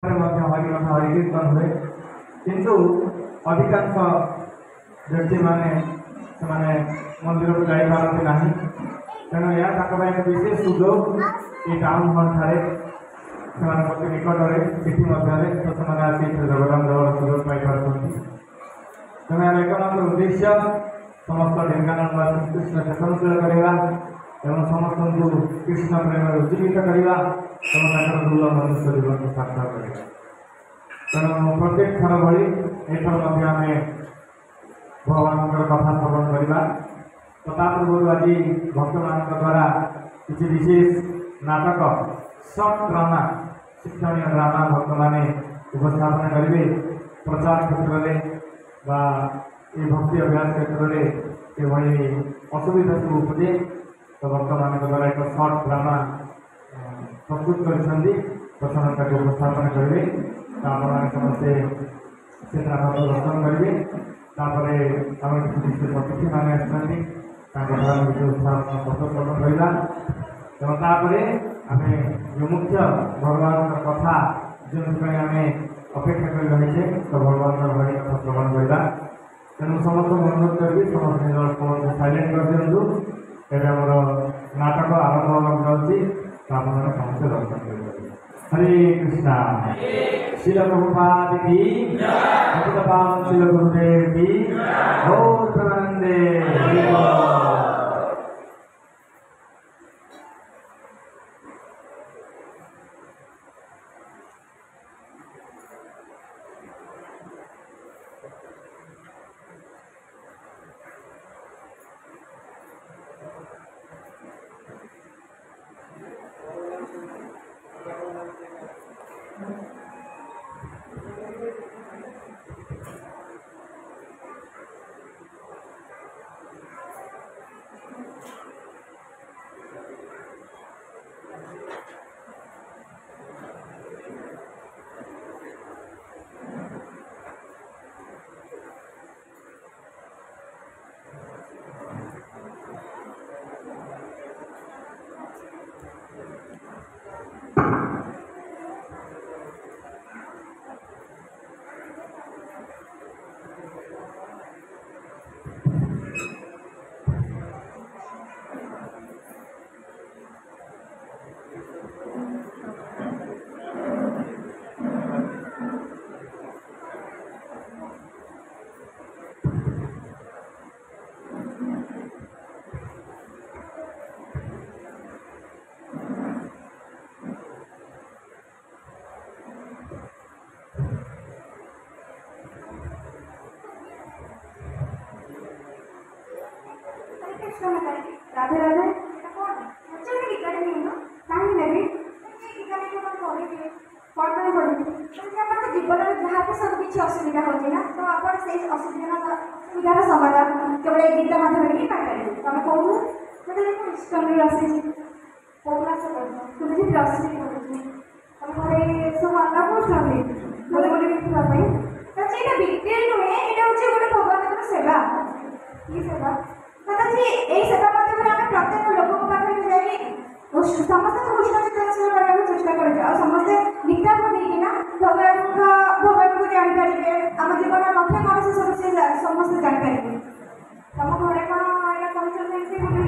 हरि कथा हरि कीर्तन हुए किंतु अधिकांश व्यक्ति माने मंदिर को जापारती ना तेणु यह विशेष सुजोग ये टाउन हल ठारे प्रति निकट सिटी मध्य तो से आसी जगदान देवर सुजोग पाई तेणु एकमात्र उद्देश्य समस्त ढेंकानालवासी कृष्ण चेतनशील करवा एवं समस्त कृष्ण प्रेम उज्जीवित करवा एवं दुर्लभ मनुष्य जीवन को सार्थक करवा तेणु प्रत्येक थर भली एथर आम भगवान कथा श्रवण करवा तो पूर्व आज भक्त मान द्वारा किसी विशेष नाटक सर्ट ड्रामा शिक्षण ड्रामा भक्त मैंने उपस्थापन करेंगे प्रचार क्षेत्र में भक्ति अभ्यास क्षेत्र में असुविधा सब उपजे तो भक्त मान द्वारा एक सर्ट ड्रामा प्रस्तुत कर उपस्थापन करेंगे तो आप समस्ते से ड्रामा प्रदर्शन करेंगे आम किसी अतिथि मैंने आसती उपस्थापन करवा एवं आम जो मुख्य भगवान कथा जो आम अपेक्षा कर रही तो भगवान भाई कथा श्रवण करवा तेणु समस्त अनुरोध करी समस्त फोन साइलेंट कर दिंतु एवं नाटक आरंभ होगी तो आप समस्त दर्शन कर हरे कृष्णा शिल प्रभुपाद की शिल गुरुदेव की बहुत प्रबंधे राधे राधे मुझे गीता नहीं कहीं नेबी गीता नहीं पढ़े पढ़े पढ़े जीवन जहाँ भी सब किसी असुविधा होना तो आप असुविधार समाधान केवल ये गीता माध्यम ही पाइपर तुम कौन मतलब इष्टमी आसी कौ क्लास तुम प्लस थ्री पढ़ुची तुम घरे सब आला पढ़ुଛନ୍ତି बोले बोले देखा तो ये विद्या नुहे यहाँ हूँ गोटे भगवान सेवा ये सेवा मतलब यही सेवा माध्यम आम प्रत्येक लोक पाखे जाए समस्त कृष्ण चिंतन करने चेष्टा करें समस्ते गीता को लेकिन भगवान को जापारे आम जीवन लक्ष्य कौन से सब से समस्ते जापारे तुम घरे कौन यहाँ घरे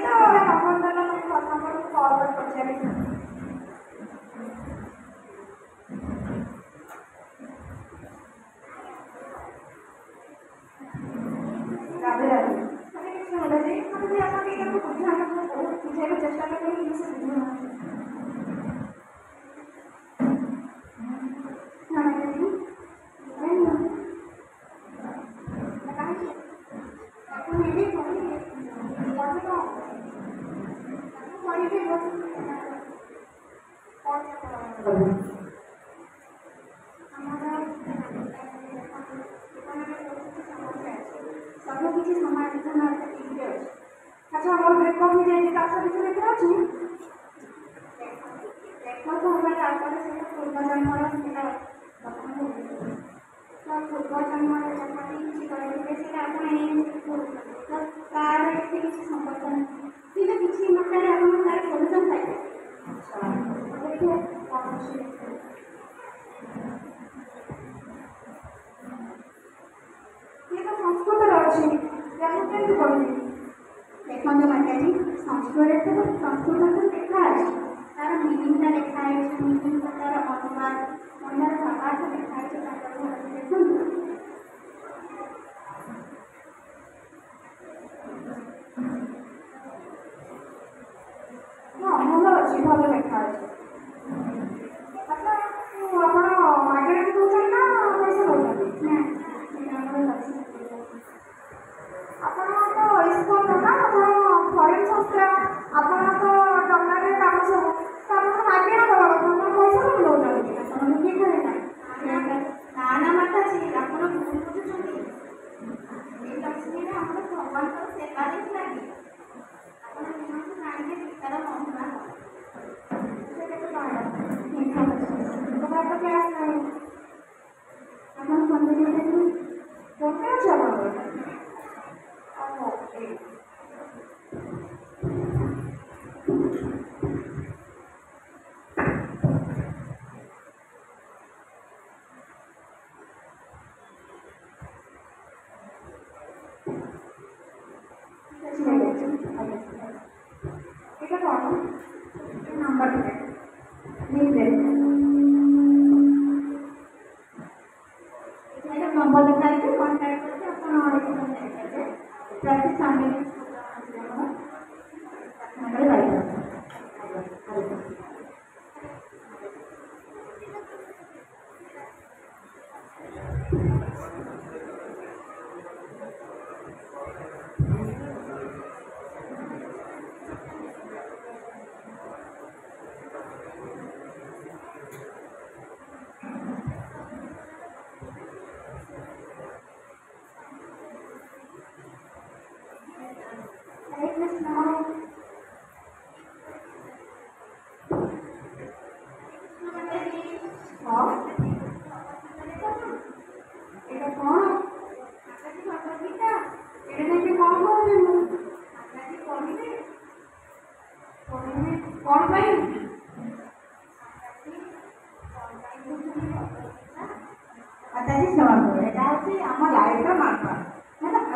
तो नंबर कल कर पचार राधे राधे बुझाने चेष्टा करेंगे सब किसी समाधान अच्छा हम ब्रेकअप हो जाए कासा विषय में अच्छी देखो तो हमारे आसपास से पूर्व जन्म सेटा तो पूर्व जन्म जन्मटी किसी करेंगे सेटा आपण तो तार किसी संपर्क नहीं किसी मात्रा रे आपण तार सॉल्यूशन पाइबे अच्छा ଦେଖିବେ କ'ଣ ଅଛି ଇଏ ତ ସଂସ୍କୃତରେ ଅଛି ମୁଁ କେମିତି ପଢ଼ିବି? ଦେଖନ୍ତୁ ମାତାଜୀ ସଂସ୍କୃତରେ ଲେଖା ଅଛି ତାର ମିନିଂଟା ଲେଖା ହେଇଛି ମିନିଂ ତାର ଅନୁବାଦ ଅନ୍ୟର ଭାବାର୍ଥ ଲେଖା ହେଇଛି ତାଙ୍କର ଦେଖନ୍ତୁ ହଁ ଭଲ ଅଛି ଭଲ ଲେଖା ଅଛି। ଆଚ୍ଛା ଆପଣ ମାଗଣା ଦେଉଛନ୍ତି ନା ପଇସା ଦେଉଛନ୍ତି? ନା ଆପଣ ତ ଇସ୍କନ ନା ଆପଣ ଫରେନ୍ ସଂସ୍ଥା ଆପଣ ତ ଡଲାରରେ କାମ ସବୁ ତ ଆପଣ ମାଗଣା ଦେବା କଥା ଆପଣ ପଇସା କ'ଣ ଦେଉଛନ୍ତି? ଆପଣ ନିଜେ ଖାଲି ନାହିଁ ନା ନା ମାତାଜୀ ଆପଣ ଭୁଲ ବୁଝୁଛନ୍ତି। ଏଇ ଲକ୍ଷ୍ମୀରେ ଆମର ଭଗବାନଙ୍କର ସେବା ଲାଗି ଆପଣ ନିଅନ୍ତୁ ଜାଣିବେ ତାର ମହିମା ସେଟା ତ କ'ଣ ଠିକ୍ ଅଛି ତ କ୍ଲାସ୍ ନାହିଁ ଆପଣ ଫୋନ୍ କରିଦେବେ ଫୋନ୍ରେ ଅଛି ଆପଣଙ୍କର ଓକେ এটা কোন নাম্বারটা লিখে এটা নম্বর লেখা আছে কন্টাক্ট করতে আপনারা অনেক সময় দেখতে প্রতি সামনে আপনারা লাইক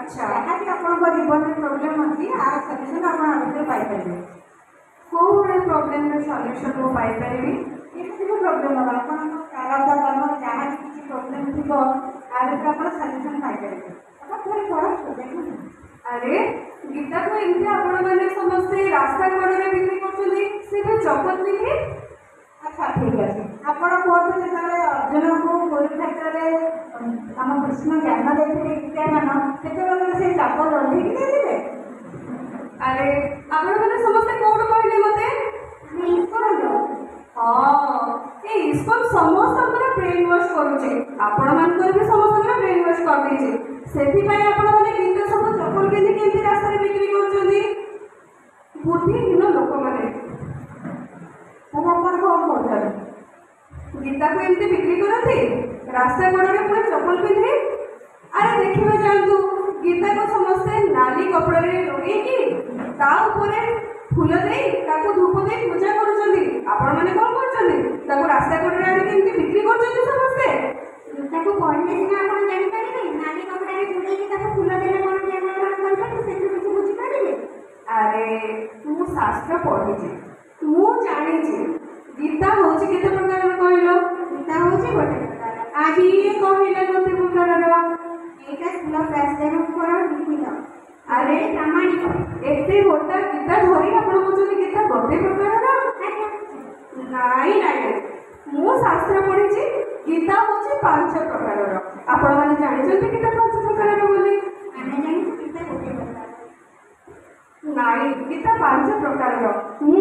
अच्छा यहाँ आपको जीवन में प्रोब्लेम अच्छी आर सल्यूशन आप पाइपर कौ भाई प्रोब्लेम सल्यूशन को पाइपर एमती प्रोब्लेम हम आप प्रारब्ध कर्म जहाँ भी किसी प्रोब्लेम थी आर आप सल्यूशन पाइपर अरे गीता को एमती आपण मैंने समस्ते रास्ता कड़े बिक्री कर जगत बिक्री अच्छा ठीक अच्छे ଆପଣ କୁହନ୍ତୁ ଯେତେବେଳେ ଅର୍ଜୁନଙ୍କୁ କୁରୁକ୍ଷେତ୍ରରେ ଆମ କୃଷ୍ଣ ଜ୍ଞାନ ଦେଇଥିଲେ ଗୀତାମାନ ସେତେବେଳେ ସେ ଚାପ ଲଢ଼େଇକି ଦେଇଥିଲେ? ଆରେ ଆପଣମାନେ ସମସ୍ତେ କୋଉଠୁ କହିଲେ ମତେ? ହଁ ଏ ଇସ୍କନ ସମସ୍ତଙ୍କର ବ୍ରେନ୍ ୱାଶ୍ କରୁଛି ଆପଣମାନଙ୍କର ବି ସମସ୍ତଙ୍କର ବ୍ରେନ୍ ୱାଶ୍ କରିଦେଇଛି ସେଥିପାଇଁ ଆପଣମାନେ ଗୀତା ସବୁ ଚପଲ ପିନ୍ଧିକି ଏମିତି ରାସ୍ତାରେ ବିକ୍ରି କରୁଛନ୍ତି ବୁଦ୍ଧିହୀନ ଲୋକମାନେ। ମୁଁ ଆପଣ କ'ଣ କରୁଛନ୍ତି? गीता को एमती बिक्री करती रास्ता कड़े पूरा चप्पल पिंधे अरे देखिए जानतु गीता को समस्ते नाली कपड़ा लगे कि फूल दे धूप दे पूजा करुँच आपण मैंने कौन कर रास्ता कड़े आगे बिक्री कर समस्ते गीता को पढ़ले सीना आप जापर नाली कपड़ा फूल देने कौन बुझीपारे अरे तू शास्त्र पढ़ी मु जानी गीता हूँ केते प्रकार कहल गीता हूँ गोटे प्रकार आज ये कहले गोटे प्रकार एटा स्कूल प्रास्ताव लिखित अरे प्रामाणिक एते गोटा गीता धरी आपण कहते गीता गोटे प्रकार नाई नाई मु शास्त्र पढ़ी गीता हूँ 5 प्रकार आपण मैंने जानी गीता 5 प्रकार बोली आमे जानी गीता गोटे प्रकार नाई गीता 5 प्रकार मु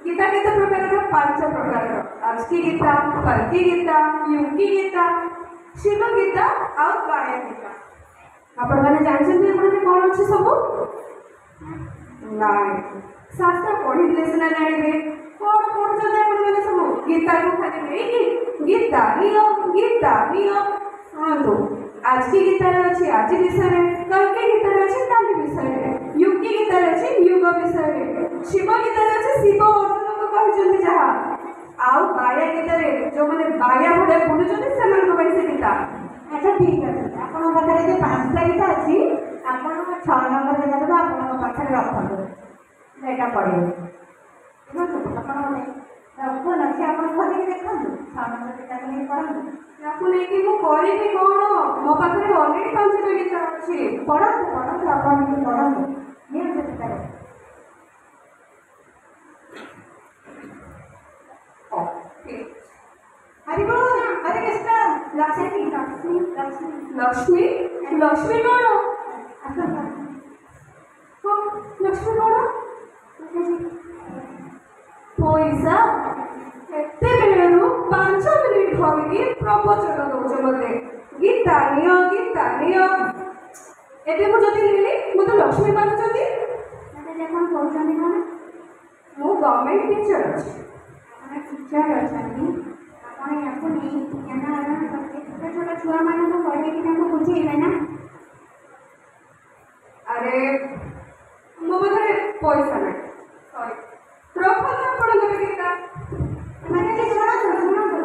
गीता केते प्रकार 5 प्रकार आज की गीता कल की गीता युग की गीता शिव गीता और गाय गीता आपण माने जानछन कौन अच्छे सब नाई शास्त्र पढ़ी सीना जानवे कौन पढ़ुन आपने सब गीता को खाली नहीं गीता नियो शुणु आज की गीतार अच्छी आज विषय कल की गीतार अच्छी कल विषय युग की गीतार अच्छी युग विषय शिव गीतार अच्छी शिव अर्जुन को कहते जहाँ ଆଉ ବାୟା ଗୀତାରେ ଯୋଉମାନେ ବାୟା ଭଳିଆ ବୁଲୁଛନ୍ତି ସେମାନଙ୍କ ପାଇଁ ସେ ଗୀତା। ଆଚ୍ଛା ଠିକ୍ ଅଛି, ଆପଣଙ୍କ ପାଖରେ ଯେ 5ଟା ଗୀତା ଅଛି, ଆପଣଙ୍କ 6 ନମ୍ବର ଗୀତାଟାକୁ ଆପଣଙ୍କ ପାଖରେ ରଖନ୍ତୁ, ଏଇଟା ପଡ଼ିବ। ଦେଖନ୍ତୁ ଆପଣ ଫୋନ୍ ଅଛି, ଆପଣ ଖୋଲିକି ଦେଖନ୍ତୁ 6 ନମ୍ବର ଗୀତାକୁ ନେଇ ପଢ଼ନ୍ତୁ। ତାକୁ ନେଇକି ମୁଁ କରିବି କଣ? ମୋ ପାଖରେ ଅଲରେଡି 5ଟା ଗୀତା ଅଛି। ପଢ଼ନ୍ତୁ ପଢ଼ନ୍ତୁ, ଆପଣ ଟିକେ ପଢ଼ନ୍ତୁ, ନିଅନ୍ତୁ ଗୀତାରେ। ହରି ବୋଲ, ହରେ କୃଷ୍ଣ। ଲକ୍ଷ୍ମୀ ଲକ୍ଷ୍ମୀ ଲକ୍ଷ୍ମୀ ଲକ୍ଷ୍ମୀ ଲକ୍ଷ୍ମୀ କଣ? ଆସନ୍ତୁ। ହଁ, ଲକ୍ଷ୍ମୀ କଣ? ପଇସା ଏତେ ବେଳରୁ 5 ମିନିଟ୍ ଧରିକି ପ୍ରବଚନ ଦଉଛ ମତେ, ଗୀତା ନିଅ ଗୀତା ନିଅ। ଏବେ ମୁଁ ଯଦି ନେଲି ମୁଁ ତ ଲକ୍ଷ୍ମୀ ପାଉଛନ୍ତି। ଆପଣ କହୁଛନ୍ତି କ'ଣ? ମୁଁ ଗଭର୍ଣ୍ଣମେଣ୍ଟ ଟିଚର ଅଛି। ଆପଣ ଟିଚର ଅଛନ୍ତି, ଆପଣ ୟାକୁ ନେଇ ଜ୍ଞାନ ଆହରଣ କରିବେ, ଛୋଟ ଛୋଟ ଛୁଆମାନଙ୍କୁ ପଢ଼େଇକି ତାଙ୍କୁ ବୁଝେଇବେ ନା। ଆରେ ମୋ ପାଖରେ ପଇସା ନାହିଁ, ସରି। ରଖନ୍ତୁ ଆପଣଙ୍କର ଗୀତା। ମାନେ ଶୁଣନ୍ତୁ ଶୁଣନ୍ତୁ,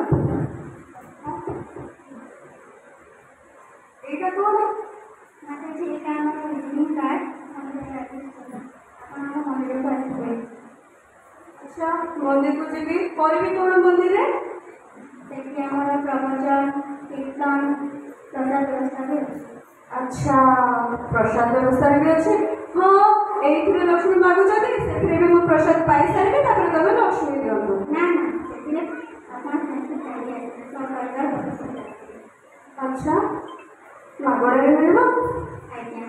ଏଇଟା କଣ? ମାନେ ଏଇଟା ଆମର ଭିଜିଟିଂ କାର୍ଡ଼, ଆପଣ ଆମ ମନ୍ଦିରକୁ ଆସିବେ। ଆଚ୍ଛା, ମନ୍ଦିରକୁ ଯିବି, କରିବି କଣ ମନ୍ଦିରରେ? ସେଠି ଆମର ପ୍ରବଚନ, କୀର୍ତ୍ତନ, ପ୍ରସାଦ ବ୍ୟବସ୍ଥା ବି ଅଛି। ଆଚ୍ଛା, ପ୍ରସାଦ ବ୍ୟବସ୍ଥାରେ ବି ଅଛି। ହଁ, ଏଇଥିରେ ଲକ୍ଷ୍ମୀ ମାଗୁଛନ୍ତି, ସେଥିରେ ବି ମୁଁ ପ୍ରସାଦ ପାଇସାରିବି, ତାପରେ କହିବେ ଲକ୍ଷ୍ମୀ ଦିଅନ୍ତୁ। ନା ନା, ସେଥିରେ ଆପଣ ସେମିତି ଖାଇକି ଆସିବେ, ସରକାର ବ୍ୟବସ୍ଥା। ଆଚ୍ଛା, ମାଗଣାରେ ମିଳିବ? ଆଜ୍ଞା।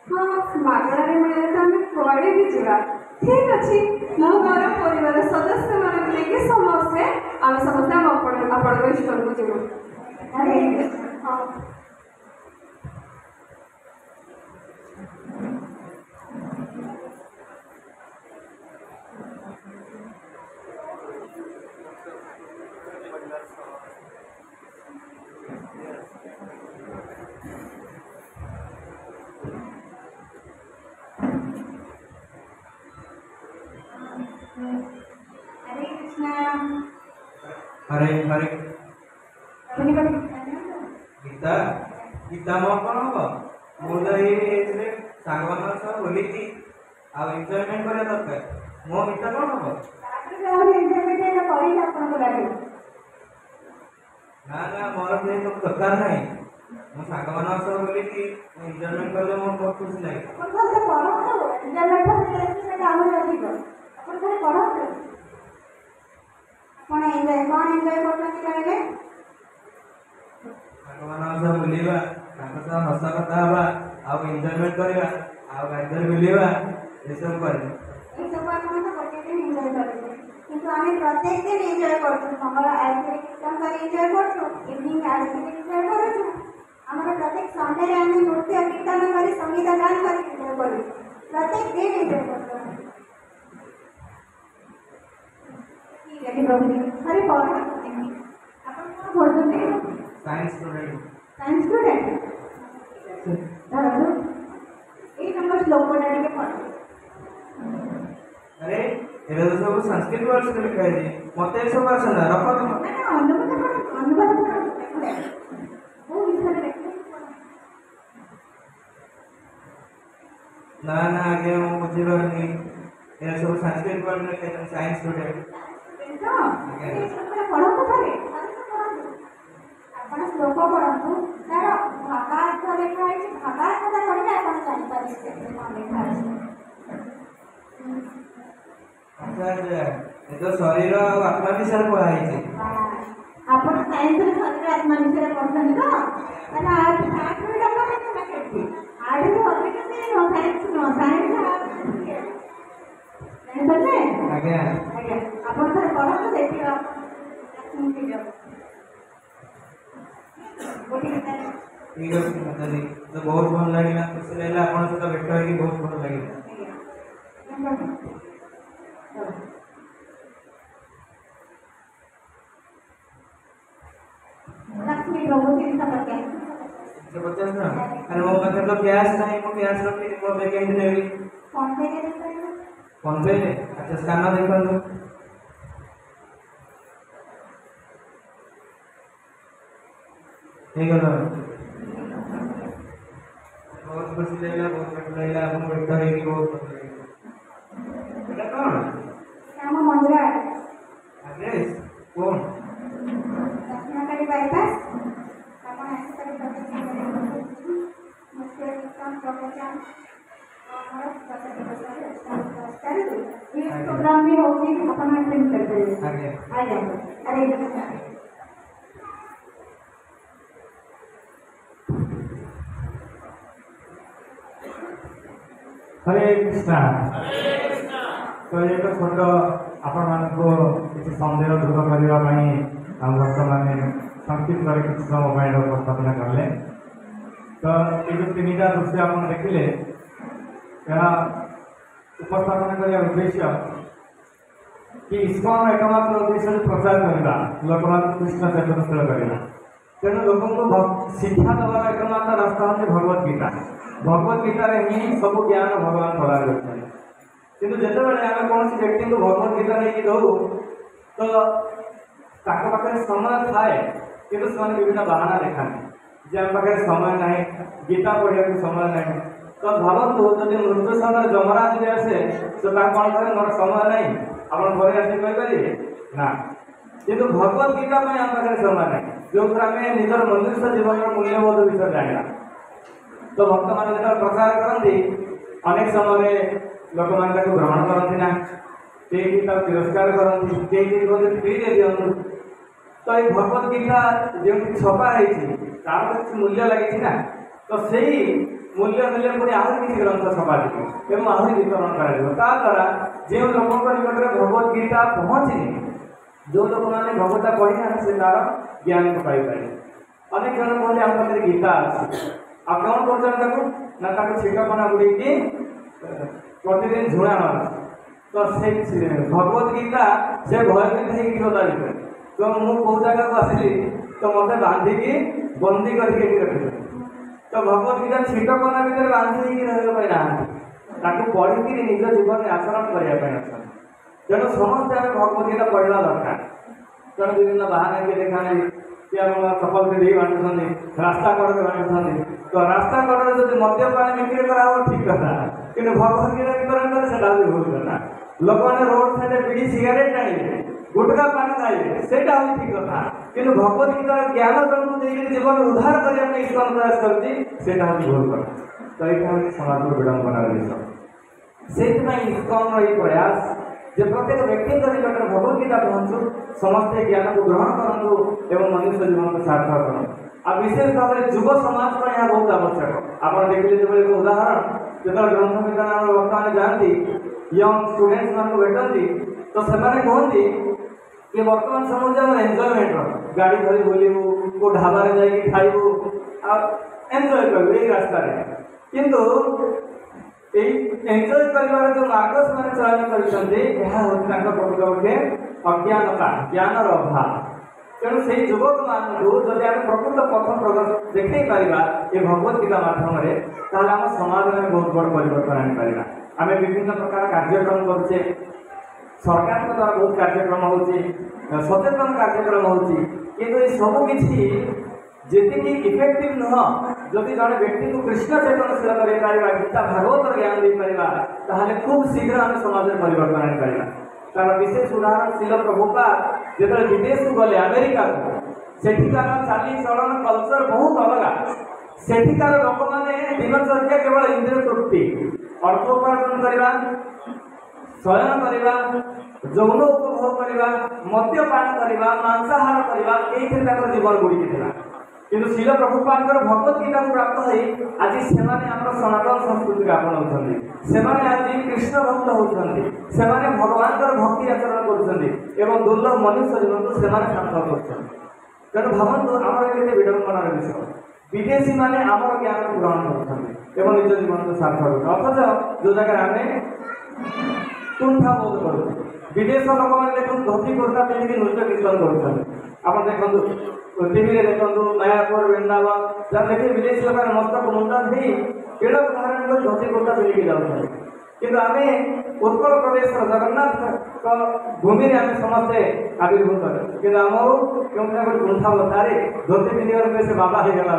ହଁ, ମାଗଣାରେ ମିଳିଲେ ତ ଆମେ କୁଆଡ଼େ ବି ଯିବା। ଠିକ୍ ଅଛି, ମୁଁ ମୋର ପରିବାର ସଦସ୍ୟମାନଙ୍କୁ ନେଇକି ସମସ୍ତେ ଆମେ ସମସ୍ତେ ଆପଣଙ୍କ ଇଷ୍ଟକୁ ଯିବୁ। ହରେ ହଁ। हरे कृष्णा। हरे हरे अपनी बात बताना। गीता गीता मो कौन हम मुझे ये सांगवान सब बोली आ एंजॉयमेंट करे दरकार मो गीता कौन हम ताकि और एंजॉयमेंट है कोई आपन को लागे ना ना मोर से तो दरकार नहीं मो सांगवान सब बोली एंजॉयमेंट करले मो बहुत खुशी लागे अपन खाली पढ़ो तो एंजॉयमेंट करले से काम अधिक अपन खाली पढ़ो तो अपन एंजॉय कौन एंजॉय करते कहले सांगवान सब बोलीबा ताको सब हंसा कथा हवा आ एंजॉयमेंट करबा आ गाजर मिलेबा ये सब करे ये सब अपन तो प्रत्येक दिन एंजॉय करते किंतु हमें प्रत्येक दिन एंजॉय करते मंगल आरती कीर्तन कर एंजॉय करते इवनिंग आरती एंजॉय करते हमारा प्रत्येक संडे रे हमें नृत्य कीर्तन कर संगीत गान कर एंजॉय करते प्रत्येक दिन एंजॉय करते ठीक है प्रभु जी अरे पढ़ो अपन कौन पढ़ते साइंस स्टूडेंट साइंस स्टूडेंट धरो एक नंबर श्लोक पढ़ने के पढ़ो अरे एबे तो सब संस्कृत वर्ड से लिखा है मते सब आसना रखो तुम ना अनुवाद पढ़ो वो विषय लिखो ना ना आगे हम बुझी रहनी ये सब संस्कृत वर्ड में कहते साइंस स्टूडेंट पढ़ो तो थे ଆପଣ ଶ୍ଲୋକ ପଢ଼ନ୍ତୁ ତାର ଭାବାର୍ଥ ଲେଖା ହେଇଛି ଭାବାର୍ଥଟା ପଢ଼ିଲେ ଆପଣ ଜାଣିପାରିବେ ସେଥିରେ କ'ଣ ଲେଖା ଅଛି अच्छा अच्छा ये तो शरीर और आत्मा विषय पढ़ा है ଆପଣ ସାଇନ୍ସରେ ଶରୀର ଆତ୍ମା ବିଷୟରେ ପଢ଼ୁଛନ୍ତି ତ ତାହେଲେ ଆର୍ଟରେ ଡକା କେତେ କେମିତି ଆର୍ଟରେ ଅଧିକ ସାଇନ୍ସ ନୁହଁ ସାଇନ୍ସ ଜାଣିପାରିଲେ आज्ञा ଆଜ୍ଞା ଆପଣ ଥରେ ପଢ଼ନ୍ତୁ ଦେଖିବା ହେଇଯାଉ ठीक है माता जी तो बहुत भल लगे खुशी लगे आपन सहित भेट होगी बहुत भल लगे लक्ष्मी प्रभु की समस्या 150 ना अरे वो पाखे तो कैश नहीं मो कैश रखी मो बैग नेबी फोन पे फोन पे अच्छा स्कैनर देखो ହେଇଗଲା। ବହୁତ ଖୁସି ଲାଗିଲା, ବହୁତ ଭଲ ଲାଗିଲା। ଆପଣ ବ୍ୟକ୍ତ ହେଇକି ବହୁତ ଭଲ ଲାଗିଲା। ଏଇଟା କ'ଣ? ଆମ ମନ୍ଦିର ଆଡ୍ରେସ୍ କ'ଣ? ଦକ୍ଷିଣକାଳୀ ବାଇପାସ୍। ଆପଣ ଆସିପାରିବେ ମୁଖ୍ୟ ପ୍ରବଚନ ଆମର ପ୍ରୋଗ୍ରାମ ବି ହେଉଛି, ଆପଣ ଆଟେଣ୍ଡ କରିପାରିବେ। ଆଜ୍ଞା। ଆଜ୍ଞା ଆରେ ହରେ କୃଷ୍ଣ। ତ ଏକ ଛୋଟ ଆପଣମାନଙ୍କୁ କିଛି ସନ୍ଦେହ ଦୂର କରିବା ପାଇଁ ଆମ ଭକ୍ତମାନେ ସଂକ୍ଷିପ୍ତରେ କିଛି ସମୟ ପାଇଁ ଉପସ୍ଥାପନା କଲେ। ତ ଏ ଯେଉଁ ତିନିଟା ଦୃଶ୍ୟ ଆପଣ ଦେଖିଲେ, ଏହା ଉପସ୍ଥାପନା କରିବା ଉଦ୍ଦେଶ୍ୟ କି ଇସ୍କନ ଏକମାତ୍ର ଉଦ୍ଦେଶ୍ୟ ପ୍ରଚାର କରିବା, ଲୋକମାନଙ୍କୁ କୃଷ୍ଣ ଚେତନଶୀଳ କରିବା। ତେଣୁ ଲୋକଙ୍କୁ ଶିକ୍ଷା ଦେବାର ଏକମାତ୍ର ରାସ୍ତା ହେଉଛି ଭଗବତ ଗୀତା। ଭଗବତ ଗୀତାରେ ହିଁ ସବୁ ଜ୍ଞାନ ଭଗବାନ ପ୍ରଦାନ କରୁଛନ୍ତି। କିନ୍ତୁ ଯେତେବେଳେ ଆମେ କୌଣସି ବ୍ୟକ୍ତିଙ୍କୁ ଭଗବତ ଗୀତା ନେଇକି ଦେଉ, ତ ତାଙ୍କ ପାଖରେ ସମୟ ଥାଏ, କିନ୍ତୁ ସେମାନେ ବିଭିନ୍ନ ବାହାନା ଦେଖାନ୍ତି ଯେ ଆମ ପାଖରେ ସମୟ ନାହିଁ, ଗୀତା ପଢ଼ିବାକୁ ସମୟ ନାହିଁ। ତ ଭାବନ୍ତୁ, ଯଦି ମୃତ୍ୟୁ ସମୟରେ ଯମରାଜ ବି ଆସେ, ତ ତାକୁ କ'ଣ କରେ, ମୋର ସମୟ ନାହିଁ, ଆପଣ ଘରେ ଆସିକି କହିପାରିବେ ନା। କିନ୍ତୁ ଭଗବତ ଗୀତା ପାଇଁ ଆମ ପାଖରେ ସମୟ ନାହିଁ, ଯେଉଁଥିରେ ଆମେ ନିଜର ମନୁଷ୍ୟ ଜୀବନର ମୂଲ୍ୟବୋଧ ବିଷୟରେ ଜାଣିବା। ତ ଭକ୍ତମାନେ ଯେତେବେଳେ ପ୍ରଚାର କରନ୍ତି, ଅନେକ ସମୟରେ ଲୋକମାନେ ତାକୁ ଗ୍ରହଣ କରନ୍ତି ନା, କେହି ତାକୁ ତିରସ୍କାର କରନ୍ତି, କେହି କୁହନ୍ତି ଫ୍ରିରେ ଦିଅନ୍ତୁ। ତ ଏଇ ଭଗବତ ଗୀତା ଯେଉଁଠି ଛପା ହେଇଛି, ତାର ତ କିଛି ମୂଲ୍ୟ ଲାଗିଛି ନା। ତ ସେଇ ମୂଲ୍ୟ ମିଳିଲେ ପୁଣି ଆହୁରି କିଛି ଗ୍ରନ୍ଥ ଛପାଯିବ ଏବଂ ଆହୁରି ବିତରଣ କରାଯିବ। ତା ଦ୍ୱାରା ଯେଉଁ ଲୋକଙ୍କ ନିକଟରେ ଭଗବତ ଗୀତା ପହଞ୍ଚିନି, ଯେଉଁ ଲୋକମାନେ ଭଗବତ ପଢ଼ିନାହାନ୍ତି, ସେ ତାର ଜ୍ଞାନକୁ ପାଇପାରିବେ। ଅନେକ ଜଣ କୁହନ୍ତି ଆମ ପାଖରେ ଗୀତା ଅଛି, ଆଉ କ'ଣ କରୁଛନ୍ତି ତାକୁ ନା, ତାକୁ ଛିଟକଣା ବୁଡ଼େଇକି ପ୍ରତିଦିନ ଝୁଣା ମାରୁଛି। ତ ସେଇ ଭଗବତ ଗୀତା ସେ ଭୟଭୀତ ହେଇକି ସଦାଯିବେ। ତ ମୁଁ କେଉଁ ଜାଗାକୁ ଆସିଲି, ତ ମୋତେ ବାନ୍ଧିକି ବନ୍ଦୀ କରିକି ଏଠି ରଖିଛନ୍ତି। ତ ଭଗବତ ଗୀତା ଛିଟକଣା ଭିତରେ ବାନ୍ଧି ହେଇକି ରହିବା ପାଇଁ ନାହାନ୍ତି, ତାକୁ ପଢ଼ିକିରି ନିଜ ଜୀବନରେ ଆଚରଣ କରିବା ପାଇଁ ଅଛନ୍ତି। ତେଣୁ ସମସ୍ତେ ଆମେ ଭଗବତ ଗୀତା ପଢ଼ିବା ଦରକାର। ତେଣୁ ବିଭିନ୍ନ ବାହାନା କିଏ ଦେଖାନ୍ତି, କିଏ ଆମର ଚପଲ ପିନ୍ଧିକି ବାଣ୍ଟୁଛନ୍ତି, ରାସ୍ତା କଡ଼ରେ ବାଣ୍ଟୁଛନ୍ତି। ତ ରାସ୍ତା କଡ଼ରେ ଯଦି ମଦ୍ୟପାନ ବିକ୍ରି କରାହେବ ଠିକ୍ କଥା, କିନ୍ତୁ ଭଗବତ ଗୀତା ବିତରଣ କଲେ ସେଟା ହେଉଛି ଭୁଲ କଥା। ଲୋକମାନେ ରୋଡ ସାଇଡରେ ବିଡ଼ି ସିଗାରେଟ୍ ଟାଣିବେ, ଗୁଟକା ପାନ ଖାଇବେ, ସେଇଟା ହେଉଛି ଠିକ୍ କଥା। କିନ୍ତୁ ଭଗବତ ଗୀତାର ଜ୍ଞାନ ଜଣକୁ ଦେଇକି ଜୀବନ ଉଦ୍ଧାର କରିବା ପାଇଁ ଇସ୍କନ ପ୍ରୟାସ କରୁଛି, ସେଇଟା ହେଉଛି ଭୁଲ କଥା। ତ ଏଇଟା ହେଉଛି ସମାଜର ବିଡ଼ମ୍ବନାର ବିଷୟ। ସେଇଥିପାଇଁ ଇସ୍କନର ଏଇ ପ୍ରୟାସ ଯେ ପ୍ରତ୍ୟେକ ବ୍ୟକ୍ତିଙ୍କ ନିକଟରେ ଭଗବତ ଗୀତା ପହଞ୍ଚୁ, ସମସ୍ତେ ଜ୍ଞାନକୁ ଗ୍ରହଣ କରନ୍ତୁ ଏବଂ ମନୁଷ୍ୟ ଜୀବନକୁ ସାର୍ଥକ କରନ୍ତୁ। ଆଉ ବିଶେଷ ଭାବରେ ଯୁବ ସମାଜ ପାଇଁ ଏହା ବହୁତ ଆବଶ୍ୟକ। ଆପଣ ଦେଖିଲେ ଯେଭଳି ଏକ ଉଦାହରଣ, ଯେତେବେଳେ ଗ୍ରନ୍ଥ ବିଜ୍ଞାନର ବର୍ତ୍ତମାନ ଯାଆନ୍ତି, ୟଙ୍ଗ ଷ୍ଟୁଡେଣ୍ଟସ୍ ମାନଙ୍କୁ ଭେଟନ୍ତି, ତ ସେମାନେ କୁହନ୍ତି କି ବର୍ତ୍ତମାନ ସମୟରେ ଆମର ଏନ୍ଜୟମେଣ୍ଟର ଗାଡ଼ି ଧରି ବୁଲିବୁ, କେଉଁ ଢାବାରେ ଯାଇକି ଖାଇବୁ, ଆଉ ଏନ୍ଜୟ କରିବୁ ଏଇ ରାସ୍ତାରେ। କିନ୍ତୁ এই ଏନ୍ଜୟ କରିବାର ଯେଉଁ ମାର୍ଗ ସେମାନେ ଚୟନ କରିଛନ୍ତି, ଏହା ହେଉଛି ତାଙ୍କ ପ୍ରକୃତ ପକ୍ଷେ ଅଜ୍ଞାନତା, ଜ୍ଞାନର ଅଭାବ। ତେଣୁ ସେଇ ଯୁବକମାନଙ୍କୁ ଯଦି ଆମେ ପ୍ରକୃତ ପଥ ଦେଖାଇ ପାରିବା ଏ ଭଗବତ ଗୀତା ମାଧ୍ୟମରେ, ତାହେଲେ ଆମ ସମାଜରେ ବହୁତ ବଡ଼ ପରିବର୍ତ୍ତନ ଆଣିପାରିବା। ଆମେ ବିଭିନ୍ନ ପ୍ରକାର କାର୍ଯ୍ୟକ୍ରମ କରୁଛେ, ସରକାରଙ୍କ ଦ୍ୱାରା ବହୁତ କାର୍ଯ୍ୟକ୍ରମ ହେଉଛି, ସଚେତନ କାର୍ଯ୍ୟକ୍ରମ ହେଉଛି, କିନ୍ତୁ ଏ ସବୁ କିଛି ଯେତିକି ଇଫେକ୍ଟିଭ ନୁହଁ, ଯଦି ଜଣେ ବ୍ୟକ୍ତିକୁ କୃଷ୍ଣ ଚେତନଶୀଳ କରିପାରିବା, ଗୀତା ଭାଗବତର ଜ୍ଞାନ ଦେଇପାରିବା, ତାହେଲେ ଖୁବ୍ ଶୀଘ୍ର ଆମେ ସମାଜରେ ପରିବର୍ତ୍ତନ ଆଣିପାରିବା। ତାର ବିଶେଷ ଉଦାହରଣ ଶିଲ ପ୍ରଭୁପାଦ ଯେତେବେଳେ ବିଦେଶକୁ ଗଲେ, ଆମେରିକାକୁ, ସେଠିକାର ଚାଲିଚଳନ କଲଚର ବହୁତ ଅଲଗା। ସେଠିକାର ଲୋକମାନେ ଦିନଚର୍ଯ୍ୟା କେବଳ ଇନ୍ଦ୍ରିୟ ତୃପ୍ତି, ଅର୍ଥ ଉପାର୍ଜନ କରିବା, ଶୟନ କରିବା, ଯୌନ ଉପଭୋଗ କରିବା, ମଦ୍ୟପାନ କରିବା, ମାଂସାହାର କରିବା, ଏଇଥିରେ ତାଙ୍କର ଜୀବନ ବୁଡ଼ିକି ଥିଲା। କିନ୍ତୁ ଶିଲ ପ୍ରଭୁପାଦଙ୍କର ଭଗବତ ଗୀତାକୁ ପ୍ରାପ୍ତ ହୋଇ ଆଜି ସେମାନେ ଆମର ସନାତନ ସଂସ୍କୃତିକୁ ଆପଣାଉଛନ୍ତି, ସେମାନେ ଆଜି କୃଷ୍ଣ ଭକ୍ତ ହେଉଛନ୍ତି, ସେମାନେ ଭଗବାନଙ୍କର ଭକ୍ତି ଆଚରଣ କରୁଛନ୍ତି ଏବଂ ଦୁର୍ଲଭ ମନୁଷ୍ୟ ଜୀବନକୁ ସେମାନେ ସାର୍ଥକ କରୁଛନ୍ତି। ତେଣୁ ଭାବନ୍ତୁ ଆମର କେତେ ବିଡ଼ମ୍ବନାର ବିଷୟ। ବିଦେଶୀମାନେ ଆମର ଜ୍ଞାନକୁ ଗ୍ରହଣ କରୁଛନ୍ତି ଏବଂ ନିଜ ଜୀବନକୁ ସାର୍ଥକ କରୁଛନ୍ତି, ଅଥଚ ଯେଉଁ ଜାଗାରେ ଆମେ କୁଣ୍ଠା ବୋଧ କରୁଛୁ। ବିଦେଶ ଲୋକମାନେ ଦେଖନ୍ତୁ ଧୋତି କୁର୍ତ୍ତା ପିନ୍ଧିକି ନୃତ୍ୟ କୀର୍ତ୍ତନ କରୁଛନ୍ତି। ଆପଣ ଦେଖନ୍ତୁ ଟିଭିରେ ଦେଖନ୍ତୁ, ମାୟାପୁର, ବୃନ୍ଦାବନ, ଯାହା ଦେଖିବେ ବିଦେଶୀ ଲୋକମାନେ ମସ୍ତକ ମୁଣ୍ଡ ଦେଇ କେଡ଼କୁ ଧାରଣ କରି ଧୋତି କୁର୍ତ୍ତା ପିନ୍ଧିକି ଯାଉଛନ୍ତି। କିନ୍ତୁ ଆମେ ଉତ୍କଳ ପ୍ରଦେଶର ଜଗନ୍ନାଥଙ୍କ ଭୂମିରେ ଆମେ ସମସ୍ତେ ଆବିର୍ଭୂତ କିନ୍ତୁ ଆମକୁ କେଉଁଠି ନା ଗୋଟେ କୁଣ୍ଠା ବତାରେ ଧୋତି ପିନ୍ଧିବାର ସେ ବାବା ହେଇଗଲା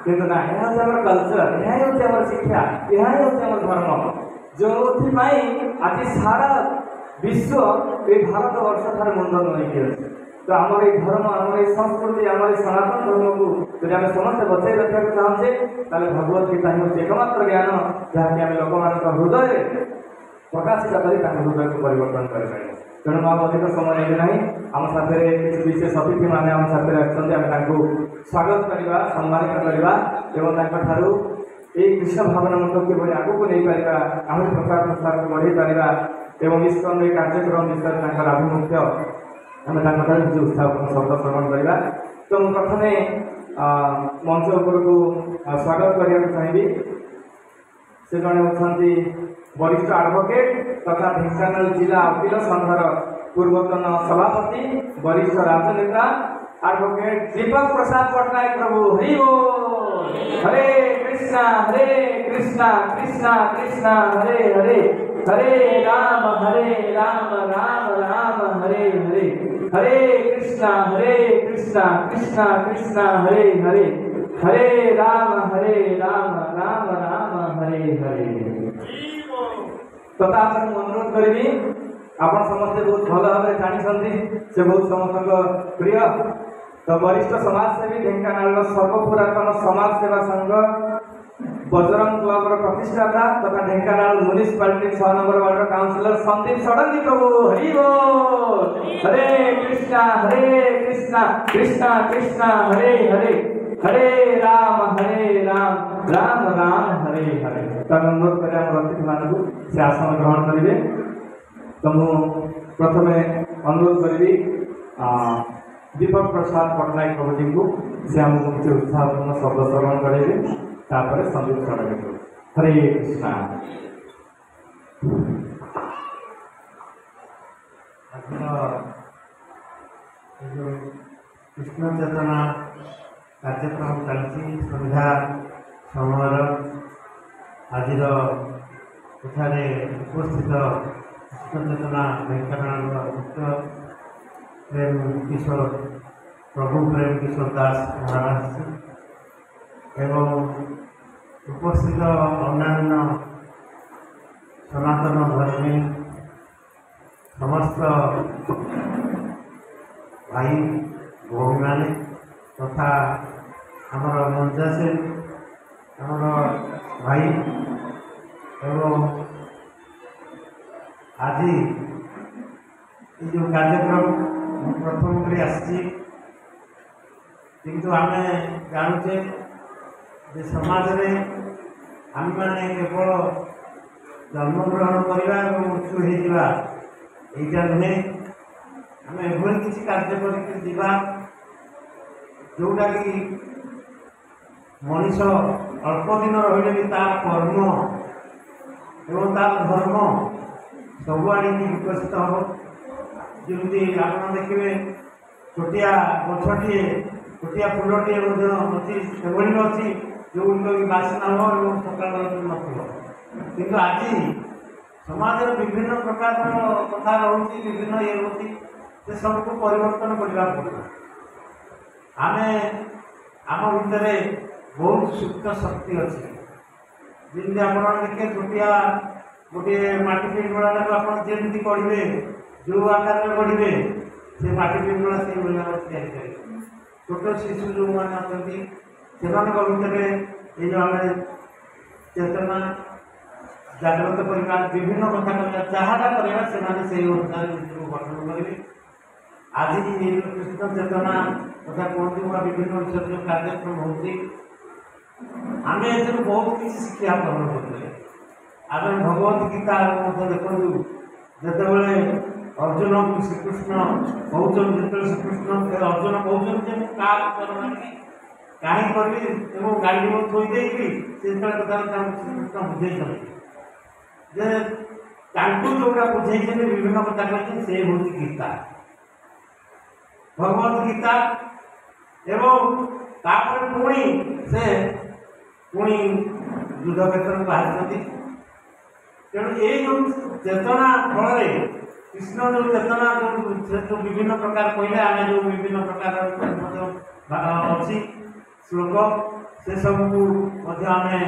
କିନ୍ତୁ ନା ଏହା ହେଉଛି ଆମର କଲଚର, ଏହା ହେଉଛି ଆମର ଶିକ୍ଷା, ଏହା ହିଁ ହେଉଛି ଆମର ଧର୍ମ, ଯେଉଁଥିପାଇଁ ଆଜି ସାରା ବିଶ୍ୱ ଏ ଭାରତ ବର୍ଷ ଠାରୁ ମୁଣ୍ଡ ନେଇକି ଅଛି। ତ ଆମର এই ধর্ম, আমার এই সংস্কৃতি, আমার এই সনাতন ধর্মକୁ যদি ଆମେ ସମସ୍ତେ ବଚାଇ ରଖିବାକୁ ଚାହୁଁଛେ ତାହେଲେ ଭଗବତ ଗୀତା ହିଁ ହେଉଛି ଏକମାତ୍ର ଜ୍ଞାନ ଯାହାକି ଆମେ ଲୋକମାନଙ୍କ ହୃଦୟରେ ପ୍ରକାଶିତ କରି ତାଙ୍କ ହୃଦୟକୁ ପରିବର୍ତ୍ତନ କରିପାରିବା। ତେଣୁ ମୁଁ ଅଧିକ ସମୟ ନେବି ନାହିଁ, ଆମ ସାଥିରେ କିଛି ବିଶେଷ ଅତିଥିମାନେ ଆମ ସାଥିରେ ଆସିଛନ୍ତି, ଆମେ ତାଙ୍କୁ ସ୍ୱାଗତ କରିବା, ସମ୍ମାନିତ କରିବା ଏବଂ ତାଙ୍କଠାରୁ এই কৃষ্ণ ভাবনামূলক কিভাবে আগুক নেইপারা আহুরি প্রচার প্রসারକୁ বଢ଼େଇ ପାରିବା এবং ইস্কন এই କାର୍ଯ୍ୟକ୍ରମ ବିଷୟରେ ତାଙ୍କର ଆଭିମୁଖ୍ୟ ଆମେ ତାଙ୍କଠାରୁ କିଛି ଉତ୍ସାହପୂର୍ଣ୍ଣ ଶବ୍ଦ ଶ୍ରବଣ କରିବା। ତ ମୁଁ ପ୍ରଥମେ ମଞ୍ଚ ଉପରକୁ ସ୍ୱାଗତ କରିବାକୁ ଚାହିଁବି। ସେ ଜଣେ ହେଉଛନ୍ତି ବରିଷ୍ଠ ଆଡଭୋକେଟ ତଥା ଢେଙ୍କାନାଳ ଜିଲ୍ଲା ଓକିଲ ସଂଘର ପୂର୍ବତନ ସଭାପତି, ବରିଷ୍ଠ ରାଜନେତା एडवोकेट दीपक प्रसाद पटनायक प्रभु हरि बोल। हरे कृष्णा कृष्णा कृष्णा हरे हरे, हरे राम राम राम हरे हरे, हरे कृष्णा कृष्णा कृष्णा हरे हरे, हरे राम राम राम हरे हरे। तथा आपको अनुरोध करी आपण समस्ते बहुत भल भाव जानी से बहुत समस्त प्रिय। तो वरिष्ठ समाजसेवी ढेंकानाल सर्वपुरातन समाज सेवा संघ बजरंग क्लबर प्रतिष्ठाता तथा Dhenkanal municipality 6 number ward councillor Sandeep Sadangi प्रभु हरि बोल। हरे कृष्णा कृष्णा कृष्णा हरे हरे, हरे राम राम राम हरे हरे। तो अनुरोध करें अतिथि मानक से आसन ग्रहण करेंगे। तो मु प्रथमे अनुरोध करी दीपक प्रसाद पटनायक प्रभु जी को से आमको किसी उत्साहपूर्ण शब्द श्रवण करेंगे, तापर संदीप षडंगी। हरे कृष्णा। कृष्ण चेतना कार्यक्रम चलती संध्या समय आज उपस्थित कृष्ण चेतना ढेंकानाल मुख्य प्रेम किशोर प्रभु प्रेम किशोर दास महाराज एवं उपस्थित अन्यान्य सनातन धर्मी समस्त भाई भौमी मैंने तथा आमर मंजा से आमर भाई एवं आज जो कार्यक्रम प्रथम कर किंतु आम जानूचे समाज में आम मैंने केवल जन्मग्रहण करवा मृत्यु होगा यहाँ नुहे आम एभली किसी कार्य करवा जोटा कि मनीष अल्प दिन रही भी तार कर्म एवं तार धर्म सबुआड़े विकसित हम। जमी आप देखिए छोटिया गछटे छोटिया फुलटे अच्छी सेभली अच्छी जो बासना हो सकाल कि आज समाज विभिन्न प्रकार कथा रोचे विभिन्न ये रोचे से सबको परिवर्तन करने पड़े। आम आम भितर बहुत सुप्त शक्ति अच्छी जमी आप देखिए छोटिया गोटे माटी पिंगला आप जमी गढ़े जो आकार में गढ़े से माटी पिंगला से भाव छोट शिशु जो मैंने अच्छा से भितर ये जो आम चेतना जागृत करवा विभिन्न कथा कहना जहाँटा करवा से अनुसार गठन करेंगे। आज कृष्ण चेतना तथा कहते विभिन्न विषय जो कार्यक्रम होती आम बहुत किसी शिक्षा ग्रहण करते। आम भगवत गीता देखु जिते अर्जुन को श्रीकृष्ण कहते जो श्रीकृष्ण अर्जुन कहते कहीं करी गाड़ी में थोदे कथा श्रीकृष्ण बुझे जे जोटा बुझे विभिन्न कथा कहते से हूँ गीता भगवत गीता एवं तापर पुणी से पुणी युद्ध क्षेत्र को बाहर ତେଣୁ ଏଇ ଯେଉଁ ଚେତନା ଫଳରେ କୃଷ୍ଣ ଯେଉଁ ଚେତନା ଯେଉଁ ବିଭିନ୍ନ ପ୍ରକାର କହିଲେ ଆମେ ଯେଉଁ ବିଭିନ୍ନ ପ୍ରକାର ମଧ୍ୟ ଅଛି ଶ୍ଲୋକ ସେସବୁକୁ ମଧ୍ୟ ଆମେ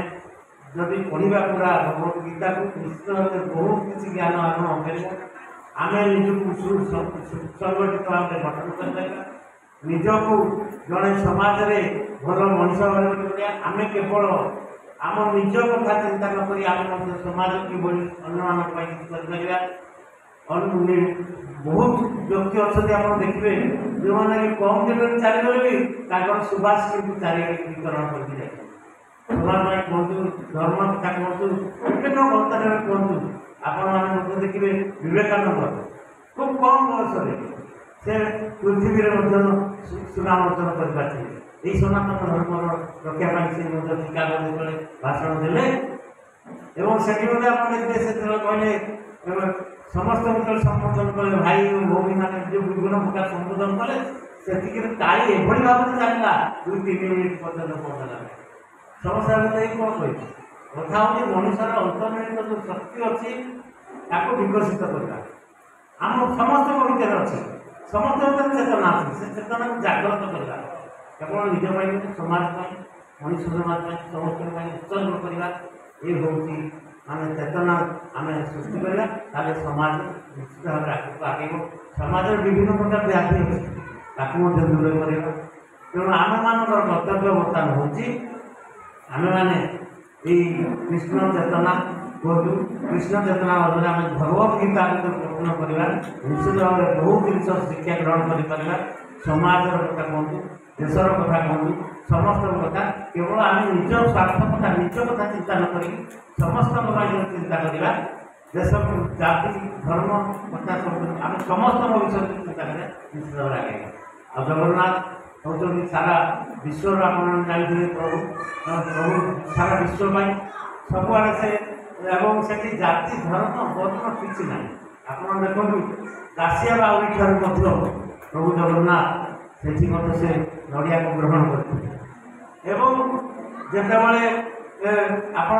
ଯଦି ପଢ଼ିବା ପୁରା ଭଗବତ ଗୀତାକୁ ନିଶ୍ଚିତ ଭାବରେ ବହୁତ କିଛି ଜ୍ଞାନ ଆହରଣ କରିବ। ଆମେ ନିଜକୁ ସୁସଂଗଠିତ ଭାବରେ ଗଠନ କରିପାରିବା, ନିଜକୁ ଜଣେ ସମାଜରେ ଭଲ ମଣିଷ ଭାବରେ କରିବା। ଆମେ କେବଳ ଆମ ନିଜ କଥା ଚିନ୍ତା ନ କରି ଆମେ ମଧ୍ୟ ସମାଜ କିଭଳି ଅନ୍ୟମାନଙ୍କ ପାଇଁ କିଛି କରିପାରିବା। ବହୁତ ବ୍ୟକ୍ତି ଅଛନ୍ତି ଆପଣ ଦେଖିବେ ଯେଉଁମାନେ କମ୍ ଦିନରେ ଚାଲିଗଲେ ବି ତାଙ୍କର ସୁବାସ କିନ୍ତୁ ଚାରିଆଡ଼େ ବିତରଣ କରିକି ଯାଇଛନ୍ତି। ସମାଜ ପାଇଁ କୁହନ୍ତୁ, ଧର୍ମ କଥା କୁହନ୍ତୁ, ବିଭିନ୍ନ ଅବସ୍ଥାରେ କୁହନ୍ତୁ। ଆପଣମାନେ ମଧ୍ୟ ଦେଖିବେ ବିବେକାନନ୍ଦ ଖୁବ୍ କମ୍ ବୟସରେ ସେ ପୃଥିବୀରେ ମଧ୍ୟ ସୁନାମ ଅର୍ଜନ କରିପାରିଥିଲେ। ଏହି ସନାତନ ଧର୍ମର ରକ୍ଷା ପାଇଁ ସେ ମଧ୍ୟ ଚିକାଗୋ ଯେତେବେଳେ ଭାଷଣ ଦେଲେ ଏବଂ ସେଠି ମଧ୍ୟ ଆପଣ ଦେଖିବେ ସେତେବେଳେ କହିଲେ ସମସ୍ତଙ୍କୁ ଯେତେବେଳେ ସମ୍ବୋଧନ କଲେ, ଭାଇ ଓ ଭଉଣୀମାନେ ଯେଉଁ ବିଭିନ୍ନ ପ୍ରକାର ସମ୍ବୋଧନ କଲେ, ସେତିକିରେ ତାଳି ଏଭଳି ଭାବରେ ଚାଲିଲା 2-3 ମିନିଟ୍ ପର୍ଯ୍ୟନ୍ତ ପହଞ୍ଚିଲା। ସମସ୍ୟା ଭିତରେ କ'ଣ କହିଛି? କଥା ହେଉଛି ମଣିଷର ଅନ୍ତର୍ନିହିତ ଯେଉଁ ଶକ୍ତି ଅଛି ତାକୁ ବିକଶିତ କରିବା ଆମ ସମସ୍ତଙ୍କ ଭିତରେ ଅଛି। ସମସ୍ତଙ୍କ ଭିତରେ ଚେତନା ଅଛି, ସେ ଚେତନାକୁ ଜାଗ୍ରତ କରିବା। କେବଳ ନିଜ ପାଇଁ ନୁହେଁ, ସମାଜ ପାଇଁ, ମଣିଷ ସମାଜ ପାଇଁ, ସମସ୍ତଙ୍କ ପାଇଁ ଉତ୍ସର୍ଗ କରିବା। ଏ ହେଉଛି ମାନେ ଚେତନା ଆମେ ସୃଷ୍ଟି କରିବା, ତାହେଲେ ସମାଜ ନିଶ୍ଚିତ ଭାବରେ ଆଗକୁ ଆଗେଇବ। ସମାଜରେ ବିଭିନ୍ନ ପ୍ରକାର ବ୍ୟାଧି ଅଛି, ତାକୁ ମଧ୍ୟ ଦୂର କରିବା। ତେଣୁ ଆମମାନଙ୍କର କର୍ତ୍ତବ୍ୟ ବର୍ତ୍ତମାନ ହେଉଛି ଆମେମାନେ ଏଇ କୃଷ୍ଣ ଚେତନା କୁହନ୍ତୁ, କୃଷ୍ଣ ଚେତନା ମଧ୍ୟରେ ଆମେ ଭଗବତ ଗୀତା ପଠନ କରିବା, ନିଶ୍ଚିତ ଭାବରେ ବହୁତ ଜିନିଷ ଶିକ୍ଷା ଗ୍ରହଣ କରିପାରିବା। ସମାଜର କଥା କୁହନ୍ତୁ, ଦେଶର କଥା କୁହନ୍ତୁ, ସମସ୍ତଙ୍କ କଥା। କେବଳ ଆମେ ନିଜ ସ୍ୱାର୍ଥ କଥା, ନିଜ କଥା ଚିନ୍ତା ନ କରି ସମସ୍ତଙ୍କ ପାଇଁ ଚିନ୍ତା କରିବା। ଦେଶ, ଜାତି, ଧର୍ମ କଥା ସବୁ ଆମେ ସମସ୍ତଙ୍କ ବିଷୟରେ ଚିନ୍ତା କରିବା, ନିଶ୍ଚିତ ଭାବରେ ଆଗେଇବା। ଆଉ ଜଗନ୍ନାଥ ହେଉଛନ୍ତି ସାରା ବିଶ୍ୱର, ଆପଣ ଜାଣିଥିବେ ପ୍ରଭୁ ସାରା ବିଶ୍ୱ ପାଇଁ ସବୁଆଡ଼େ ସେ, ଏବଂ ସେଠି ଜାତି ଧର୍ମ ବର୍ଣ୍ଣ କିଛି ନାହିଁ। ଆପଣ ଦେଖନ୍ତୁ କାଶିଆ ବାଉରୀ ଠାରୁ ମଧ୍ୟ ପ୍ରଭୁ ଜଗନ୍ନାଥ ସେଠି ମଧ୍ୟ ସେ ନଡ଼ିଆକୁ ଗ୍ରହଣ କରିଥିଲେ। ଏବଂ ଯେତେବେଳେ ଆପଣ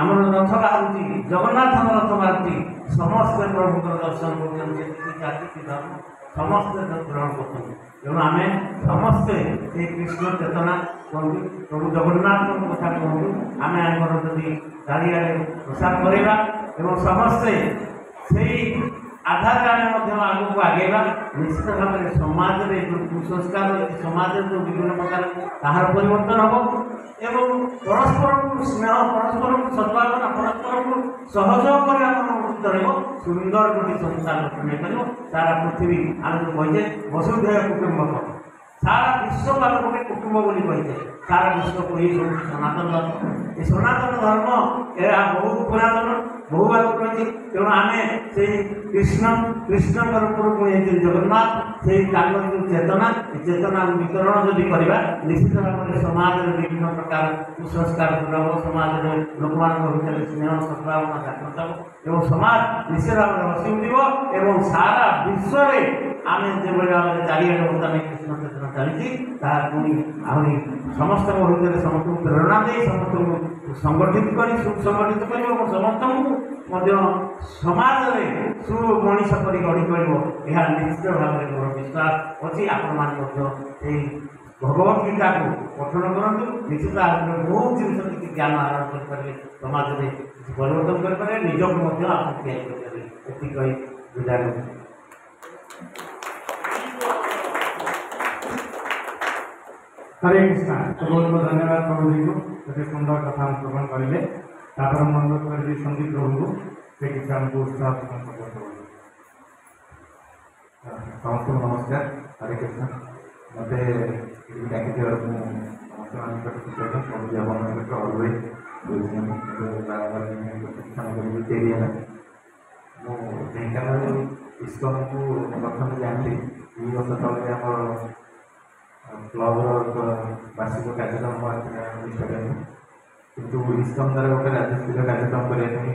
ଆମର ରଥ ବାହାରୁଛି, ଜଗନ୍ନାଥଙ୍କ ରଥ ବାହାରୁଛି, ସମସ୍ତେ ପ୍ରଭୁଙ୍କର ଦର୍ଶନ କରୁଛନ୍ତି, ଯେତିକି ଜାତି ଧର୍ମ ସମସ୍ତେ ଗ୍ରହଣ କରୁଛନ୍ତି। ତେଣୁ ଆମେ ସମସ୍ତେ ସେଇ କୃଷ୍ଣ ଚେତନା କୁହନ୍ତୁ, ପ୍ରଭୁ ଜଗନ୍ନାଥଙ୍କ କଥା କୁହନ୍ତୁ, ଆମେ ଆମର ଯଦି ଚାରିଆଡ଼େ ପ୍ରସାର କରିବା ଏବଂ ସମସ୍ତେ ସେଇ ଆଧାରରେ ଆମେ ମଧ୍ୟ ଆଗକୁ ଆଗେଇବା, ନିଶ୍ଚିତ ଭାବରେ ସମାଜରେ ଯେଉଁ କୁସଂସ୍କାର ଅଛି, ସମାଜରେ ଯେଉଁ ବିଭିନ୍ନ ପ୍ରକାର ତାହାର ପରିବର୍ତ୍ତନ ହେବ ଏବଂ ପରସ୍ପରକୁ ସ୍ନେହ, ପରସ୍ପରକୁ ସଦ୍ଭାବନା, ପରସ୍ପରକୁ ସହଯୋଗ କରିବା ମନୋବୃତ୍ତି ରହିବ। ସୁନ୍ଦର ଗୋଟିଏ ସଂସାର ଗଠନ ହେଇପାରିବ। ସାରା ପୃଥିବୀ ଆମେ ଯେଉଁ କହିଛେ ବସୁଧୈବ କୁଟୁମ୍ବକମ୍, ସାରା ବିଶ୍ୱକୁ ଆମେ ଗୋଟେ କୁଟୁମ୍ବ ବୋଲି କହିଛେ। ସାରା ବିଶ୍ୱକୁ ଏଇ ସବୁ ସନାତନ ଧର୍ମ, ଏ ସନାତନ ଧର୍ମ ଏହା ବହୁତ ପୁରାତନ, ବହୁ ଆଗକୁ ରହିଛି। ତେଣୁ ଆମେ ସେଇ କୃଷ୍ଣଙ୍କ ରୂପରୁ ପୁଣି ହେଇଛି ଜଗନ୍ନାଥ, ସେଇ ତାଙ୍କର ଯେଉଁ ଚେତନା, ଏ ଚେତନାକୁ ବିତରଣ ଯଦି କରିବା, ନିଶ୍ଚିତ ଭାବରେ ସମାଜରେ ବିଭିନ୍ନ ପ୍ରକାର କୁସଂସ୍କାର ଦୂର ହେବ, ସମାଜରେ ଲୋକମାନଙ୍କ ଭିତରେ ସ୍ନେହ ସଦ୍ଭାବନା ଜାଗ୍ରତ ହେବ ଏବଂ ସମାଜ ନିଶ୍ଚିତ ଭାବରେ ହସି ଉଠିବ ଏବଂ ସାରା ବିଶ୍ୱରେ ଆମେ ଯେଭଳି ଭାବରେ ଚାରିଆଡ଼େ ବର୍ତ୍ତମାନ କୃଷ୍ଣ ଚେତନା ଚାଲିଛି, ତାହା ପୁଣି ଆହୁରି ସମସ୍ତଙ୍କ ଭିତରେ ସମସ୍ତଙ୍କୁ ପ୍ରେରଣା ଦେଇ ସମସ୍ତଙ୍କୁ ସଂଗଠିତ କରି ସୁସଂଗଠିତ କରିବ ଏବଂ ସମସ୍ତଙ୍କୁ ମଧ୍ୟ ସମାଜରେ ସୁମଣିଷ କରି ଗଢ଼ି ତୋଳିବ। ଏହା ନିଶ୍ଚିତ ଭାବରେ ମୋର ବିଶ୍ୱାସ ଅଛି। ଆପଣମାନେ ମଧ୍ୟ ସେଇ ଭଗବତ ଗୀତାକୁ ପଠନ କରନ୍ତୁ, ନିଶ୍ଚିତ ଭାବରେ ବହୁତ ଜିନିଷ କିଛି ଜ୍ଞାନ ଆହରଣ କରିପାରିବେ, ସମାଜରେ କିଛି ପରିବର୍ତ୍ତନ କରିପାରିବେ, ନିଜକୁ ମଧ୍ୟ ଆପଣ ତିଆରି କରିପାରିବେ। ଏତିକି କହି ବିଦାୟ ନେଉଛି। हरे कृष्णा। तो बहुत बहुत धन्यवाद प्रभु जी को, एते सुंदर कथा श्रवण करेंगे। तापर मन कर संदीप प्रभु को से किसी हमको उत्साह समस्त नमस्कार। हरे कृष्ण। मत डाकी समस्त प्रभु जगन्नाथ अलवेज ढेଙ୍କାନାଳ ଇସ୍କନକୁ ପ୍ରଥମେ ଜାଣିଲି 2 ବର୍ଷ ତଳେ ଆମର କ୍ଲବର ବାର୍ଷିକ କାର୍ଯ୍ୟକ୍ରମ ଆସିଥିଲା, କିନ୍ତୁ ଇସ୍କନ ଦ୍ୱାରା ଗୋଟେ ରାଜ୍ୟସ୍ତରୀୟ କାର୍ଯ୍ୟକ୍ରମ କରିବା ପାଇଁ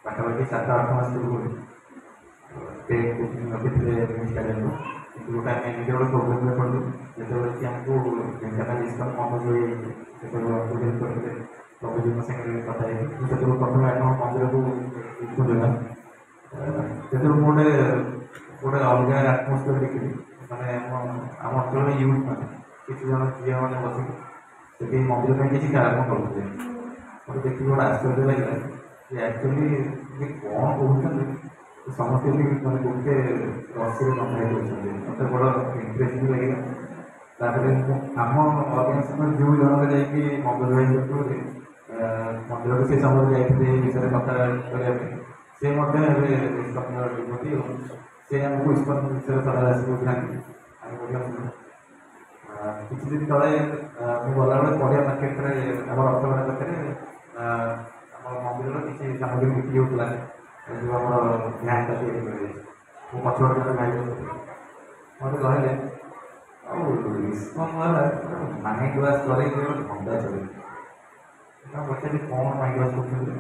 ପାଖାପାଖି 7-8 ମାସ ପୂର୍ବରୁ ରଖିଥିଲେ ଷ୍ଟାଡିୟମରୁ। କିନ୍ତୁ ଗୋଟେ ଆମେ ଏମିତି ଗୋଟେ ପ୍ରୋଗ୍ରାମରେ ପଡ଼ିଲୁ ଯେତେବେଳେ କି ଆମକୁ ଢେଙ୍କାନାଳ ଇସ୍କନ ମହୋତ୍ସବ ହେଇଯାଇଛି, ସେତେବେଳେ କରିଥିଲେ ପ୍ରଭୁଜୀଙ୍କ ସାଙ୍ଗରେ କଥା ହେଇକି ମୁଁ ସେଥିରୁ ପ୍ରଥମେ ଆପଣଙ୍କ ମନ୍ଦିରକୁ ଖୋଜିଲା ସେଥିରୁ ମୁଁ ଗୋଟେ ଅଲଗା ଆଟମୋସ୍ଫିୟର ଦେଖିଲି ମାନେ ଆମ ଅଞ୍ଚଳରେ ୟୁଥ୍ ମାନେ କିଛି ଜଣ ଝିଅମାନେ ବସିକି ସେଠି ମନ୍ଦିର ପାଇଁ କିଛି କାମ କରୁଥିଲେ ମୋତେ ଦେଖିକି ଗୋଟେ ଆଶ୍ଚର୍ଯ୍ୟ ଲାଗିଲା ଯେ ଆକ୍ଚୁଆଲି ଯେ କ'ଣ କହୁଛନ୍ତି ସମସ୍ତେ ବି ମାନେ ଗୋଟେ ରସିରେ ବନ୍ଧା ହେଇ କରୁଛନ୍ତି ମୋତେ ବଡ଼ ଇଣ୍ଟରେଷ୍ଟିଂ ଲାଗିଲା। ତାପରେ ମୁଁ ଆମ ଅର୍ଗାନାଇଜେସନ ଯେଉଁ ଜଣକ ଯାଇକି ମଙ୍ଗଳ ଭାଇ କରୁଥିଲେ ମନ୍ଦିରକୁ ସେ ସମୟରେ ଯାଇଥିଲେ ଏ ବିଷୟରେ କଥା କରିବା ପାଇଁ ସେ ମଧ୍ୟ ଏବେ ଇସ୍କନର ଯୁବତୀ ଏବଂ ସେ ଆମକୁ ଇସ୍କନ ବିଷୟରେ ସଦାବେଳେ ଆସି କହୁଥାନ୍ତି ଆମେ ମଧ୍ୟ କିଛି ଦିନ ତଳେ ମୁଁ ଗଲାବେଳେ ପରିବା ମାର୍କେଟରେ ଆମର ଅର୍ଥମେଳା ପାଖରେ ଆମ ମନ୍ଦିରର କିଛି ସାମଗ୍ରୀ ବିକ୍ରି ହେଉଥିଲା ଯେଉଁ ଆମର ଭ୍ୟାନ୍ଟା ତିଆରି କରାଯାଇଛି ମୁଁ ପଛପଟେ ଜଣେ ଭାଇ ମୋତେ କହିଲେ ଆଉ ଇସ୍କନ ବାଲା ମାଇଣ୍ଡ ୱାଶ୍ କରେଇକି ଗୋଟେ ଭଣ୍ଡା ଚଲେଇଛି ମୁଁ ପଚାରିଲି କ'ଣ ମାଇଣ୍ଡ ୱାଶ୍ କରୁଛନ୍ତି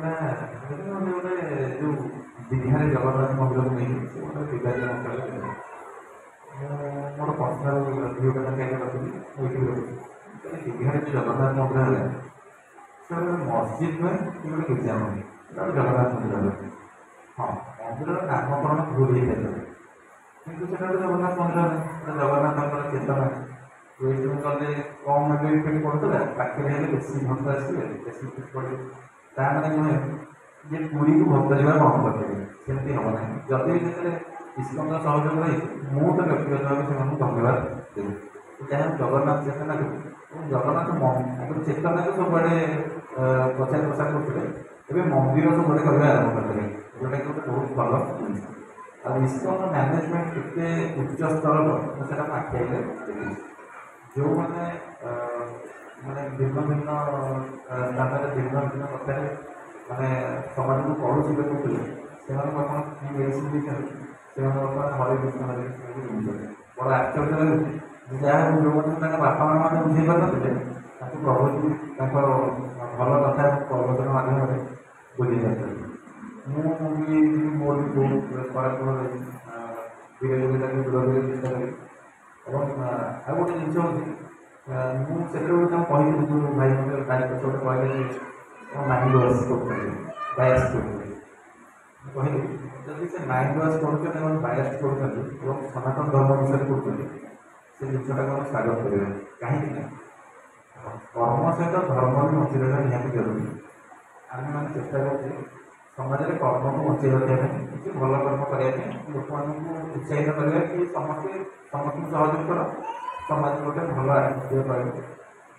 ନା ଗୋଟେ ଯେଉଁ ଦୀଘାରେ ଜଗନ୍ନାଥ ମନ୍ଦିରକୁ ନେଇକି ସେ ଗୋଟେ ବିବାଦୀ ଅଞ୍ଚଳରେ ମୁଁ ମୋର ପର୍ସନାଲ ଭିଡ଼ିଓଟା କ୍ୟାମେରା ରଖିଲି ମୁଁ ଏଇଠି ରଖୁଛି ଦୀଘାରେ ଯେଉଁ ଜଗନ୍ନାଥ ମନ୍ଦିର ହେଲା ସେ ଗୋଟେ ମସଜିଦ୍ ନୁହେଁ କି ଗୋଟେ ଗୀର୍ଜା ନୁହେଁ ସେଟା ଗୋଟେ ଜଗନ୍ନାଥ ମନ୍ଦିର ହେଲା ହଁ ମନ୍ଦିରର ନାମକରଣ ଭୁଲ ହେଇଯାଇଥିଲା କିନ୍ତୁ ସେଟା ଗୋଟେ ଜଗନ୍ନାଥ ମନ୍ଦିର ଜଗନ୍ନାଥଙ୍କର ଚେତନା ୱେଷ୍ଟ ବେଙ୍ଗଲରେ କମ୍ ଏବେ ଇଫେକ୍ଟ ପଡ଼ୁଥିଲା ପାଖରେ ହେଲେ ବେଶୀ ଭକ୍ତ ଆସିବେ ବେଶୀ ଇଫେକ୍ଟ ପଡ଼ିବ ତା ମାନେ ନୁହେଁ ଯେ ପୁରୀକୁ ଭକ୍ତ ଯିବା ବନ୍ଦ କରିଦେବେ ସେମିତି ହେବ ନାହିଁ ଯଦି ସେଥିରେ ଇସ୍କନର ସହଯୋଗ ରହିଛି ମୁଁ ତ ବ୍ୟକ୍ତିଗତ ଭାବେ ସେମାନଙ୍କୁ ଧନ୍ୟବାଦ ଦେବି ଯାହା ଜଗନ୍ନାଥ ଚେତନାକୁ ଏବଂ ଜଗନ୍ନାଥ ଆଗରୁ ଚେତନାକୁ ସବୁଆଡ଼େ ପ୍ରଚାର ପ୍ରସାର କରୁଥିଲେ ଏବେ ମନ୍ଦିର ସବୁଆଡ଼େ କରିବା ଆରମ୍ଭ କରିଥିଲେ ଯେଉଁଟାକି ଗୋଟେ ବହୁତ ଭଲ ଜିନିଷ ଆଉ ଇସ୍କନର ମ୍ୟାନେଜମେଣ୍ଟ କେତେ ଉଚ୍ଚ ସ୍ତରର ମୁଁ ସେଇଟା ମୁଁ ଆଖି ଆଗରେ ଦେଖିଛି ଯେଉଁମାନେ ମାନେ ଭିନ୍ନ ଭିନ୍ନ ସ୍ଥାନରେ ଭିନ୍ନ ଭିନ୍ନ କଥାରେ ମାନେ ସମାଜକୁ କଳୁଷିତ କରୁଥିଲେ ସେମାନଙ୍କୁ ଆପଣ କି ମେଡ଼ିସିନ ଦେଇଛନ୍ତି ସେମାନେ ବର୍ତ୍ତମାନ ହରେ କୃଷ୍ଣ ହରେ କୃଷ୍ଣକୁ ବୁଝୁଛନ୍ତି ବଡ଼ ଆଶ୍ଚର୍ଯ୍ୟ ଲାଗୁଛି ଯାହା ଯେଉଁମାନଙ୍କୁ ତାଙ୍କ ବାପା ମାଆ ମାନେ ବୁଝେଇ ପାରୁନଥିଲେ ତାଙ୍କୁ ପ୍ରଭୁଜୀ ତାଙ୍କ ଭଲ କଥା ପ୍ରବଚନ ମାଧ୍ୟମରେ ବୁଝେଇ ପାରୁଛନ୍ତି ମୁଁ ବି ମୋର ବି ବହୁତ ଖରାପ ଗୁଣ ରହିଛି ଧୀରେ ଧୀରେ ତାକୁ ଦୂର କରିବାକୁ ଚେଷ୍ଟା କରିବି ଏବଂ ଆଉ ଗୋଟେ ଜିନିଷ ହେଉଛି ମୁଁ ସେତେବେଳେ ତାଙ୍କୁ କହିଥିଲି ଯେଉଁ ଭାଇ ମୋତେ ଗାଡ଼ି ପଛ ଗୋଟେ କହିଲେ ଯେ ମାଇଣ୍ଡ ୱାଶ୍ କରୁଛନ୍ତି ବାୟାସ୍ କରୁଛନ୍ତି ମୁଁ କହିଲି ଯଦି ସେ ମାଇଣ୍ଡ ୱାଶ୍ କରୁଛନ୍ତି ଏବଂ ବାୟାସ୍ କରୁଛନ୍ତି ଏବଂ ସନାତନ ଧର୍ମ ବିଷୟରେ କରୁଛନ୍ତି ସେ ଜିନିଷଟାକୁ ଆମେ ସ୍ୱାଗତ କରିବା କାହିଁକି ନା କର୍ମ ସହିତ ଧର୍ମ ବି ବଞ୍ଚି ରହିବା ନିହାତି ଜରୁରୀ ଆମେମାନେ ଚେଷ୍ଟା କରୁଛେ ସମାଜରେ କର୍ମକୁ ବଞ୍ଚେଇ ରଖିବା ପାଇଁ କିଛି ଭଲ କର୍ମ କରିବା ପାଇଁ ଲୋକମାନଙ୍କୁ ଉତ୍ସାହିତ କରିବା କି ସମସ୍ତଙ୍କୁ ସହଯୋଗ କର ସମାଜ ଗୋଟେ ଭଲ ଆତ୍ମୀୟ ରହିବ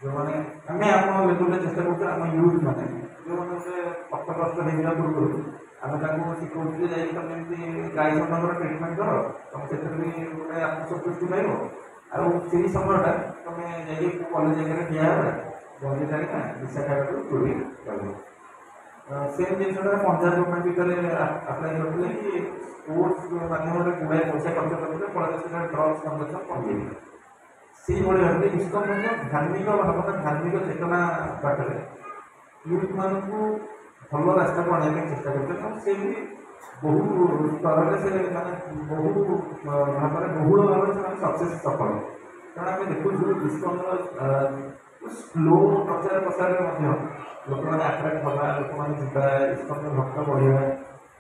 ଯେଉଁମାନେ ଆମେ ଆମ ଲେବୁଲରେ ଚେଷ୍ଟା କରୁଛୁ ଆମ ୟୁଥ୍ ମାନେ ଯେଉଁମାନେ ଗୋଟେ କଷ୍ଟ ହେଇଯିବା ପୂର୍ବରୁ ଆମେ ତାଙ୍କୁ ଶିଖଉଛୁ ଯେ ଯାଇକି ତୁମେ ଏମିତି ଗାଈ ସମସ୍ତଙ୍କର ଟ୍ରିଟମେଣ୍ଟ କର ତୁମେ ସେଥିରେ ବି ଗୋଟେ ଆତ୍ମସନ୍ତୁଷ୍ଟି ପାଇବ ଆଉ ସେଇ ସମୟଟା ତୁମେ ଯାଇକି କଲେଜ ଜାଗାରେ ଠିଆ ହେବା ବନ୍ଦି ଜାଣିନା ନିଶା ଖାଇବାକୁ ଦୂରେଇ ରହିବ ସେମ୍ ଜିନିଷଟା ପଞ୍ଜାବ ଗଭର୍ଣ୍ଣମେଣ୍ଟ ଭିତରେ ଆପ୍ଲାଏ କରିଥିଲେ କି ସ୍ପୋର୍ଟସ ମାଧ୍ୟମରେ ଗୁଡ଼ାଏ ପଇସା ଖର୍ଚ୍ଚ କରିଥିଲେ ଫଳରେ ସେଟା ଡ୍ରଗ୍ସ କନଜମ୍ପସନ୍ କମିଯାଇଥିଲା ସେଇଭଳି ଭାବରେ ଇସ୍କନ ମଧ୍ୟ ଧାର୍ମିକ ଭାବନା ଧାର୍ମିକ ଚେତନା ବାଟରେ ୟୁଥମାନଙ୍କୁ ଭଲ ରାସ୍ତାକୁ ଆଣିବା ପାଇଁ ଚେଷ୍ଟା କରୁଛନ୍ତି ଏବଂ ସେ ବି ବହୁ ସ୍ତରରେ ସେ ମାନେ ବହୁ ଭାବରେ ବହୁଳ ଭାବରେ ସେମାନେ ସକ୍ସେସ୍ ସଫଳ କାରଣ ଆମେ ଦେଖୁଛୁ ଇସ୍କନର ସ୍ଲୋ ପ୍ରଚାର ପ୍ରସାରରେ ମଧ୍ୟ ଲୋକମାନେ ଆଟ୍ରାକ୍ଟ ହେବା ଲୋକମାନେ ଯିବା ଇସ୍କନର ଭକ୍ତ ବଢ଼ିବା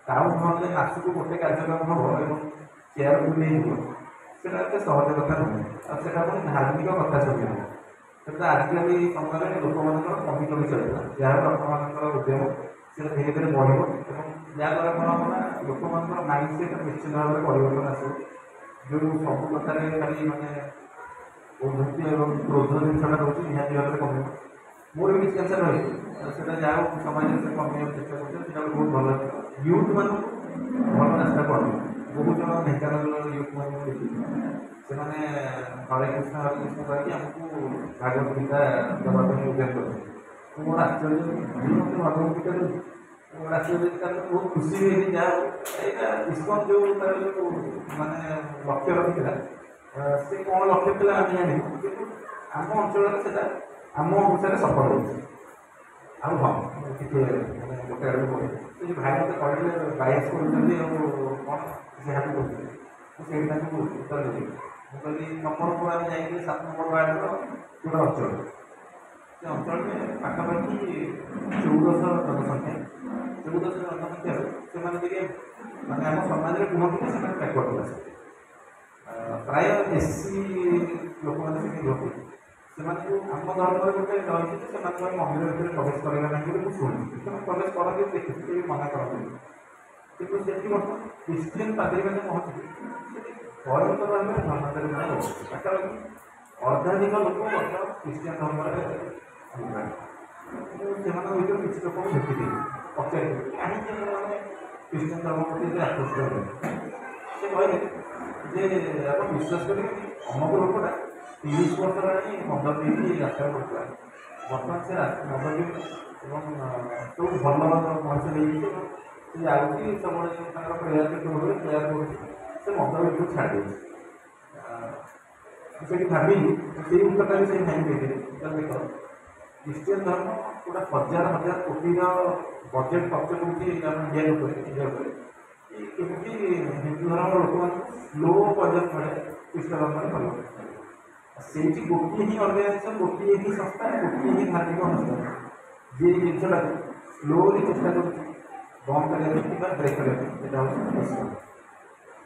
ଟାଉନ୍ ହଲ୍ରେ ମାସକୁ ଗୋଟେ କାର୍ଯ୍ୟକ୍ରମ ହେବ ଏବଂ ଚେୟାର ଫୁଲ୍ ହେଇଯିବ ସେଇଟା ଏତେ ସହଜ କଥା ନୁହେଁ ଆଉ ସେଇଟା ପୁଣି ଧାର୍ମିକ କଥା ସବୁ ନୁହେଁ ସେଟା ଆଜିକାଲି ସମୟରେ ଲୋକମାନଙ୍କର କମି କମି ଚାଲିଥିଲା ଯାହାର ଲୋକମାନଙ୍କର ଉଦ୍ୟମ ସେଟା ଧୀରେ ଧୀରେ ବଢ଼ିବ ଏବଂ ଯାହାଦ୍ୱାରା କ'ଣ ହେବ ନା ଲୋକମାନଙ୍କର ମାଇଣ୍ଡ ସେଟ୍ ନିଶ୍ଚିତ ଭାବରେ ପରିବର୍ତ୍ତନ ଆସିବ ଯେଉଁ ସବୁ କଥାରେ ଖାଲି ମାନେ ଉନ୍ନତି ଏବଂ କ୍ରୋଧ ଜିନିଷଟା ରହୁଛି ନିହାତି ଭାବରେ କମିବ ମୋର ବି କିଛି କ୍ୟାନ୍ସର ରହିଛି ସେଇଟା ଯାହା ହଉ ସମାଜରେ ସେ କମେଇବାକୁ ଚେଷ୍ଟା କରୁছে ସେଇଟା ବହୁତ ଭଲ ୟୁଥ୍ମାନଙ୍କୁ ଭଲ ରାସ୍ତାକୁ ଆଣିବ ବହୁତ ଜଣ ଢେଙ୍କାନାଳର ୟୁଥମାନଙ୍କୁ ଦେଖିଛି ସେମାନେ ହରେ କୃଷ୍ଣ କହିକି ଆମକୁ ଭାଗବତ ଗୀତା ଦେବା ପାଇଁ ଉଦ୍ୟମ କରୁଛନ୍ତି ମୁଁ ମୋର ଆଶ୍ଚର୍ଯ୍ୟ ମୋତେ ଭାଗବତ ଗୀତା ଦେଉଛି ମୋର ଆଶ୍ଚର୍ଯ୍ୟ ତାର ବହୁତ ଖୁସି ହେଇଛି ଯାହା ଏଇଟା ଇସ୍କନ ଯେଉଁ ତାର ଯେଉଁ ମାନେ ଲକ୍ଷ୍ୟ ରଖିଥିଲା ସେ କ'ଣ ଲକ୍ଷ୍ୟ ଥିଲା ଆମେ ଜାଣିବୁ କିନ୍ତୁ ଆମ ଅଞ୍ଚଳରେ ସେଇଟା ଆମ ଅନୁସାରେ ସଫଳ ହେଉଛି ଆଉ ହଁ ଟିକେ ମାନେ ଗୋଟେ ଆଡ଼କୁ କହିବି ସେ ଯେଉଁ ଭାଇ ମୋତେ କହିଲେ ବାୟାସ୍ କରୁଛନ୍ତି ଆଉ କ'ଣ ସେ ହାତ କରୁଛନ୍ତି ମୁଁ ସେଇଠି ତାଙ୍କୁ ଉତ୍ତର ଦେଲି ମୁଁ କହିଲି ନମ୍ବର 4 ଆମେ ଯାଇଥିଲି 7 ନମ୍ବର ୱାର୍ଡ଼ର ଗୋଟେ ଅଞ୍ଚଳ ସେ ଅଞ୍ଚଳରେ ପାଖାପାଖି 1400 ଜନସଂଖ୍ୟା। 1400 ଜନସଂଖ୍ୟାରୁ ସେମାନେ ଟିକେ ମାନେ ଆମ ସମାଜରେ କୁହନ୍ତି ଯେ ସେମାନେ ବ୍ୟାକୱାର୍ଡ କ୍ଲାସ୍। ପ୍ରାୟ ଏସ୍ସି ଲୋକମାନେ ସେଠି ରୁହନ୍ତି। ସେମାନଙ୍କୁ ଆମ ଧର୍ମରେ ଗୋଟେ ରହିଛି ଯେ ସେମାନଙ୍କୁ ଆମେ ମନ୍ଦିର ଭିତରେ ପ୍ରବେଶ କରିବା ନାହିଁ ବୋଲି ମୁଁ ଶୁଣିଛି। ସେମାନେ ପ୍ରବେଶ କରନ୍ତି, ଦେଖିଛି, କେହି ମନା କରନ୍ତି। କିନ୍ତୁ ସେଠି ବର୍ତ୍ତମାନ ଖ୍ରୀଷ୍ଟିଆନ ପାଦ୍ରୀମାନେ ପହଞ୍ଚିଲେ ସେଠି ଭୟଙ୍କର ଭାବରେ ଧର୍ମାନ୍ତରୀମାନେ ରହୁଛନ୍ତି। ପାଖାପାଖି ଅର୍ଦ୍ଧାଧିକ ଲୋକ ବର୍ତ୍ତମାନ ଖ୍ରୀଷ୍ଟିଆନ ଧର୍ମରେ ଅନୁପ୍ରାଣିତ। ମୁଁ ସେମାନଙ୍କ ଭିତରୁ କିଛି ଲୋକଙ୍କୁ ଭେଟିଥିଲି, ପଚାରିଥିଲି କାହିଁକି ଆପଣମାନେ ଖ୍ରୀଷ୍ଟିଆନ ଧର୍ମ ପ୍ରତି ଏତେ ଆକୃଷ୍ଟ ହେଲେ। ସେ କହିଲେ ଯେ ଆପଣ ବିଶ୍ୱାସ କରିବେ ଅମକ ଲୋକଟା 30 ବର୍ଷ ହେଲାଣି ମଦ ପିଇକି ରାସ୍ତାରେ ପଡ଼ୁଥିଲା। ବର୍ତ୍ତମାନ ସେ ମଦ ପିଇକି ଏବଂ ସବୁ ଭଲ ମଣିଷ ହେଇଯାଇଛି ଏବଂ ସେ ଯାଉଛି ସବୁବେଳେ ତାଙ୍କର ପ୍ରେୟାର କେତେବେଳେ ପ୍ରେୟାର କରୁଛି, ସେ ମଦ ବିଲକୁଲ ଛାଡ଼ି ଦେଇଛି। ସେଠି ଭାବିଲି ସେଇ ଉତ୍ତରଟା ବି ସେଇ ଭାଇ ଦେଇଦେଲି। ଦେଖ ଖ୍ରୀଷ୍ଟିଆନ ଧର୍ମ ଗୋଟେ ହଜାର ହଜାର କୋଟିର ବଜେଟ୍ ଖର୍ଚ୍ଚ କରୁଛି ଆମ ଇଣ୍ଡିଆ ଉପରେ କେମିତି ହିନ୍ଦୁ ଧର୍ମର ଲୋକମାନଙ୍କୁ ସ୍ଲୋ ପଏଜନ୍ ମିଳେ ଖ୍ରୀଷ୍ଟ ଧର୍ମରେ ଭଲ। ସେଇଠି ଗୋଟିଏ ହିଁ ଅର୍ଗାନାଇଜେସନ୍, ଗୋଟିଏ ହିଁ ସଂସ୍ଥା, ଗୋଟିଏ ହିଁ ଧାର୍ମିକ ଅନୁଷ୍ଠାନ ଯିଏ ଜିନିଷଟାକୁ ସ୍ଲୋଲି ଚେଷ୍ଟା କରୁଛି ବନ୍ଦ କରିବା ପାଇଁ କିମ୍ବା ବ୍ରେକ୍ କରିବା ପାଇଁ। ସେଇଟା ହେଉଛି ଖ୍ରୀଷ୍ଟ।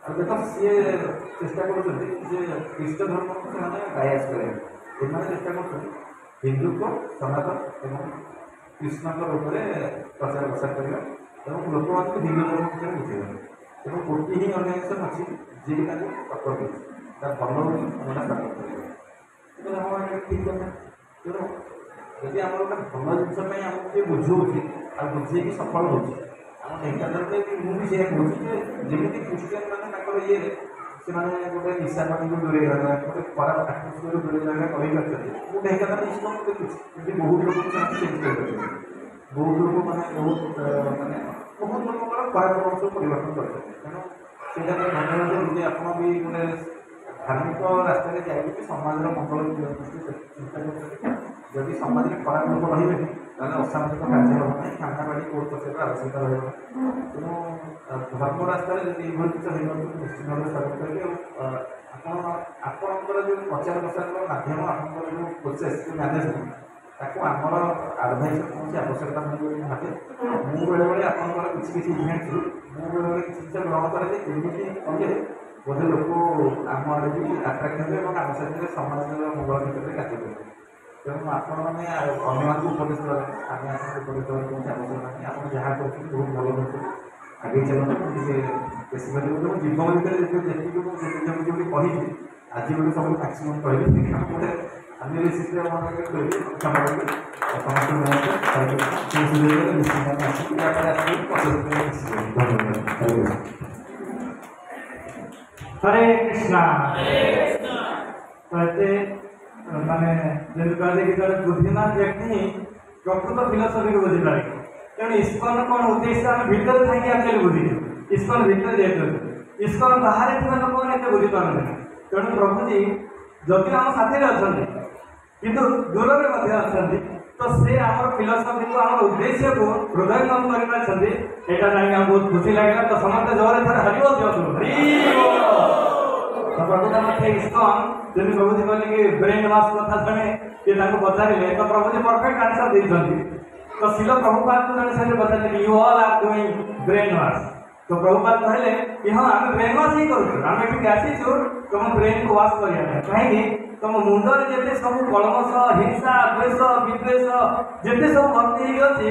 ଆଉ ଦେଖ ସିଏ ଚେଷ୍ଟା କରୁଛନ୍ତି ଯେ ଖ୍ରୀଷ୍ଟ ଧର୍ମକୁ ସେମାନେ ବାୟାସ୍ କରିବାକୁ। ଏମାନେ ଚେଷ୍ଟା କରୁଛନ୍ତି ହିନ୍ଦୁତ୍ୱ, ସନାତନ ଏବଂ କୃଷ୍ଣଙ୍କ ଉପରେ ପ୍ରଚାର ପ୍ରସାର କରିବା ଏବଂ ଲୋକମାନଙ୍କୁ ହିନ୍ଦୁ ଧର୍ମ ଭିତରେ ବୁଝେଇବା। ଏବଂ ଗୋଟିଏ ହିଁ ଅର୍ଗାନାଇଜେସନ୍ ଅଛି ଯିଏ ତାଙ୍କୁ ଟକ୍କର ଦେଉଛି। ତା ଭଲ ହେଉଛି ଆମଟା ସ୍ଥାପନ କରିବା। ତେଣୁ ଆମ ଏଇଟା ଠିକ୍ କଥା। ତେଣୁ ଯଦି ଆମର ଗୋଟେ ଭଲ ଜିନିଷ ପାଇଁ ଆମକୁ କିଏ ବୁଝଉଛି ଆଉ ବୁଝେଇକି ସଫଳ ହେଉଛି, ଆମ ଢେଙ୍କାନାଳରେ ମୁଁ ବି ସେଇଆ କହୁଛି ଯେ ଯେମିତି ଖ୍ରୀଷ୍ଟିଆନ ମାନେ ତାଙ୍କର ଇଏରେ ସେମାନେ ଗୋଟେ ନିଶାପାଣିକୁ ଦୂରେଇ ରହିବା, ଗୋଟେ ଖରାପ ଆକୃଷ୍ଟରୁ ଦୂରେଇ ରହିବା କରିପାରୁଛନ୍ତି। ମୁଁ ଢେଙ୍କାନାଳ ଇସ୍କନ ଦେଖୁଛି ଏମିତି ବହୁତ ଲୋକଙ୍କୁ ସେମାନେ ଚେଞ୍ଜ କରିପାରୁଛନ୍ତି। ବହୁତ ଲୋକ ମାନେ ବହୁତ ଲୋକଙ୍କର ଖରାପ ଗୁଣ ସବୁ ପରିବର୍ତ୍ତନ କରିଛନ୍ତି। ତେଣୁ ସେଇଟା ଧନ୍ୟବାଦ ଯଦି ଆପଣ ବି ଗୋଟେ ଧାର୍ମିକ ରାସ୍ତାରେ ଯାଇକି ସମାଜର ମଙ୍ଗଳ ଦୃଷ୍ଟିରେ ଚିନ୍ତା କରୁଛନ୍ତି। ଯଦି ସମାଜରେ ଖରାପ ଲୋକ ରହିବେନି ତାହେଲେ ଅସାମାଜିକ କାର୍ଯ୍ୟ ହେବ ନାହିଁ, ସାମ୍ନାବାଡ଼ି କୋର୍ଟ କଚେରୀର ଆବଶ୍ୟକତା ରହିବ ନାହିଁ। ତେଣୁ ଧର୍ମ ରାସ୍ତାରେ ଯଦି ଏଇଭଳି କିଛି ହେଇପାରୁଛନ୍ତି ନିଶ୍ଚିତ ଭାବରେ ସ୍ୱାଗତ କରିବେ। ଏବଂ ଆପଣଙ୍କର ଯେଉଁ ପ୍ରଚାର ପ୍ରସାରର ମାଧ୍ୟମ, ଆପଣଙ୍କର ଯେଉଁ ପ୍ରୋସେସ୍, ଯେଉଁ ମ୍ୟାନେଜମେଣ୍ଟ, ତାକୁ ଆମର ଆଡ଼ଭାଇସର କୌଣସି ଆବଶ୍ୟକତା ନାହିଁ ବୋଲି ମୁଁ ଭାବେ। ମୁଁ ବେଳେବେଳେ ଆପଣଙ୍କର କିଛି କିଛି ଇଭେଣ୍ଟରୁ ମୁଁ ବେଳେବେଳେ କିଛି ଜିନିଷ ଗ୍ରହଣ କରେ ଯେ ଏମିତି କଲେ ବୋଧେ ଲୋକ ଆମ ଆଡ଼େ ବି ଆଟ୍ରାକ୍ଟ ହେବେ ଏବଂ ଆମ ସାଥିରେ ସମାଜର ମଙ୍ଗଳ କ୍ଷେତ୍ରରେ କାର୍ଯ୍ୟ କରିବେ। ତେଣୁ ଆପଣମାନେ ଅନ୍ୟମାନଙ୍କୁ ଉପଦେଶ ଦେବା, ଆମେ ଆପଣଙ୍କୁ ଉପଦେଶ ଦେବାର କୌଣସି ଆବଶ୍ୟକ ନାହିଁ। ଆପଣ ଯାହା କରୁଛନ୍ତି ବହୁତ ଭଲ କରୁଛନ୍ତି, ଆଗେଇ ଚାଲନ୍ତୁ। ଟିକେ ବେଶୀ କରି ଜୀବନ ଭିତରେ ଯେତିକି ମୁଁ ଯେମିତି କହିଛି ଆଜି ଗୋଟେ ସବୁ ମ୍ୟାକ୍ସିମମ୍ କହିବି। ଗୋଟେ ଆନାଲିସିସ୍ରେ ଆପଣଙ୍କ କହିବି କ୍ଷମା କରିବି। ସମସ୍ତଙ୍କୁ ନମସ୍କାର। ନିଶ୍ଚିତ ଆସିବି ତାପରେ ଆସିବି ଧନ୍ୟବାଦ। हरे कृष्णा। कहते माने जैसे कहते कि जब बुद्धिमान व्यक्ति ही प्रकृत फिलोसफी को बुझी पारे। तेणु इस्कन कौन उद्देश्य आम भीतर थी एक्चुअली बुझी इस्कन भीतर जाते इस्कन बाहर थोड़ा लोक मैंने बुझी पारती। तेणु प्रभुजी जदि आम साथी अच्छा किंतु दूर में अच्छा तो से आम फिलोसफी को आम उद्देश्य को हृदयंगम कर बहुत खुशी लगे। तो समस्त जोर थे हरिओ दिवस तो प्रभुता मध्य इस्कन जब प्रभुजी कहले कि ब्रेन वाश कथा शुणे कि पचारे तो प्रभुजी परफेक्ट आंसर देते। तो शिल प्रभुपाद को जन से पचारे कि you all are doing brainwash. तो प्रभुपाद कहले कि हाँ आम ब्रेन वाश ही करूँ आम ये आसीचु तुम ब्रेन को वाश करने कहीं तुम मुंडर जिते सब कलमश हिंसा द्वेष विद्वेष जिते सब भर्ती होती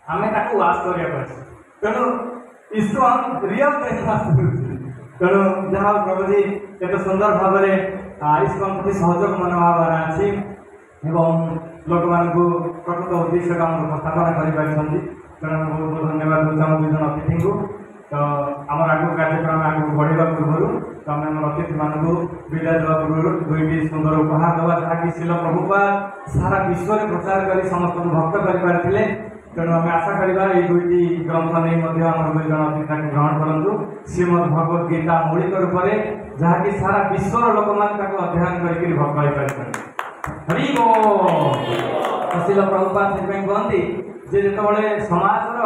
आम वाश करने। तेणु इस्कन रियल ब्रेन वाश तेणु जहाँ प्रभुजी केते सुंदर भाव में इस्कन प्रति सहयोग मनोभावना अच्छी लोक मान प्रकृत उद्देश्य काम उपस्थापना कर। तेणु बहुत बहुत धन्यवाद दूसरा दुजन अतिथि को। तो आम आगे कार्यक्रम आगे बढ़ा पूर्व तो आम अतिथि मान विदाय देवा पूर्व दुईटी सुंदर उपहार देवा जहाँकि शिल प्रभुपाद सारा विश्व में प्रचार कर समस्त भक्त कर। तेणु आम आशा करवा ये दुईटी ग्रंथ नहीं आम दुई जन अतिथि ग्रहण करूँ। श्रीमद भगवद गीता मौलिक रूप से जहाँकि सारा विश्वर लोक मैंने अध्ययन करके भक्त हो पारे। हरि शिल प्रभुपाद से कहती जे जिते समाजर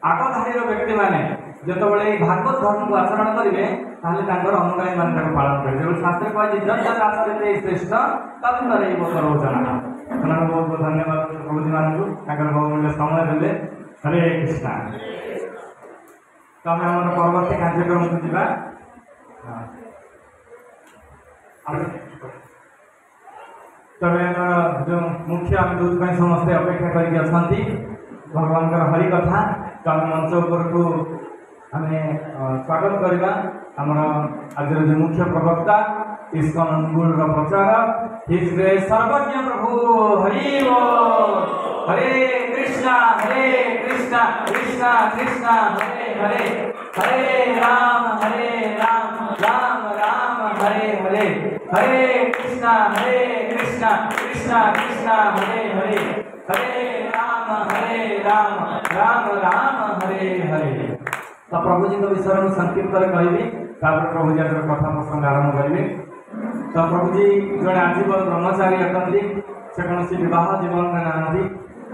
आगधाड़ी व्यक्ति मैंने जिते भागवत धर्म को आचरण करेंगे अनुगामी मैंने पालन करेंगे। जो शास्त्र कहे श्रेष्ठ तत्पर सर्वजना बहुत बहुत धन्यवाद प्रभुजी मानू बहुमूल्य समय देले। हरे कृष्णा। तो आम आम परवर्त कार्यक्रम को जीवा। तबे जो मुख्य आम जो समस्ते अपेक्षा करके अच्छा भगवान हरि कथा तो आम मंच उपर को आम स्वागत करवा आमर आज जो मुख्य प्रवक्ता इस्कन अनुगुण प्रचारक हिज ग्रेस सर्वज्ञ प्रभु हरि बोल। हरे कृष्णा कृष्णा कृष्णा हरे हरे हरे राम राम राम हरे हरे हरे कृष्णा कृष्णा कृष्णा हरे हरे हरे राम राम राम हरे हरे। तो प्रभु जी विषय में संक्षिप्त कहबी प्रभु जी कथा प्रसंग आरंभ करेंगे। तो प्रभु जी जड़े आजीवन ब्रह्मचारी अटंती से कौन विवाह जीवन में नांदी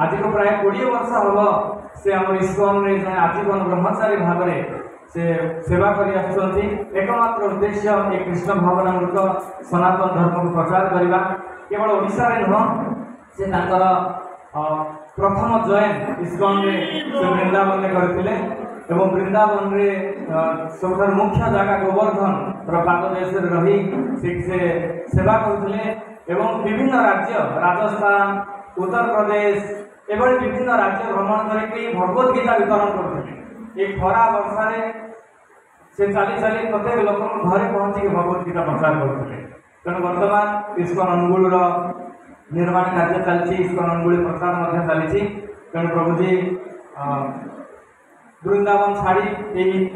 आज को प्राय 20 वर्ष हम से आम इस्कन रे जड़े आजीवन ब्रह्मचारी भाव में से सेवा करी आसुचंती। एकमात्र उद्देश्य ये कृष्ण भावनामृत सनातन धर्म को प्रचार करवा केवल ओडिशा रे नुह से तांकर प्रथम जॉइन इस्कन रे से वृंदावन में करथिले एवं वृंदावन रे सब मुख्य जगह गोवर्धन पाद देश रही से सेवा करथिले एवं विभिन्न राज्य राजस्थान उत्तर प्रदेश एवं विभिन्न राज्य भ्रमण करके भगवत गीता वितरण करथिले। एक खरा वर्षा से चली चली प्रत्येक लोक घरे पहुंची भगवत गीता प्रचार करथिले। तेणु वर्तमान इस्कन अनुगुल निर्माण कार्य चलती इस्कन अनुगुल प्रचार चली। तेणु प्रभुजी वृंदावन छाड़ी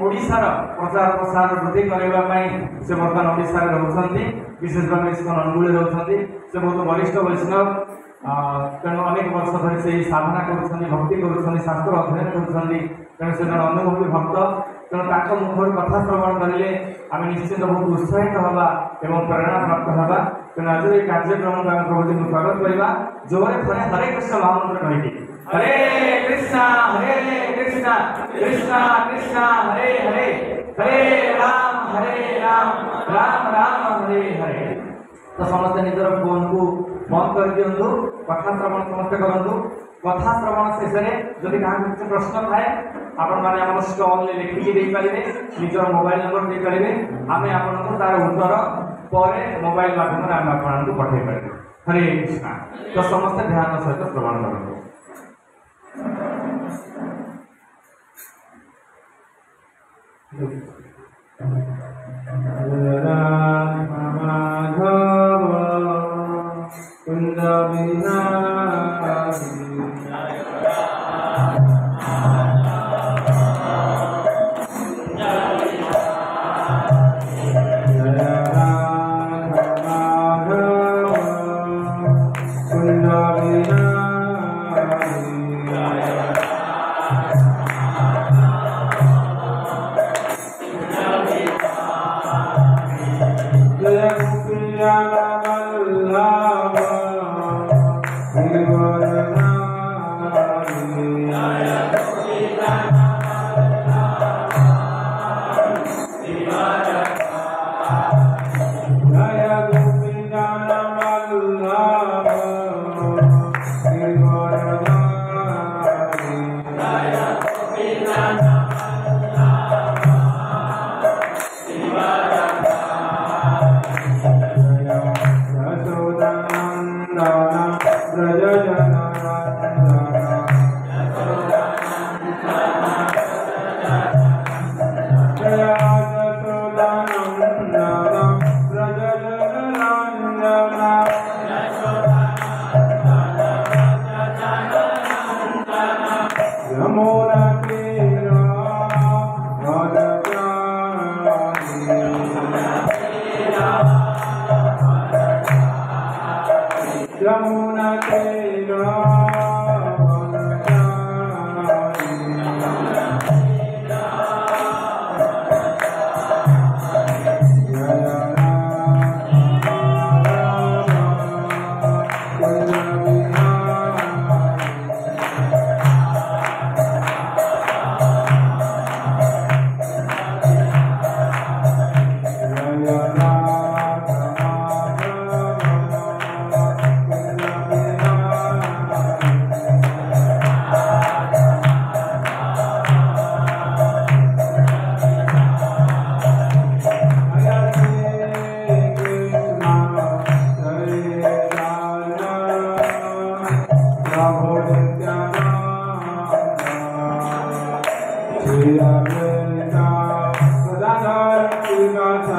ओडिशार प्रचार प्रसार वृद्धि करने से बर्तमान ओडिशा रोचे विशेष भाव इस्कन अनुगुल रोचे से बहुत वरिष्ठ वैष्णव। तेणु अनेक वर्ष धरी से साधना कर भक्ति कर शास्त्र अध्ययन कर तेणु से जन अनुभवी भक्त। तेणु मुखर कथा श्रवण करें आम निश्चित बहुत उत्साहित हवा एवं प्रेरणा प्राप्त हवा। तेणु आज ये कार्यक्रम को प्रभु जी स्वागत करवा जोरे थे हरे कृष्ण महामंत्र कही हरे कृष्णा कृष्णा कृष्णा हरे हरे हरे राम राम राम हरे हरे। तो समस्त निजर फोन को बंद कर दिंतु कथा श्रवण समस्ते करूँ। कथा श्रवण शेष में जदि क्या किसी प्रश्न थाए आपण मैंने आम स्टल लिखिकी देपारे निजर मोबाइल नंबर देपारे आम आपको तार उत्तर पर मोबाइल माध्यम आम आपको पठे पारे। हरे कृष्णा। तो समस्ते ध्यान सहित श्रवण करूँ।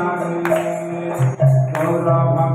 Krishna, Hare Rama,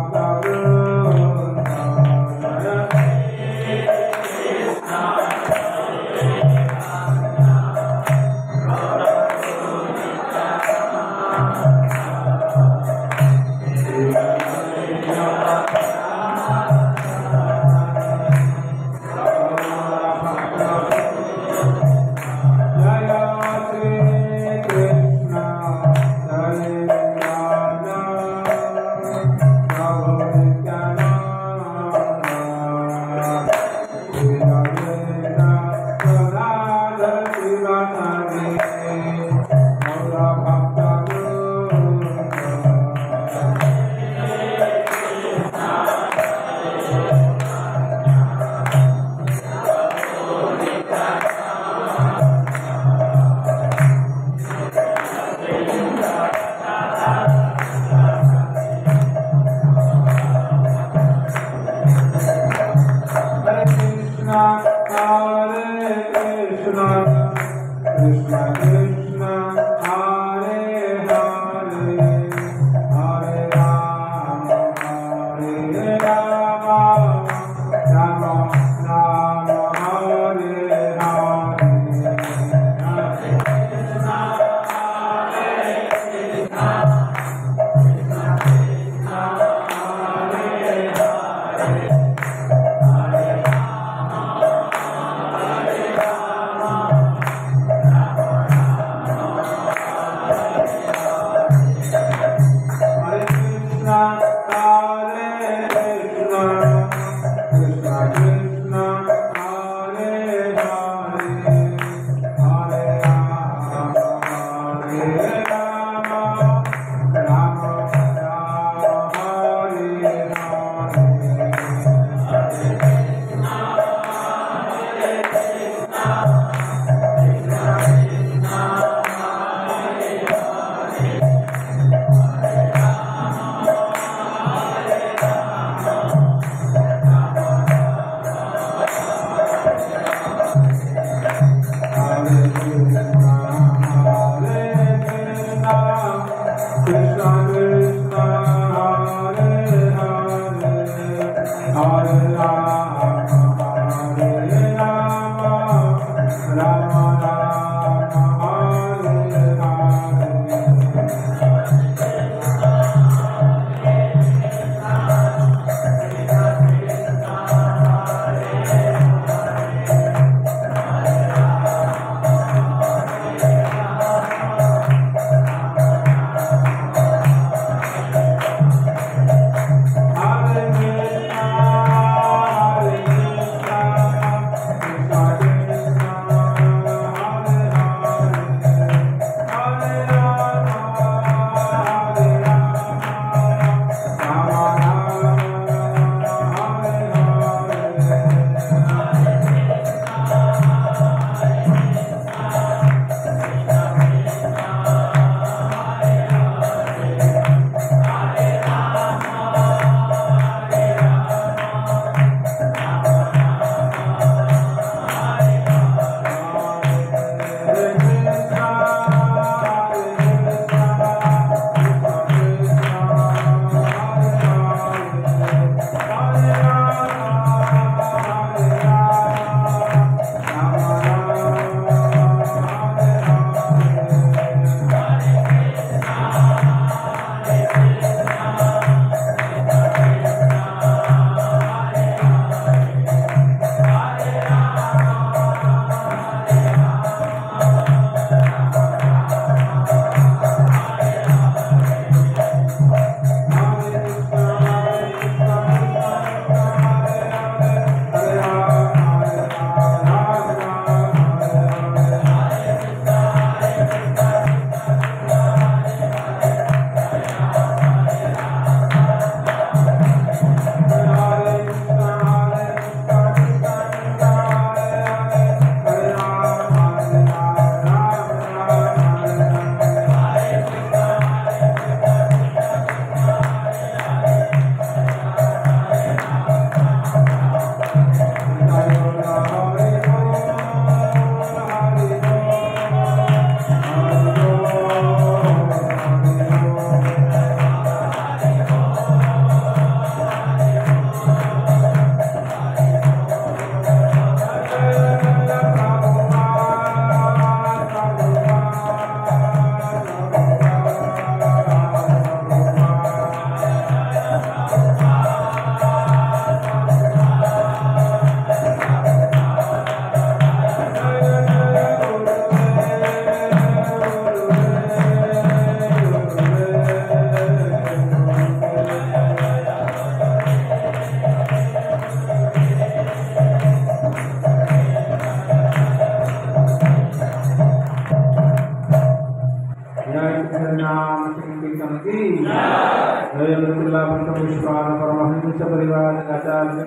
जय मिथिलापुरम विश्वान परमहंस परिवार आचार्य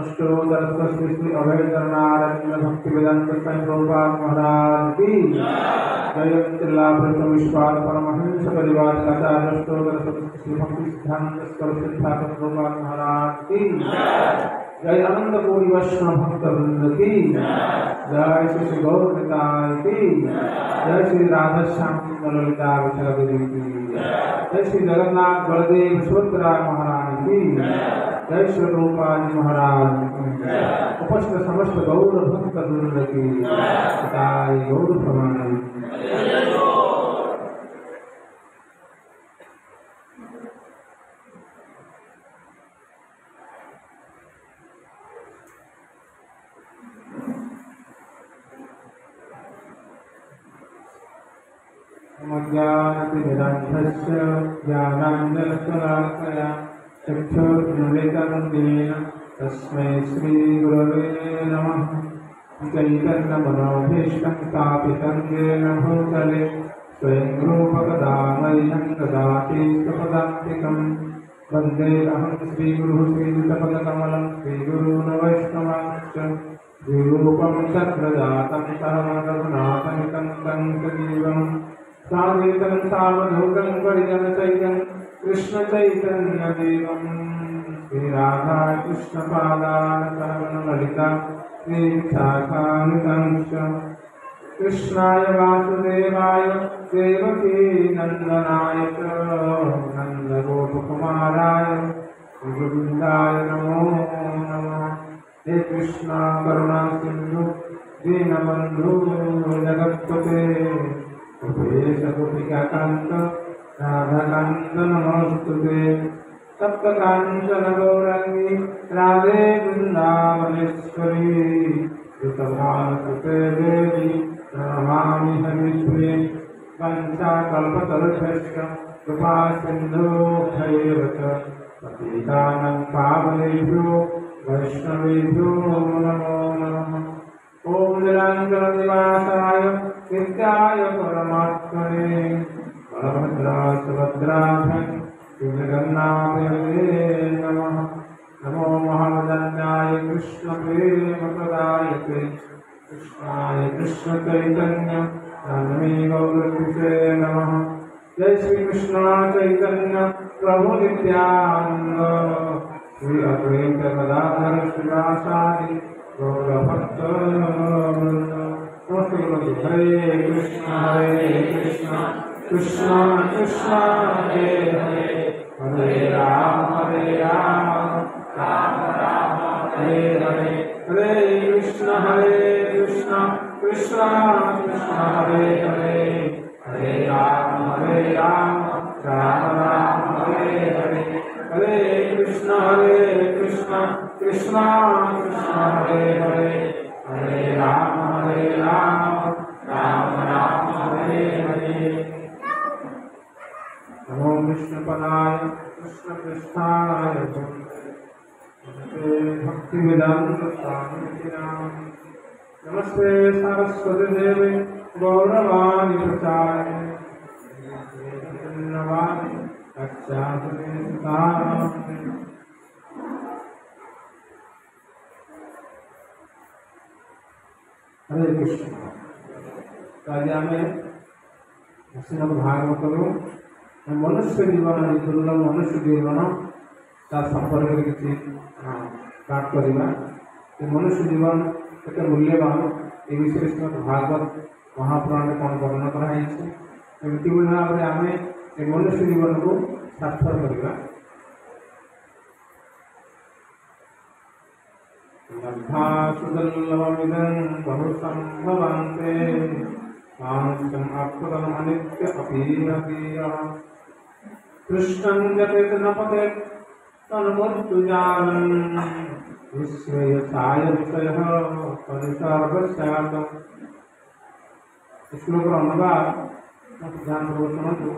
अष्टोत्तर श्री अभयचरणारविंद भक्ति वेदांत स्वामी प्रभुपाद महाराज की जय मिथिलापुरम विश्वान परमहंस परिवार आचार्य अष्टोत्तर श्री भक्ति सिद्धांत सरस्वती ठाकुर प्रभुपाद महाराज की जय अनंत कोटि वैष्णव भक्त वृंद की जय श्री गौर निताय की जय श्री राधा श्याम ललिता विशाल देवी की जय श्री जगन्नाथ बलदेव सुभद्रा महारानी की जय श्री रूपाजी महाराज की उपस्थित समस्त गौर भक्त वृंद की जय गौर प्रमाण ज्ञानतिमिरान्धस्य ज्ञानाञ्जनशलाकया चक्षुर्मिलितमन्येन तस्मै श्रीगुरवे नमः चैतन्यमनोभीष्टं स्थापितं येन भूतले स्वयं रूपकदामह्यं ददाति स्वपदान्तिकं वन्देऽहं श्रीगुरुः श्रीयुतपदकमलं श्रीगुरून् वैष्णवांश्च द्विरूपं शक्रजातं सहमरघुनाथमितं तं सजीवम् साद्वैतं सावधूतं परिजनसहितं कृष्णचैतन्यदेवं श्रीराधा कृष्णपादान् सहगणललिता श्रीविशाखान्वितांश्च कृष्णाय वासुदेवाय देवकी नन्दनाय च नन्दगोपकुमाराय गोविन्दाय नमो नमः। हे कृष्णा करुणा सिन्धु दीनबन्धु जगत्पते गोपिकान्त राधाकान्त नमोस्तुते सप्तकाञ्चन गौराङ्गी राधे वृन्दावनेश्वरी ऋतभानुसुते देवी प्रणमामि हरिप्रिये पञ्चाकल्पतरुभ्यश्च कृपासिन्धुभ्यैव च पतितानां पावनेभ्यो वैष्णवेभ्यो नमो नमः। ॐ निरञ्जननिवासाय नित्याय परमात्मने बलभद्राय सुभद्राभ्यां जगन्नाथाय नमः। नमो महावदन्याय कृष्णप्रेमप्रदायते कृष्णाय कृष्णचैतन्य नामे गौरविषे नमः। जय श्री कृष्ण चैतन्य प्रभु नित्यानंद श्री अद्वैत गदाधर श्रीवासादि गौरभक्त नमस्ते बोलो हरे कृष्ण कृष्ण कृष्ण हरे हरे हरे राम राम राम हरे हरे हरे कृष्ण कृष्ण कृष्ण हरे हरे हरे राम राम राम हरे हरे हरे कृष्ण कृष्ण कृष्ण हरे हरे हरे राम राम राम हरे हरे। नमो विष्णुपदाय कृष्ण कृष्णाय नमस्ते भक्तिवेदांत स्वामिने नमस्ते सरस्वती देवे गौरवाणी प्रचारे धन्यवाद हरे कृष्ण। आज आम श्रीमद भागवत मनुष्य जीवन दुर्लभ मनुष्य जीवन तार संपर्क किसी पाठ करवा मनुष्य जीवन केते मूल्यवान ये विषय श्रीमद भागवत महापुराण कौन वर्णन कराई भाव में आम ये मनुष्य जीवन को सार्थक करवा। लब्धासुदुर्लभमिदं बहु संभवन्ते मानुष्यम् अप्सुतम् अनित्य अपीयः कृष्णं जपेत न पतेत् तन्मृत्युजालम् विश्रेयसाय विषयः परिसर्गस्यात्। श्लोक अनुवाद ध्यान शुणु।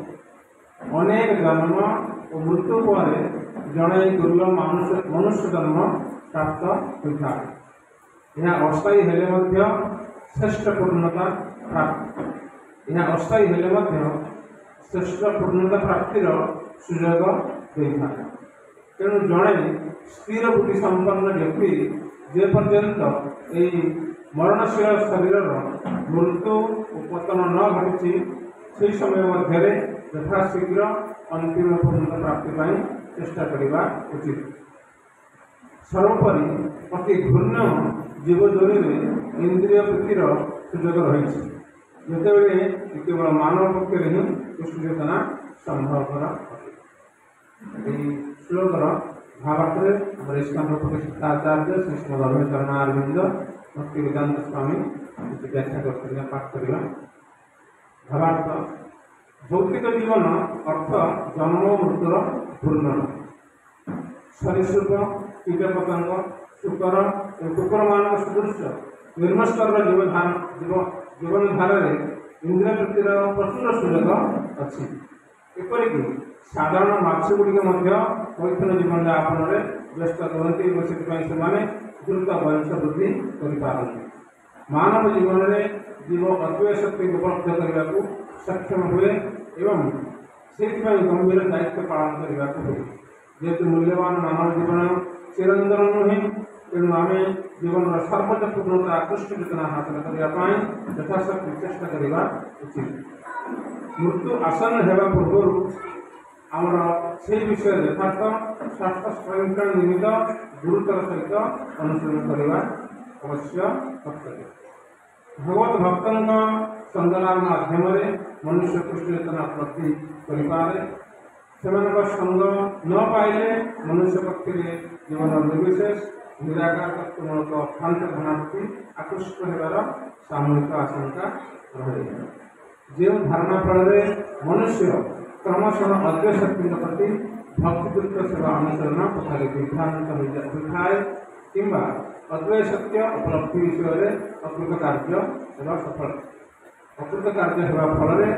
अनेक जन्म और मृत्यु पर जड़े दुर्लभ मनुष्य जन्म प्राप्त होता है। यह अस्थायी हेले श्रेष्ठ पूर्णता प्राप्त यह अस्थायी हेले श्रेष्ठ पूर्णता प्राप्तिर सुयोग ଦେଇଥାଏ। ତେଣୁ ଜଣେ ସ୍ଥିର ବୁଦ୍ଧି ସମ୍ପନ୍ନ ବ୍ୟକ୍ତି ଯେ ପର୍ଯ୍ୟନ୍ତ ଏହି ମରଣଶୀଳ ଶରୀରର ମୃତ୍ୟୁ ଓ ପତନ ନ ଘଟିଛି ସେହି ସମୟ ମଧ୍ୟରେ ଯଥାଶୀଘ୍ର ଅନ୍ତିମ ପୂର୍ଣ୍ଣ ପ୍ରାପ୍ତି ପାଇଁ ଚେଷ୍ଟା କରିବା ଉଚିତ। ସର୍ବୋପରି ଅତି ଘୂର୍ଣ୍ଣ ଜୀବଜୋନିରେ ଇନ୍ଦ୍ରିୟ ପ୍ରୀତିର ସୁଯୋଗ ରହିଛି, ଯେତେବେଳେ କେବଳ ମାନବ ପକ୍ଷରେ ହିଁ କୃଷ୍ଣ ଚେତନା ସମ୍ଭବପର ଅଟେ। ଏହି ଶ୍ଲୋକର ଭାବାର୍ଥରେ ଆମର ଇସ୍କନ ପ୍ରତିଷ୍ଠାଚାର୍ଯ୍ୟ ଶ୍ରୀ ଶ୍ରୀମଦ୍ ଅଭୟ ଚରଣ ଅରବିନ୍ଦ ଭକ୍ତି ବେଦାନ୍ତ ସ୍ୱାମୀ କିଛି ବ୍ୟାଖ୍ୟା କରିଥିବା ପାଠ କରିବା। ଭାବାର୍ଥ: ଭୌତିକ ଜୀବନ ଅର୍ଥ ଜନ୍ମ ଓ ମୃତ୍ୟୁର ଘୂର୍ଣ୍ଣନ। ସରୀସୃପ, କୀଟପତଙ୍ଗ, ଶୂକର ଏବଂ କୁକୁରମାନଙ୍କ ସଦୃଶ ନିର୍ମସ୍ତରର ଜୀବନଧାରାରେ ଇନ୍ଦ୍ରିୟ ପ୍ରୀତିର ପ୍ରଚୁର ସୁଯୋଗ ଅଛି। ଏପରିକି ସାଧାରଣ ମାଛଗୁଡ଼ିକ ମଧ୍ୟ ମୈଥୁନ ଜୀବନଯାପନରେ ବ୍ୟସ୍ତ ରୁହନ୍ତି ଏବଂ ସେଥିପାଇଁ ସେମାନେ ଦ୍ରୁତ ବୟସ ବୃଦ୍ଧି କରିପାରନ୍ତି। ମାନବ ଜୀବନରେ ଜୀବ ଅଦ୍ୱୟ ଶକ୍ତିକୁ ଉପଲବ୍ଧ କରିବାକୁ ସକ୍ଷମ ହୁଏ ଏବଂ ସେଥିପାଇଁ ଗମ୍ଭୀର ଦାୟିତ୍ୱ ପାଳନ କରିବାକୁ ହୁଏ। ଯେହେତୁ ମୂଲ୍ୟବାନ ମାନବ ଜୀବନ ଚିରନ୍ତନ ନୁହେଁ, ତେଣୁ ଆମେ ଜୀବନର ସର୍ବୋଚ୍ଚ ପୂର୍ଣ୍ଣତା ଆକୃଷ୍ଟ ଚେତନା ହାସଲ କରିବା ପାଇଁ ଯଥାଶକ୍ତି ଚେଷ୍ଟା କରିବା ଉଚିତ। ମୃତ୍ୟୁ ଆସନ୍ନ ହେବା ପୂର୍ବରୁ ଆମର ସେହି ବିଷୟରେ ଯଥାର୍ଥ ସ୍ୱାସ୍ଥ୍ୟ ସଂରକ୍ଷଣ ନିମିତ୍ତ ଗୁରୁତର ସହିତ ଅନୁସରଣ କରିବା ଅବଶ୍ୟ କର୍ତ୍ତବ୍ୟ। ଭଗବତ ଭକ୍ତଙ୍କ ସଙ୍ଗଲାଭ ମାଧ୍ୟମରେ ମନୁଷ୍ୟ କୃଷ୍ଣ ଚେତନା ଉପଲବ୍ଧି କରିପାରେ। ସେମାନଙ୍କ ସଙ୍ଗ ନ ପାଇଲେ ମନୁଷ୍ୟ ପକ୍ଷରେ ଜୀବନ ନିର୍ବିଶେଷ ନିରାକାର ତତ୍ତ୍ୱମୂଳକ ଅଭ୍ରାନ୍ତ ଧାରଣା ପ୍ରତି ଆକୃଷ୍ଟ ହେବାର ସାମୂହିକ ଆଶଙ୍କା ରହେ। ଯେଉଁ ଧାରଣା ଫଳରେ ମନୁଷ୍ୟ କ୍ରମଶଃ ଅଦ୍ୱୟ ଶକ୍ତିଙ୍କ ପ୍ରତି ଭକ୍ତିଯୁକ୍ତ ସେବା ଅନୁସରଣ ତଥାରେ ବିଭ୍ରାନ୍ତ ହୋଇଥାଏ କିମ୍ବା ଅଦ୍ୱୟ ସତ୍ୟ ଉପଲବ୍ଧି ବିଷୟରେ ଅକୃତ କାର୍ଯ୍ୟ ହେବା ସଫଳ। ଅକୃତ କାର୍ଯ୍ୟ ହେବା ଫଳରେ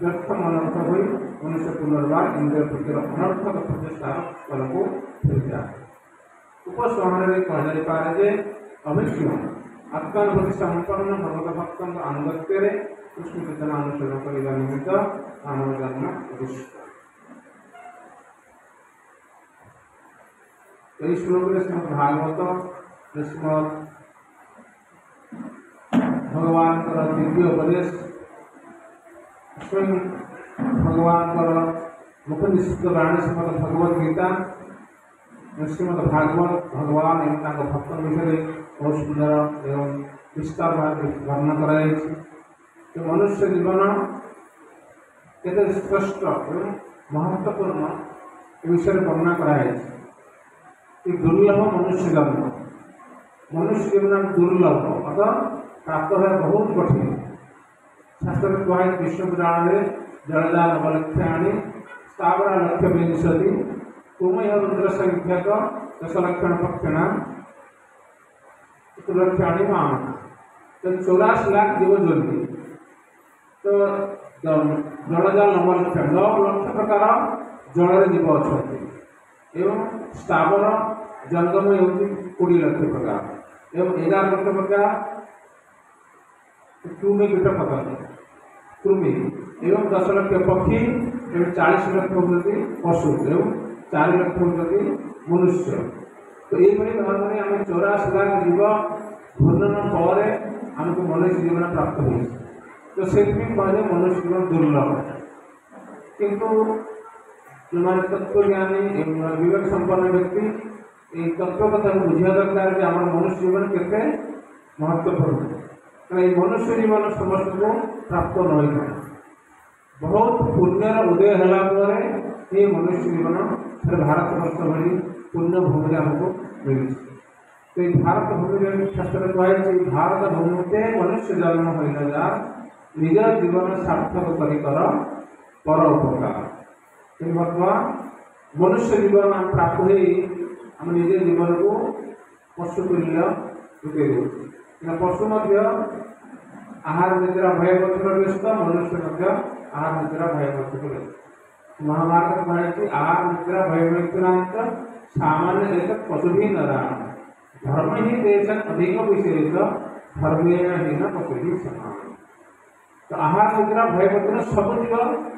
ବ୍ୟର୍ଥ ମନୋରଥ ହୋଇ ମନୁଷ୍ୟ ପୁନର୍ବାର ଇନ୍ଦ୍ରିୟ ପ୍ରତିର ଅନର୍ଥକ ପ୍ରଚେଷ୍ଟାର ଫଳକୁ ଫେରିଥାଏ। ଉପସଂହାରରେ କୁହାଯାଇପାରେ ଯେ ଅଭିଜ୍ଞ ଆତ୍ମାनुभୂତି ସମ୍ପନ୍ନ ଭଗବତ ଭକ୍ତଙ୍କ ଆନୁଗତ୍ୟରେ କୃଷ୍ଣ ଚେତନା ଅନୁସରଣ କରିବା ନିମିତ୍ତ ମାନବ ଜନ୍ମ ଉଦ୍ଦିଷ୍ଟ। ଏହି ଶ୍ଲୋକରେ ଶ୍ରୀମଦ୍ ଭାଗବତ ଶ୍ରୀମଦ୍ ଭଗବାନଙ୍କର ଦିବ୍ୟ ଉପଦେଶ ସ୍ୱୟଂ ଭଗବାନଙ୍କର ମୁଖ ନିଃସୃତ ବାଣୀ ଶ୍ରୀମଦ୍ ଭଗବତ ଗୀତା ଶ୍ରୀମଦ୍ ଭାଗବତ ଭଗବାନ ଏବଂ ତାଙ୍କ ଭକ୍ତଙ୍କ ବିଷୟରେ ବହୁତ ସୁନ୍ଦର ଏବଂ ବିସ୍ତାର ଭାବରେ ବର୍ଣ୍ଣନା କରାଯାଇଛି। ମନୁଷ୍ୟ ଜୀବନ କେତେ ଶ୍ରେଷ୍ଠ ଏବଂ ମହତ୍ତ୍ୱପୂର୍ଣ୍ଣ ଏ ବିଷୟରେ ବର୍ଣ୍ଣନା କରାଯାଇଛି। ଏ ଦୁର୍ଲଭ ମନୁଷ୍ୟ ଜନ୍ମ, ମନୁଷ୍ୟ ଜୀବନ ଦୁର୍ଲଭ ଅର୍ଥାତ୍ ପ୍ରାପ୍ତ ହେବା ବହୁତ କଠିନ। ଶାସ୍ତ୍ରରେ କୁହାଯାଇଛି ବିଷ୍ଣୁ ପୁରାଣରେ ଜଳଜା ନବଲକ୍ଷ ଆଣି ସ୍ଥାବର ଲକ୍ଷ୍ୟ ବିଂଶତି ତୁମେହ ରୁଦ୍ର ସଂଖ୍ୟକ ଦଶଲକ୍ଷଣ ପକ୍ଷଣା ଚତୁର୍ଲକ୍ଷାଣି ମାମ। ତ 84 ଲାख ଜୀବ ଜନ୍ତି। ତ ଜଳଜା ନବଲକ୍ଷ 9 ଲକ୍ଷ ପ୍ରକାର ଜଳରେ ଜୀବ ଅଛନ୍ତି ଏବଂ ସ୍ଥାବର ଜଙ୍ଗମ ହେଉଛି 20 ଲକ୍ଷ ପ୍ରକାର ଏବଂ 11 ଲକ୍ଷ ପ୍ରକାର କୃମି କୀଟ ପତଙ୍ଗ କୃମି ଏବଂ 10 ଲକ୍ଷ ପକ୍ଷୀ ଏବଂ 40 ଲକ୍ଷ ହେଉଛନ୍ତି ପଶୁ ଏବଂ 4 ଲକ୍ଷ ହେଉଛନ୍ତି ମନୁଷ୍ୟ। ତ ଏଇଭଳି ଭାବରେ ଆମେ 84 ଲାख ଜୀବ ଘୂର୍ଣ୍ଣନ ପରେ ଆମକୁ ମନୁଷ୍ୟ ଜୀବନ ପ୍ରାପ୍ତ ହୋଇଛି। ତ ସେଥିପାଇଁ କୁହାଯାଏ ମନୁଷ୍ୟ ଜୀବନ ଦୁର୍ଲଭ। କିନ୍ତୁ ଯେଉଁମାନେ ତତ୍ତ୍ୱଜ୍ଞାନୀ ଏବଂ ବିବେକ ସମ୍ପନ୍ନ ବ୍ୟକ୍ତି এই তত্ত্ব কথাକୁ ବୁଝିବା ଦରକାର ଯେ ଆମର ମନୁଷ୍ୟ ଜୀବନ କେତେ ମହତ୍ତ୍ୱପୂର୍ଣ୍ଣ। କାରଣ এই ମନୁଷ୍ୟ ଜୀବନ ସମସ୍ତଙ୍କୁ ପ୍ରାପ୍ତ ନ ହୋଇଥାଏ। ବହୁତ ପୁଣ୍ୟର ଉଦୟ ହେଲା ପରେ এই ମନୁଷ୍ୟ ଜୀବନ ଭାରତବର୍ଷ ଭଳି ପୁଣ୍ୟ ଭୂମିରେ ଆମକୁ ମିଳିଛି। ତ এই ଭାରତ ଭୂମିରେ ଶାସ୍ତ୍ରରେ କୁହାଯାଇଛି ଭାରତ ଭୂମିରେ ମନୁଷ୍ୟ ଜନ୍ମ ହୋଇନ ଯା ନିଜ ଜୀବନ ସାର୍ଥକ କରି କର ପର ଉପକାର। କିନ୍ତୁ ବର୍ତ୍ତମାନ ମନୁଷ୍ୟ ଜୀବନ ଆମେ ପ୍ରାପ୍ତ ହୋଇ ଆମେ ନିଜ ଜୀବନକୁ ପଶୁ ତୁଲ୍ୟ ଯୋଗାଇ ଦେଉଛୁ। ପଶୁ ମଧ୍ୟ ଆହାର ନିଦ୍ରା ଭୟବତୀର ବ୍ୟସ୍ତ, ମନୁଷ୍ୟ ମଧ୍ୟ ଆହାର ନିଦ୍ରା ଭୟବତୀର ବ୍ୟସ୍ତ। ମହାଭାରତ କୁହାଯାଇଛି ଆହାର ନିଦ୍ରା ଭୟବତୀରାନ୍ତ ସାମାନ୍ୟ ଏକ ପଶୁଭି ନରାଣ ଧର୍ମ ହିଁ ଦେଶ ଅଧିକ ବିଶେଷ ଧର୍ମୀୟ ହୀନ ପଶୁଭି ସମାନ। ତ ଆହାର ନିଦ୍ରା ଭୟବତୀର ସବୁ ଜୀବ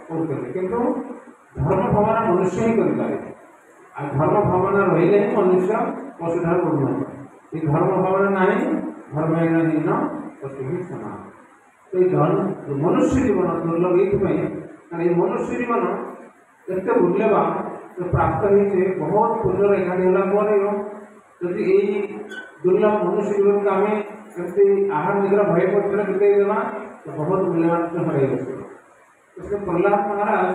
କରୁଛନ୍ତି କିନ୍ତୁ ଧର୍ମ ଭବନ ମନୁଷ୍ୟ ହିଁ କରିପାରେ। ଆଉ ଧର୍ମ ଭାବନା ରହିଲେ ହିଁ ମନୁଷ୍ୟ ପଶୁଠାରୁ ଉନ୍ନତ। এই ধর্ম ভাবনা নাই ধর্মের হীন পশু ହିଁ ସମାନ। এই ମନୁଷ୍ୟ ଜୀବନ ଦୁର୍ଲଭ ଏଇଥିପାଇଁ କାରଣ ଏଇ ମନୁଷ୍ୟ ଜୀବନ ଏତେ ମୂଲ୍ୟବାନ ପ୍ରାପ୍ତ ହେଇছে ବହୁତ ପୂର୍ଣ୍ଣର ଏକାଠି ହେଲା ପରେ ଯଦି ଏଇ ଦୁର୍ଲଭ ମନୁଷ୍ୟ ଜୀବନକୁ ଆମେ ଏମିତି ଆହାର ନିଦ୍ରା ଭୟ କରୁଥିଲେ ବିତେଇ ଦେବା ତ ବହୁତ ମୂଲ୍ୟବାନ ହରାଇ ବସିବ। ସେ ପ୍ରହ୍ଲାଦ ମହାରାଜ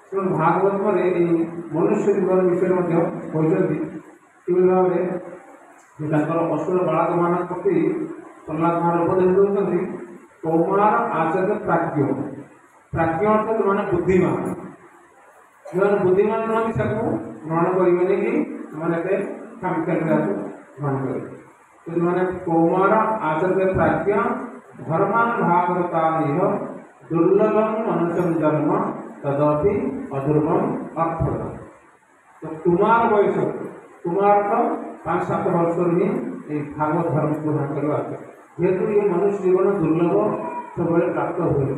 ସେମାନେ ଭାଗବତରେ ଏଇ ମନୁଷ୍ୟ ଜୀବନ ବିଷୟରେ ମଧ୍ୟ କହିଛନ୍ତି କିଭଳି ଭାବରେ ତାଙ୍କର ଅସୁର ବାଳକମାନଙ୍କ ପ୍ରତି ପ୍ରହ୍ଲାଦ ମହାରାଜ ଉପଦେଶ ଦେଉଛନ୍ତି କୌମାର ଆଚର୍ୟ ପ୍ରାଜ୍ଞ। ପ୍ରାଜ୍ଞ ଅର୍ଥ ଯେଉଁମାନେ ବୁଦ୍ଧିମାନ, ଯେଉଁମାନେ ବୁଦ୍ଧିମାନ ନୁହନ୍ତି ତାକୁ ଗ୍ରହଣ କରିବେନି କି ସେମାନେ ଏତେ ଖାମିକାଲି ତାକୁ ଗ୍ରହଣ କରିବେ। ଯେଉଁମାନେ କୌମାର ଆଚର୍ୟ ପ୍ରାଜ୍ଞ ଧର୍ମାନ ଭାଗବତା ନିହ ଦୁର୍ଲଭମ ମନୁଷ୍ୟ ଜନ୍ମ ତଦପି ଅଦୁର୍ଗମ ଅର୍ଥ। ତ କୁମାର ବୟସ, କୁମାର ତ 5-7 ବର୍ଷରୁ ହିଁ এই ভাগবত ধর্ম গ্রহণ করা আছে। যেহেতু এই মনুষ্য জীবন দুর্লভ ସବୁବେଳେ ପ୍ରାପ୍ତ ହୁଏ,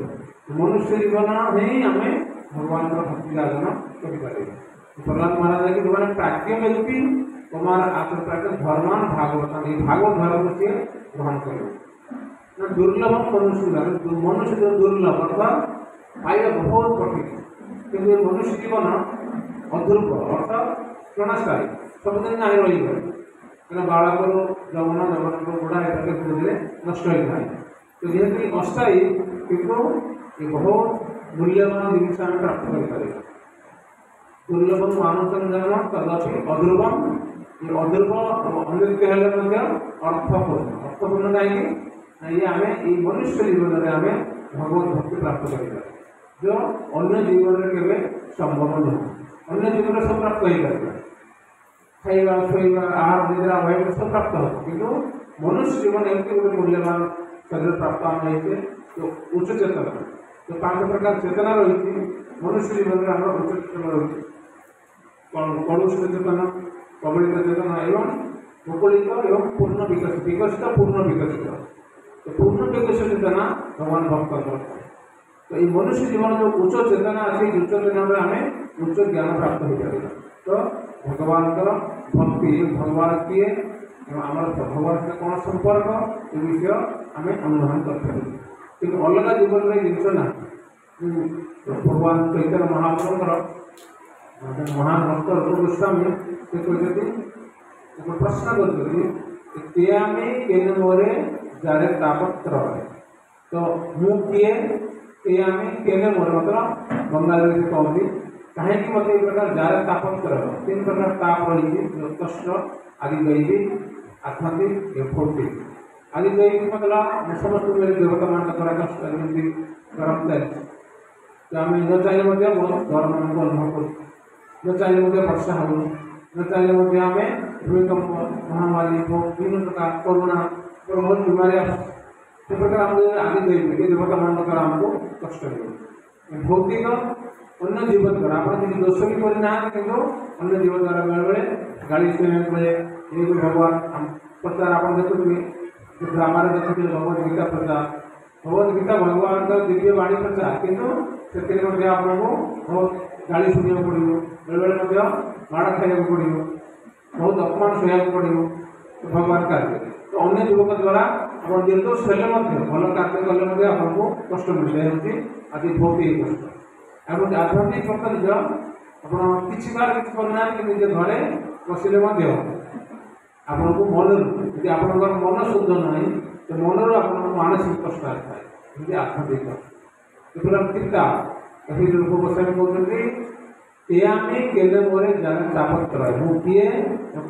ମନୁଷ୍ୟ ଜୀବନ ହିଁ ଆମେ ଭଗବାନଙ୍କର ଭକ୍ତି ସାଧନ କରିପାରିବା। ପ୍ରହ୍ଲାଦ ମହାରାଜ କି ଯେଉଁମାନେ ପ୍ରାଜ୍ଞ ବ୍ୟକ୍ତି କୁମାର ଆଚର ପ୍ରାଜ୍ଞ ଧର୍ମାନ ଭାଗବତ, এই ଭାଗବତ ଧର୍ମକୁ ସିଏ ଗ୍ରହଣ କରିବେ। ଦୁର୍ଲଭ ମନୁଷ୍ୟ ଦୁର୍ଲଭ ଅର୍ଥାତ୍ ପାଇବା ବହୁତ କଠିନ, କିନ୍ତୁ ଏ ମନୁଷ୍ୟ ଜୀବନ ଅଧ୍ରୁବ ଅର୍ଥାତ୍ କ୍ଷଣସ୍ଥାୟୀ, ସବୁଦିନ ନାହିଁ ରହିବ। କାରଣ ବାଳକରୁ ଯୌବନ, ଯୌବନରୁ ବୁଢ଼ା ଏଟାকে ଧୀରେ ନଷ୍ଟ ହୋଇଥାଏ। ତ ଯେହେତୁ ଅସ୍ଥାୟୀ କିନ୍ତୁ ଏ ବହୁତ ମୂଲ୍ୟବାନ ଜିନିଷ ଆମେ ପ୍ରାପ୍ତ କରିପାରିବା। ଦୁର୍ଲଭ ମାନୁଚନ ଜନ୍ମ ତଦପି ଅଧ୍ରୁବମ, ଏ ଅଧ୍ରୁବ ଅନିତ୍ୟ ହେଲେ ମଧ୍ୟ ଅର୍ଥପୂର୍ଣ୍ଣ। ଅର୍ଥପୂର୍ଣ୍ଣ କାହିଁକି ଇଏ ଆମେ ଏଇ ମନୁଷ୍ୟ ଜୀବନରେ ଆମେ ଭଗବତ ଭକ୍ତି ପ୍ରାପ୍ତ କରିପାରିବା, ଯେଉଁ ଅନ୍ୟ ଜୀବନରେ କେବେ ସମ୍ଭବ ନୁହେଁ। ଅନ୍ୟ ଜୀବନରେ ସବୁ ପ୍ରାପ୍ତ ହୋଇପାରିବା, ଖାଇବା ଶୋଇବା ଆହାର ନିଦ୍ରା ଭୟ ସବୁ ପ୍ରାପ୍ତ ହେବ, କିନ୍ତୁ ମନୁଷ୍ୟ ଜୀବନ ଏମିତି ଗୋଟେ ମୂଲ୍ୟବାନ ଶରୀର ପ୍ରାପ୍ତ ଆମେ ହେଇଛେ। ଉଚ୍ଚ ଚେତନା, ଯେଉଁ 5 ପ୍ରକାର ଚେତନା ରହିଛି ମନୁଷ୍ୟ ଜୀବନରେ ଆମର ଉଚ୍ଚ ଚେତନା ରହିଛି, କଳୁଷିତ ଚେତନା, କବଳିତ ଚେତନା ଏବଂ ଭୌଗୋଳିକ ଏବଂ ପୂର୍ଣ୍ଣ ବିକଶିତ, ବିକଶିତ ପୂର୍ଣ୍ଣ ବିକଶିତ। ପୂର୍ଣ୍ଣ ବିକଶିତ ଚେତନା ଭଗବାନ ଭକ୍ତଙ୍କର। ତ এই ମନୁଷ୍ୟ ଜୀବନ ଯେଉଁ ଉଚ୍ଚ ଚେତନା ଅଛି, ଉଚ୍ଚ ଚେତନାରେ ଆମେ ଉଚ୍ଚ ଜ୍ଞାନ ପ୍ରାପ୍ତ ହୋଇପାରିବା। ତ ଭଗବାନଙ୍କର ଭକ୍ତି, ଭଗବାନ କିଏ ଏବଂ ଆମର ଭଗବାନ ସହିତ କ'ଣ ସମ୍ପର୍କ ଏ ବିଷୟ ଆମେ ଅନୁଧ୍ୟାନ କରିପାରିବା। କିନ୍ତୁ ଅଲଗା ଜୀବନରେ ଜିନିଷ ନାହିଁ। ଭଗବାନ ଚୈତନ୍ୟ ମହାପ୍ରଭୁଙ୍କର ମହାନ ଭକ୍ତ ରୂପ ଗୋସ୍ୱାମୀ ସେ କହିଛନ୍ତି, ଏକ ପ୍ରଶ୍ନ କରିଛନ୍ତି ତେଆମେ କେନ ମୋରେ ଯାରେ ତାପତ୍ର। ତ ମୁଁ କିଏ, ତେଆମେ କେନ ମୋରେ ମତଲବ ବଙ୍ଗାଳୀରେ ସେ କହନ୍ତି କାହିଁକି ମୋତେ ଏ ପ୍ରକାର ଯାରେ ତାପତ୍ର, 3 ପ୍ରକାର ତାପ ରହିଛି, କଷ୍ଟ ଆଦି ଦୈବିକ ଆଧ୍ୟାତ୍ମିକ ଏବଂ ଭୌତିକ। ଆଦି ଦୈବିକ ମତଲବ ସମସ୍ତଙ୍କୁ ମିଳେ ଦେବତାମାନଙ୍କ ଦ୍ୱାରା କଷ୍ଟ ଯେମିତି ଗରମ ଚାଲିଛି, ତ ଆମେ ନ ଚାହିଁଲେ ମଧ୍ୟ ଗରମ ଆମକୁ ଅନୁଭବ କରୁଛୁ, ନ ଚାହିଁଲେ ମଧ୍ୟ ବର୍ଷା ହେଉନି, ନ ଚାହିଁଲେ ମଧ୍ୟ ଆମେ ଭୂମିକମ୍ପ, ମହାମାରୀ, ବିଭିନ୍ନ ପ୍ରକାର କରୋନା ବହୁତ ବିମାରୀ ଆସୁଛି। ସେ ପ୍ରକାର ଆମକୁ ଆଦି ଦୈବିକ ଦେବତାମାନଙ୍କ ଦ୍ୱାରା ଆମକୁ କଷ୍ଟ ମିଳୁଛି। ଭୌତିକ ଅନ୍ୟ ଜୀବ ଦ୍ୱାରା ଆପଣ କିଛି ଦୋଷ ବି କରିନାହାନ୍ତି, କିନ୍ତୁ ଅନ୍ୟ ଜୀବ ଦ୍ୱାରା ବେଳେବେଳେ ଗାଳି ଶୁଣିବାକୁ ମିଳେ। ଯେହେତୁ ଭଗବାନ ପ୍ରଚାର ଆପଣ ଦେଖୁଥିବେ, ଡ୍ରାମାରେ ଦେଖୁଥିବେ ଭଗବତ ଗୀତା ପ୍ରଚାର, ଭଗବତ ଗୀତା ଭଗବାନଙ୍କର ଦିବ୍ୟ ବାଣୀ ପ୍ରଚାର, କିନ୍ତୁ ସେଥିରେ ମଧ୍ୟ ଆପଣଙ୍କୁ ବହୁତ ଗାଳି ଶୁଣିବାକୁ ପଡ଼ିବ, ବେଳେବେଳେ ମଧ୍ୟ ମାଡ଼ ଖାଇବାକୁ ପଡ଼ିବ, ବହୁତ ଅପମାନ ସହିବାକୁ ପଡ଼ିବ ଭଗବାନ କାର୍ଯ୍ୟ। ତ ଅନ୍ୟ ଯୁବକ ଦ୍ୱାରା ଆପଣ ନିର୍ଦ୍ଦୋଷ ହେଲେ ମଧ୍ୟ ଭଲ କାର୍ଯ୍ୟ କଲେ ମଧ୍ୟ ଆପଣଙ୍କୁ କଷ୍ଟ ମିଳିଥାଏ, ହେଉଛି ଆଜି ଭୌତିକ କଷ୍ଟ। ଏବଂ ଆଧ୍ୟାତ୍ମିକ କଥା ନିଜ ଆପଣ କିଛି ବାର କିଛି କରିନାହାନ୍ତି, ନିଜ ଘରେ ବସିଲେ ମଧ୍ୟ ଆପଣଙ୍କୁ ମନରୁ, ଯଦି ଆପଣଙ୍କର ମନ ଶୁଦ୍ଧ ନାହିଁ ତ ମନରୁ ଆପଣଙ୍କୁ ମାନସିକ କଷ୍ଟ ଆସିଥାଏ, ଏମିତି ଆଧ୍ୟାତ୍ମିକ କଷ୍ଟ। ଏଗୁଡ଼ା ଚିନ୍ତା ଏଠି ରୂପ ଗୋସ୍ୱାମୀ କହୁଛନ୍ତି ତେଆମେ କେଲେ ମୋରେ ଯାରେ ତାପତ୍ର, ମୁଁ କିଏ,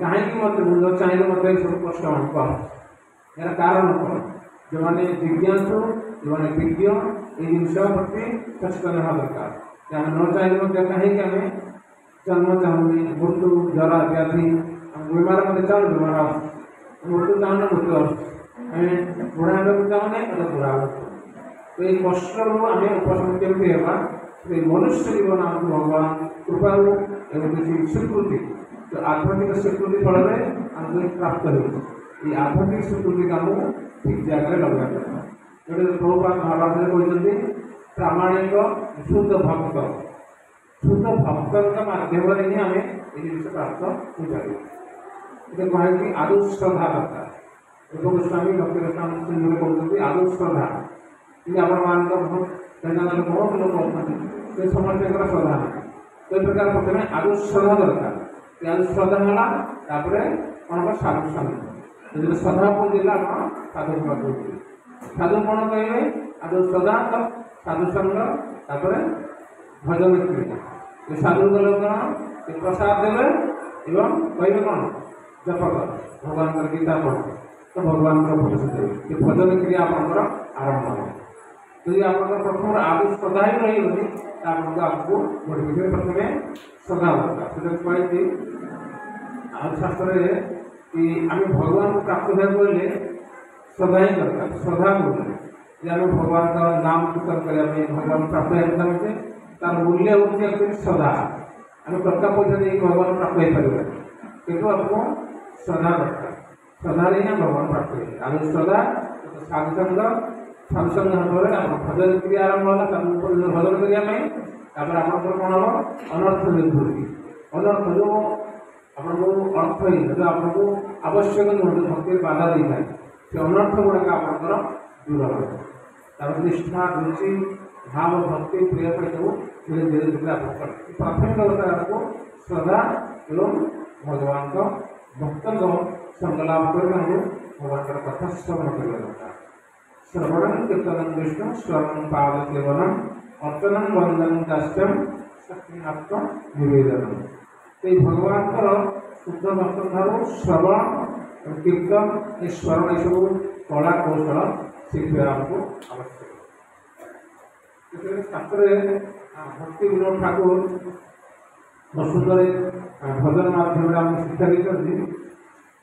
କାହିଁକି ମୋତେ ମୁଁ ନ ଚାହିଁଲେ ମଧ୍ୟ ଏସବୁ କଷ୍ଟ ଆମକୁ ଆସୁଛି। ଏହାର କାରଣ କ'ଣ? ଯେଉଁମାନେ ଜିଜ୍ଞାସୁ, ଯେଉଁମାନେ ବିଜ୍ଞ এই ଜିନିଷ ପ୍ରତି ସଚେତନ ହେବା ଦରକାର। ଆମେ ନ ଚାହିଁଲେ ମଧ୍ୟ କାହିଁକି ଆମେ ଜନ୍ମ ଚାହୁଁନି, ମୃତ୍ୟୁ, ଜରା, ବ୍ୟାଧି, ବେମାର ମଧ୍ୟ ଚାହୁଁନି, ବେମାର ଆସୁଛି, ମୃତ୍ୟୁ ଚାହୁଁନି, ମୃତ୍ୟୁ ଆସୁଛି, ଆମେ ବୁଢ଼ା ହେବାକୁ ଚାହୁଁନି, ବୁଢ଼ା ଆସୁଛି। ତ এই କଷ୍ଟରୁ ଆମେ ଉପଶମ କେମିତି ହେବା, ସେଇ ମନୁଷ୍ୟ ଜୀବନ ଆମକୁ ଭଗବାନ କୃପାରୁ ଏବଂ କିଛି ସ୍ୱୀକୃତି, ତ ଆଧ୍ୟାତ୍ମିକ ସ୍ୱୀକୃତି ଫଳରେ ଆମକୁ ପ୍ରାପ୍ତ ହେଉଛି। এই ଆଧ୍ୟାତ୍ମିକ ସ୍ୱୀକୃତିକୁ ଆମକୁ ଠିକ୍ ଜାଗାରେ ଲଗାଇବା। ଗୋଟେ ପ୍ରଭୁପାଦ ମହାଭାରତରେ କହିଛନ୍ତି ପ୍ରାମାଣିକ ଶୁଦ୍ଧ ଭକ୍ତ, ଶୁଦ୍ଧ ଭକ୍ତଙ୍କ ମାଧ୍ୟମରେ ହିଁ ଆମେ এই জিনিস প্রাপ্ত ହୋଇପାରିବ। এটা କୁହାଯାଇଛି ଆଦୌ ଶ୍ରଦ୍ଧା ଦରକାର। ଏକ ଗୋସ୍ୱାମୀ ଡକ୍ଟର ସିଂହରେ କହୁଛନ୍ତି ଆଦୌ ଶ୍ରଦ୍ଧା। କିନ୍ତୁ ଆପଣମାନଙ୍କ ବହୁତ ତେଲେଙ୍ଗାନାରେ ବହୁତ ଲୋକ ଅଛନ୍ତି ସେ ସମସ୍ତଙ୍କର ଶ୍ରଦ୍ଧା ନାହିଁ। ତ ଏ ପ୍ରକାର ପ୍ରଥମେ ଆଦୌ ଶ୍ରଦ୍ଧା ଦରକାର। ଏ ଆଦୌ ଶ୍ରଦ୍ଧା ହେଲା ତାପରେ କ'ଣ ହେବ ସାଧୁ ସଙ୍ଗ। ଯଦି ଶ୍ରଦ୍ଧା ପହଞ୍ଚିଲା ଆପଣ ସାଧୁ ପାଖକୁ ଯିବେ। ସାଧୁ କ'ଣ କହିବେ? ଆଦୌ ଶ୍ରଦ୍ଧା ସାଧୁ ସଙ୍ଗ ତାପରେ ଭଜନ କ୍ରିୟା। ଏ ସାଧୁ ଗଲେ କ'ଣ ଏ ପ୍ରସାଦ ଦେବେ ଏବଂ କହିବେ କ'ଣ ଜପ କର ଭଗବାନଙ୍କର ଗୀତା ପଢ଼ ତ ଭଗବାନଙ୍କର ଉପଦେଶ ଦେବେ। ଏ ଭଜନ କ୍ରିୟା ଆପଣଙ୍କର ଆରମ୍ଭ ହେବ। ଯଦି ଆପଣଙ୍କର ପ୍ରଥମରୁ ଆଦୌ ଶ୍ରଦ୍ଧା ହିଁ ରହିବନି ତା ଆପଣଙ୍କୁ ଆଗକୁ ବଢ଼ିବେ। ପ୍ରଥମେ ଶ୍ରଦ୍ଧା ଦରକାର। ସେଟା କୁହାଯାଇଛି ଆଉ ଶାସ୍ତ୍ରରେ କି ଆମେ ଭଗବାନଙ୍କୁ ପ୍ରାପ୍ତ ହେବାକୁ ହେଲେ ଶ୍ରଦ୍ଧା ହିଁ ଦରକାର। ଶ୍ରଦ୍ଧା କହୁଥିଲେ ଯେ ଆମେ ଭଗବାନଙ୍କ ନାମ କୀର୍ତ୍ତନ କରିବା ପାଇଁ ଭଗବାନ ପ୍ରାପ୍ତ ହେବାକୁ ଚାହୁଁଛେ ତାର ମୂଲ୍ୟ ହେଉଛି ଆକ୍ଚୁଆଲି ଶ୍ରଦ୍ଧା। ଆମେ ଟଙ୍କା ପଇସା ଦେଇକି ଭଗବାନ ପ୍ରାପ୍ତ ହେଇପାରିବା କିନ୍ତୁ ଆମକୁ ଶ୍ରଦ୍ଧା ଦରକାର। ଶ୍ରଦ୍ଧାରେ ହିଁ ଭଗବାନ ପ୍ରାପ୍ତ ହେଇଥାଏ। ଆମେ ଶ୍ରଦ୍ଧା ସାଧୁସଙ୍ଗ ସାଧୁସଙ୍ଗ ପରେ ଆପଣ ଭଜନ କ୍ରିୟା ଆରମ୍ଭ ହେଲା ତାକୁ ଭଜନ କରିବା ପାଇଁ। ତାପରେ ଆପଣଙ୍କର କ'ଣ ହେବ ଅନର୍ଥ ନିବୃତ୍ତି। ଅନର୍ଥ ଯେଉଁ ଆପଣଙ୍କୁ ଅର୍ଥହୀନ ଯେଉଁ ଆପଣଙ୍କୁ ଆବଶ୍ୟକ ନୁହଁ ଯେଉଁ ଭକ୍ତିରେ ବାଧା ଦେଇଥାଏ ସେ ଅନର୍ଥ ଗୁଡ଼ାକ ଆପଣଙ୍କର ଦୂର ହେବ। ତାପରେ ନିଷ୍ଠା ରୁଚି ଭାବ ଭକ୍ତି ପ୍ରିୟ ପାଇଁ ସବୁ ଧୀରେ ଧୀରେ ଧୀରେ ଆପଣ ପ୍ରାଥମିକ ଅବସ୍ଥାରେ ଆମକୁ ଶ୍ରଦ୍ଧା ଏବଂ ଭଗବାନଙ୍କ ଭକ୍ତଙ୍କ ସଙ୍ଗ ଲାଭ କରି ଆମକୁ ଭଗବାନଙ୍କର କଥା ଶ୍ରବଣ କରିବା ଦରକାର। ଶ୍ରବଣଂ କୀର୍ତ୍ତନଂ ବିଷ୍ଣୁ ସ୍ୱରଂ ପାଦ ସେବନଂ ଅର୍ଚ୍ଚନଂ ବନ୍ଦନଂ ଦାସ୍ୟଂ ଶକ୍ତିନାଥ ନିବେଦନଂ। এই ଭଗବାନଙ୍କର ଶୁଦ୍ଧ ଭକ୍ତଠାରୁ ଶ୍ରବଣ କୀର୍ତ୍ତନ ଏ ସ୍ମରଣ ଏସବୁ କଳା କୌଶଳ ଶିଖିବା ଆମକୁ ଆବଶ୍ୟକ। ସେଥିରେ ଶାସ୍ତ୍ରରେ ଭକ୍ତି ବିନୋଦ ଠାକୁର ସୁନ୍ଦର ଭଜନ ମାଧ୍ୟମରେ ଆମକୁ ଶିକ୍ଷା ଦେଇଛନ୍ତି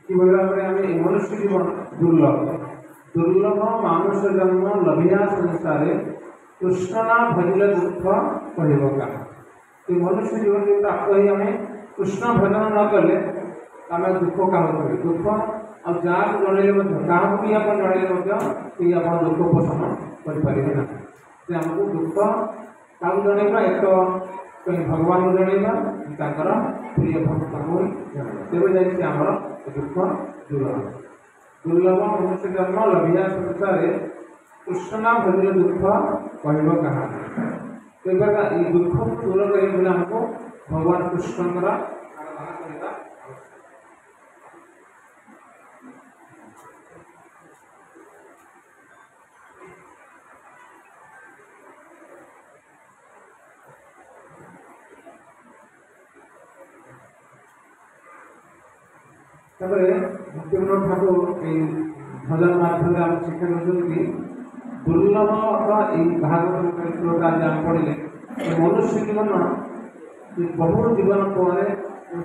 କିଭଳି ଭାବରେ ଆମେ ଏ ମନୁଷ୍ୟ ଜୀବନ ଦୁର୍ଲଭ ଦୁର୍ଲଭ ମାନୁଷ ଜନ୍ମ ଲଭିଆ ସଂସାରେ କୃଷ୍ଣ ନା ଭଜିଲେ ଦୁଃଖ କହିବ କାହା। ଏ ମନୁଷ୍ୟ ଜୀବନରେ ପ୍ରାପ୍ତ ହୋଇ ଆମେ କୃଷ୍ଣ ଭଜନ ନ କଲେ ଆମେ ଦୁଃଖ କାହାକୁ କହିବେ? ଦୁଃଖ ଆଉ ଯାହାକୁ ଜଣେଇଲେ ମଧ୍ୟ କାହାକୁ ବି ଆପଣ ଜଣେଇଲେ ମଧ୍ୟ କେହି ଆପଣ ଦୁଃଖ ଉପଶମ କରିପାରିବେ ନାହିଁ। ସେ ଆମକୁ ଦୁଃଖ କାହାକୁ ଜଣେଇବା ଏକ ଭଗବାନଙ୍କୁ ଜଣେଇବା ତାଙ୍କର ପ୍ରିୟ ଭକ୍ତଙ୍କୁ ଜଣେଇବା ତେବେ ଯାଇ ସେ ଆମର ଦୁଃଖ ଦୂର ହେବ। ଦୁର୍ଲଭ ମନୁଷ୍ୟ ଜନ୍ମ ଲଭିଆ ସଂସାରେ କୃଷ୍ଣ ଭଜିଲେ ଦୁଃଖ କହିବ କାହା। ତେବେ এই ଦୁଃଖକୁ ଦୂର କରିବାକୁ ହେଲେ ଆମକୁ ଭଗବାନ କୃଷ୍ଣଙ୍କର ଆରାଧନା କରିବା ଆବଶ୍ୟକ। ତାପରେ ଭକ୍ତିବିନୋଦ ଠାକୁର এই ଭଜନ ମାଧ୍ୟମରେ ଆମେ ଶିକ୍ଷା ଦେଉଛନ୍ତି ଦୁର୍ଲଭ এই ଭାଗବତ ଶ୍ଲୋକ ଆଜି ଆମେ ପଢ଼ିଲେ ମନୁଷ୍ୟ ଜୀବନ ବହୁ ଜୀବନ ପରେ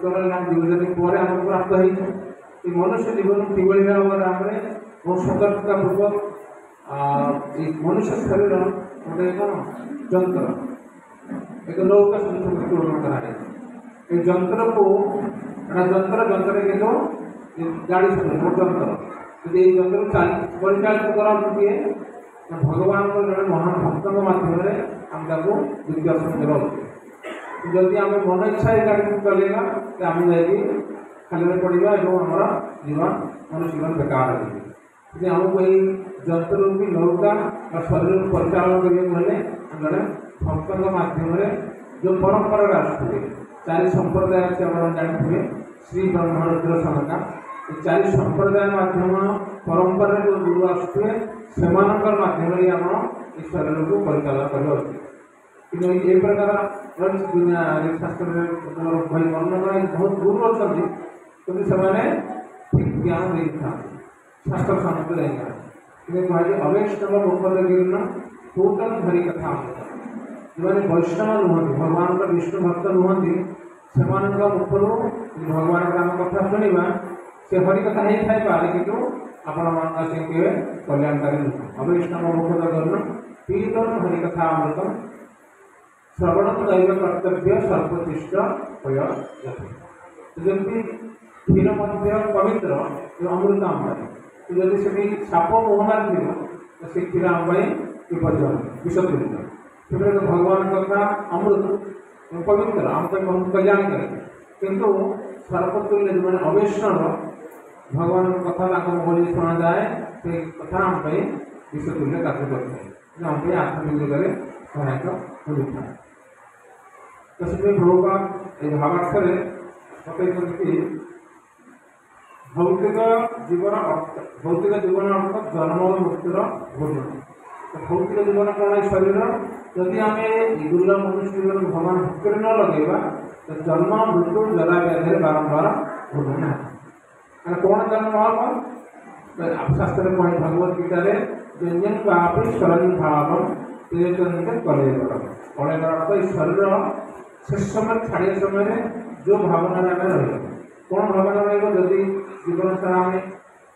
ଜୀବନ ପରେ ଆମକୁ ପ୍ରାପ୍ତ ହେଇଛି। এই ମନୁଷ୍ୟ ଜୀବନ କିଭଳି ଭାବରେ ଆମେ ବହୁ ସତର୍କତା ପୂର୍ବକ এই ମନୁଷ୍ୟ ଶରୀର ଗୋଟେ କ'ଣ ଯନ୍ତ୍ର ଏକ ନୌକା ସହିତ ତୁଳନା କରାଯାଇଛି। এই ଯନ୍ତ୍ରକୁ একটা ଯନ୍ତ୍ରରେ କିନ୍ତୁ ଗାଡ଼ି ଯନ୍ତ୍ର ଯଦି এই ଯନ୍ତ୍ରକୁ ପରିଚାଳିତ କରନ୍ତି କିଏ ଭଗବାନଙ୍କ ଜଣେ ମହାନ ଭକ୍ତଙ୍କ ମାଧ୍ୟମରେ ଆମେ ତାକୁ ଦିଗ୍ଦର୍ଶନ ଦେବା ଉଚିତ। ଯଦି ଆମେ ମନ ଇଚ୍ଛା ଏ ଗାଡ଼ିକୁ ଚଲେଇବା ଆମେ ଯାଇକି ଖାଲିରେ ପଡ଼ିବା ଏବଂ ଆମର ମନୁଷ୍ୟ ଜୀବନ ବେକାର ହେଇଯିବ। ଯଦି ଆମକୁ ଏଇ ଯନ୍ତ୍ରରୂପୀ ନୌକା ବା ଶରୀରକୁ ପରିଚାଳନା କରିବାକୁ ହେଲେ ଜଣେ ଭକ୍ତଙ୍କ ମାଧ୍ୟମରେ ଯେଉଁ ପରମ୍ପରାରେ ଆସୁଥିବେ ଚାରି ସମ୍ପ୍ରଦାୟ ଅଛି ଆପଣ ଜାଣିଥିବେ ଶ୍ରୀ ବ୍ରହ୍ମ ରୁଦ୍ର ସନକା ଏ ଚାରି ସମ୍ପ୍ରଦାୟ ମାଧ୍ୟମ ପରମ୍ପରାରେ ଯେଉଁ ଗୁରୁ ଆସୁଥିବେ ସେମାନଙ୍କର ମାଧ୍ୟମରେ ଆମ ଏ ଶରୀରକୁ ପରିଚାଳନା କରିବା ଉଚିତ। କିନ୍ତୁ ଏ ପ୍ରକାର ଦୁନିଆରେ ଶାସ୍ତ୍ରରେ ବହି ବର୍ଣ୍ଣନା ବହୁତ ଗୁରୁ ଅଛନ୍ତି କିନ୍ତୁ ସେମାନେ ଠିକ୍ ଜ୍ଞାନ ଦେଇଥାନ୍ତି ଶାସ୍ତ୍ର ସମସ୍ତ ଦେଇଥାନ୍ତି। କିନ୍ତୁ କୁହାଯାଏ ଅବୈଷ୍ଣବ ମୁଖରେ ଗିର୍ଣ୍ଣ ଟୋଟାଲ ଧରି କଥା ଆମକୁ ଯେଉଁମାନେ ବୈଷ୍ଣବ ନୁହନ୍ତି ଭଗବାନଙ୍କ ବିଷ୍ଣୁ ଭକ୍ତ ନୁହନ୍ତି ସେମାନଙ୍କ ମୁଖରୁ ଭଗବାନଙ୍କ ଆମ କଥା ଶୁଣିବା ସେ ହରିକଥା ହେଇଥାଇପାରେ କିନ୍ତୁ ଆପଣମାନଙ୍କ ସେ କେବେ କଲ୍ୟାଣକାରୀ ନୁହେଁ। ଅବୈଷ୍ଣବ ମୁଖର ଗର୍ଣ୍ଣ ପୀତମ ହରିକଥା ଅମୃତ ଶ୍ରବଣ ଦୈବ କର୍ତ୍ତବ୍ୟ ସର୍ବୋତ୍ତିଷ୍ଟ ହୋଇ ଯେମିତି କ୍ଷୀର ମଧ୍ୟ ପବିତ୍ର ଅମୃତ ଆମ ପାଇଁ ଯଦି ସେଠି ସାପ ମୋହ ମାରିଥିବ ତ ସେ କ୍ଷୀର ଆମ ପାଇଁ ବିପଦ ବିଷପୂରିତ। ସେଠାରେ ଭଗବାନଙ୍କ କଥା ଅମୃତ ପବିତ୍ର ଆମ ପାଇଁ ବହୁତ କଲ୍ୟାଣକାରୀ କିନ୍ତୁ ସର୍ବତୁଲ୍ୟ ଯେଉଁମାନେ ଅବୈଷ୍ଣବ ଭଗବାନଙ୍କ କଥା ତାଙ୍କ ଭଳି ଶୁଣାଯାଏ ସେ କଥା ଆମ ପାଇଁ ବିଶ୍ୱତୁଲ୍ୟ କାର୍ଯ୍ୟ କରିଥାଏ ଆମ ପାଇଁ ଆତ୍ମିକ ଯୁଗରେ ସହାୟକ ହୋଇଥାଏ। ତ ସେଥିପାଇଁ ପ୍ରଭୁପାଦ ଏହି ଭାବାର୍ଥରେ ବତେଇଛନ୍ତି କି ଭୌତିକ ଜୀବନ ଅର୍ଥ ଜନ୍ମ ଓ ମୃତ୍ୟୁର ଭୋଜନ। ଭୌତିକ ଜୀବନ କ'ଣ ଏ ଶରୀର, ଯଦି ଆମେ এই ଦୁର୍ଲଭ ମନୁଷ୍ୟ ଜୀବନକୁ ଭଗବାନ ଭକ୍ତିରେ ନ ଲଗେଇବା ତ ଜନ୍ମ ମୃତ୍ୟୁ ଜରା ବ୍ୟାଧିରେ ବାରମ୍ବାର ଭୋଜନ ମାନେ କ'ଣ ଜନ୍ମ ହବ ଶାସ୍ତ୍ରରେ କହେ ଭଗବତ ଗୀତାରେ ବ୍ୟଞ୍ଜନ ପାପି ସ୍ୱରଂ ଭାବം ତେଜନ୍ତେ କଳେବର। କଳେବର ଅର୍ଥ এই ଶରୀର ଶେଷ ସମୟରେ ଛାଡ଼ିବା ସମୟରେ ଯେଉଁ ଭାବନାରେ ଆମେ ରହିବା। କ'ଣ ଭାବନା ରହିବ, ଯଦି ଜୀବନ ସାରା ଆମେ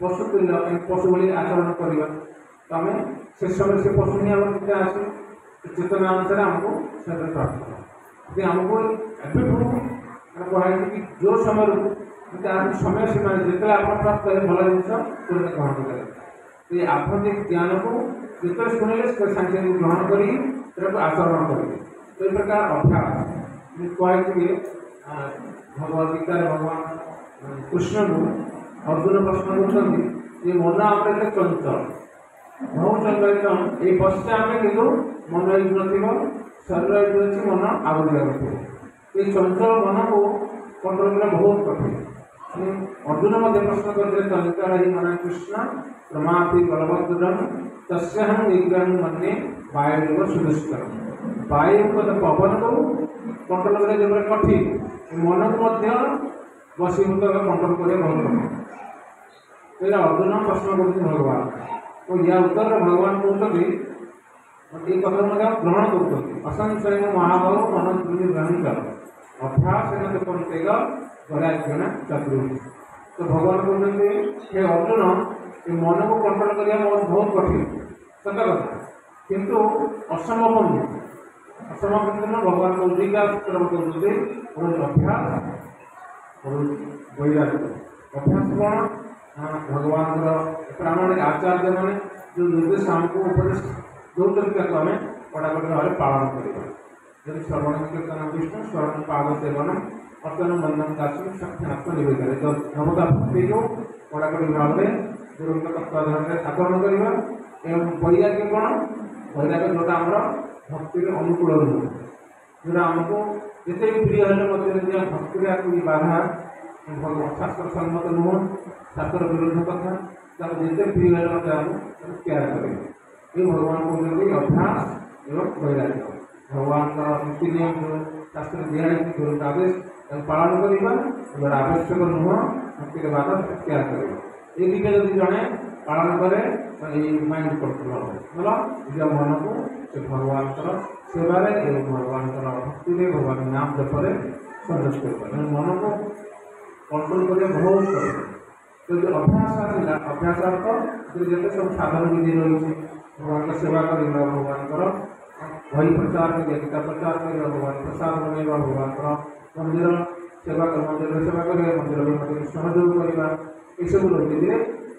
ପଶୁ ତୁଲ୍ୟ ପଶୁ ଭଳି ଆଚରଣ କରିବା ତ ଆମେ ସେ ସମୟରେ ସେ ପଶୁ ହିଁ ଆମର ଚିନ୍ତା ଆସେ, ଚେତନା ଅନୁସାରେ ଆମକୁ ସେଟା ପ୍ରାପ୍ତ ହେବ। ଯଦି ଆମକୁ ଏବେଠୁ କୁହାଯାଇଛି କି ଯେଉଁ ସମୟରୁ ସମୟ ସୀମା ଯେତେବେଳେ ଆପଣ ପ୍ରାପ୍ତ ହେଲେ ଭଲ ଜିନିଷ ତୁରନ୍ତ ଗ୍ରହଣ କରିବେ। এই আধ্যাত্মিক জ্ঞানକୁ ଯେତେବେଳେ ଶୁଣିଲେ ସେ ସାଙ୍ଗେ ସାଙ୍ଗେ ଗ୍ରହଣ କରି ସେଟାକୁ ଆଚରଣ କରିବେ। ତ এই ପ୍ରକାର ଅଭ୍ୟାସ କୁହାଯାଇଛି କି ଭଗବତ ଗୀତାରେ ଭଗବାନ କୃଷ୍ଣଙ୍କୁ ଅର୍ଜୁନ ପ୍ରଶ୍ନ କରୁଛନ୍ତି ଯେ ମନ ଆମର ଏତେ ଚଞ୍ଚଳ ବହୁ ଚଞ୍ଚଳିତ এই ବସିଛେ ଆମେ କିନ୍ତୁ ମନ ଏଇଠି ନଥିବ, ଶରୀର ଏଇଠି ଅଛି, ମନ ଆଉ ଜାଗାରେ ଥିବ। এই ଚଞ୍ଚଳ ମନକୁ କଣ୍ଟ୍ରୋଲ କରିବା ବହୁତ କଠିନ। ଅର୍ଜୁନ ମଧ୍ୟ ପ୍ରଶ୍ନ କରିଥିଲେ ଚଞ୍ଚଳ ହିଁ ମନ କୃଷ୍ଣ ପ୍ରମାପି ବଳଭଦ୍ରଂ ତସ୍ୟାହଂ ନିଗ୍ରହଂ ମନ୍ୟେ ବାୟୁର ସୁଦୁଷ୍କର। ବାୟୁକୁ ପବନକୁ କଣ୍ଟ୍ରୋଲ କରିବା ଯେଭଳି କଠିନ, ମନକୁ ମଧ୍ୟ ବଶୀଭୂତ କଣ୍ଟ୍ରୋଲ କରିବା ବହୁତ କଠିନ। ଏଇଟା ଅର୍ଜୁନ ପ୍ରଶ୍ନ କରୁଛି ଭଗବାନ ଓ ୟା ଉତ୍ତରରେ ଭଗବାନ କହୁଛନ୍ତି এই କଥା ମଧ୍ୟ ଗ୍ରହଣ କରୁଛନ୍ତି। ଅସଂଶୟ ମହାଭାବ ମନ ଗ୍ରହଣ କର ଅଭ୍ୟାସ ପ୍ରତ୍ୟେକ ବୈରାଗ୍ୟଣ ଚତୁର୍ଭୁଜ। ତ ଭଗବାନ କହୁଛନ୍ତି ହେ ଅର୍ଜୁନ ଏ ମନକୁ କଣ୍ଟ୍ରୋଲ କରିବା ବହୁତ କଠିନ ସତ କଥା, କିନ୍ତୁ ଅସମ୍ଭବ ନୁହେଁ। ଅସମ୍ଭବ କିନ୍ତୁ ଭଗବାନ ଅଧିକା କରୁଛନ୍ତି ଅଭ୍ୟାସ ବୈରାଗ୍ୟ। ଅଭ୍ୟାସ କ'ଣ ଭଗବାନଙ୍କର ପ୍ରାମାଣିକ ଆଚାର୍ଯ୍ୟ ମାନେ ଯେଉଁ ନିର୍ଦ୍ଦେଶ ଆମକୁ ଉପଦେଶ ଦେଉଛନ୍ତି ତାକୁ ଆମେ କଡ଼ାକଡ଼ି ଭାବରେ ପାଳନ କରିବା। ଯଦି ଶ୍ରବଣ କୀର୍ତ୍ତନ ବିଷ୍ଣୁ ସ୍ମରଣ ପାଦ ସେବନ ଅର୍ଚ୍ଚନ ବନ୍ଦନ ଦାସନ ସାକ୍ଷାତ ନିବେଦନ ନବତା ଭକ୍ତିକୁ କଡ଼ାକଡ଼ି ଭାବରେ ଗୁରୁଙ୍କ ତତ୍ତ୍ୱାଧାରରେ ଆଚରଣ କରିବା। ଏବଂ ବୈରାଗ୍ୟ କ'ଣ, ବୈରାଗ୍ୟ ଯେଉଁଟା ଆମର ଭକ୍ତିରେ ଅନୁକୂଳ ନୁହେଁ, ଯେଉଁଟା ଆମକୁ ଯେତେ ବି ପ୍ରିୟ ହେଲେ ମଧ୍ୟ ଯଦି ଆମ ଭକ୍ତିରେ ଆକୁ ବାଧା ଶାସ୍ତ୍ର ସମ୍ମତ ନୁହଁ, ଶାସ୍ତ୍ର ବିରୁଦ୍ଧ କଥା, ତାକୁ ଯେତେ ପ୍ରିୟ ହେଲେ ମଧ୍ୟ ଆମକୁ ତ୍ୟାଗ କରିବ। এই ভগবান কହୁଛନ୍ତି ଅଭ୍ୟାସ ଏବଂ ବୈରାଗ୍ୟ। ଭଗବାନଙ୍କର ନୀତି ନିୟମ ଯେଉଁ ଶାସ୍ତ୍ରରେ ଦିଆଯାଇଛି ଗୁରୁଙ୍କ ଆଦେଶ ତାକୁ ପାଳନ କରିବା, ଯେଉଁଟା ଆବଶ୍ୟକ ନୁହଁ ଭକ୍ତିରେ ବାଧା ତ୍ୟାଗ କରିବା। এই ଦିଟା ଯଦି ଜଣେ ପାଳନ କରେ ଏଇ ମାଇଣ୍ଡ କଣ୍ଟ୍ରୋଲ ହେବ ଭଲ ନିଜ ମନକୁ ସେ ଭଗବାନଙ୍କର ସେବାରେ ଏବଂ ଭଗବାନଙ୍କର ଭକ୍ତିରେ ଭଗବାନଙ୍କ ନାମ ଜପରେ ସନ୍ତୋଷ କରିବ। ମନକୁ କଣ୍ଟ୍ରୋଲ କରିବା ବହୁତ କଠିନ। ତ ଯେଉଁ ଅଭ୍ୟାସ ଆସିଲା, ଅଭ୍ୟାସ ଅର୍ଥ ଯେତେ ସବୁ ସାଧନ ବିଧି ରହିଛି ଭଗବାନଙ୍କ ସେବା କରିବା, ଭଗବାନଙ୍କର ବହି ପ୍ରଚାର କରିବା, ଗୀତା ପ୍ରଚାର କରିବା, ଭଗବାନ ପ୍ରସାଦ ବନେଇବା, ଭଗବାନଙ୍କର ମନ୍ଦିର ସେବା ମନ୍ଦିରରେ ସେବା କରିବା, ମନ୍ଦିରରେ ମନ୍ଦିର ସହଯୋଗ କରିବା, ଏସବୁ ରହିଥିଲେ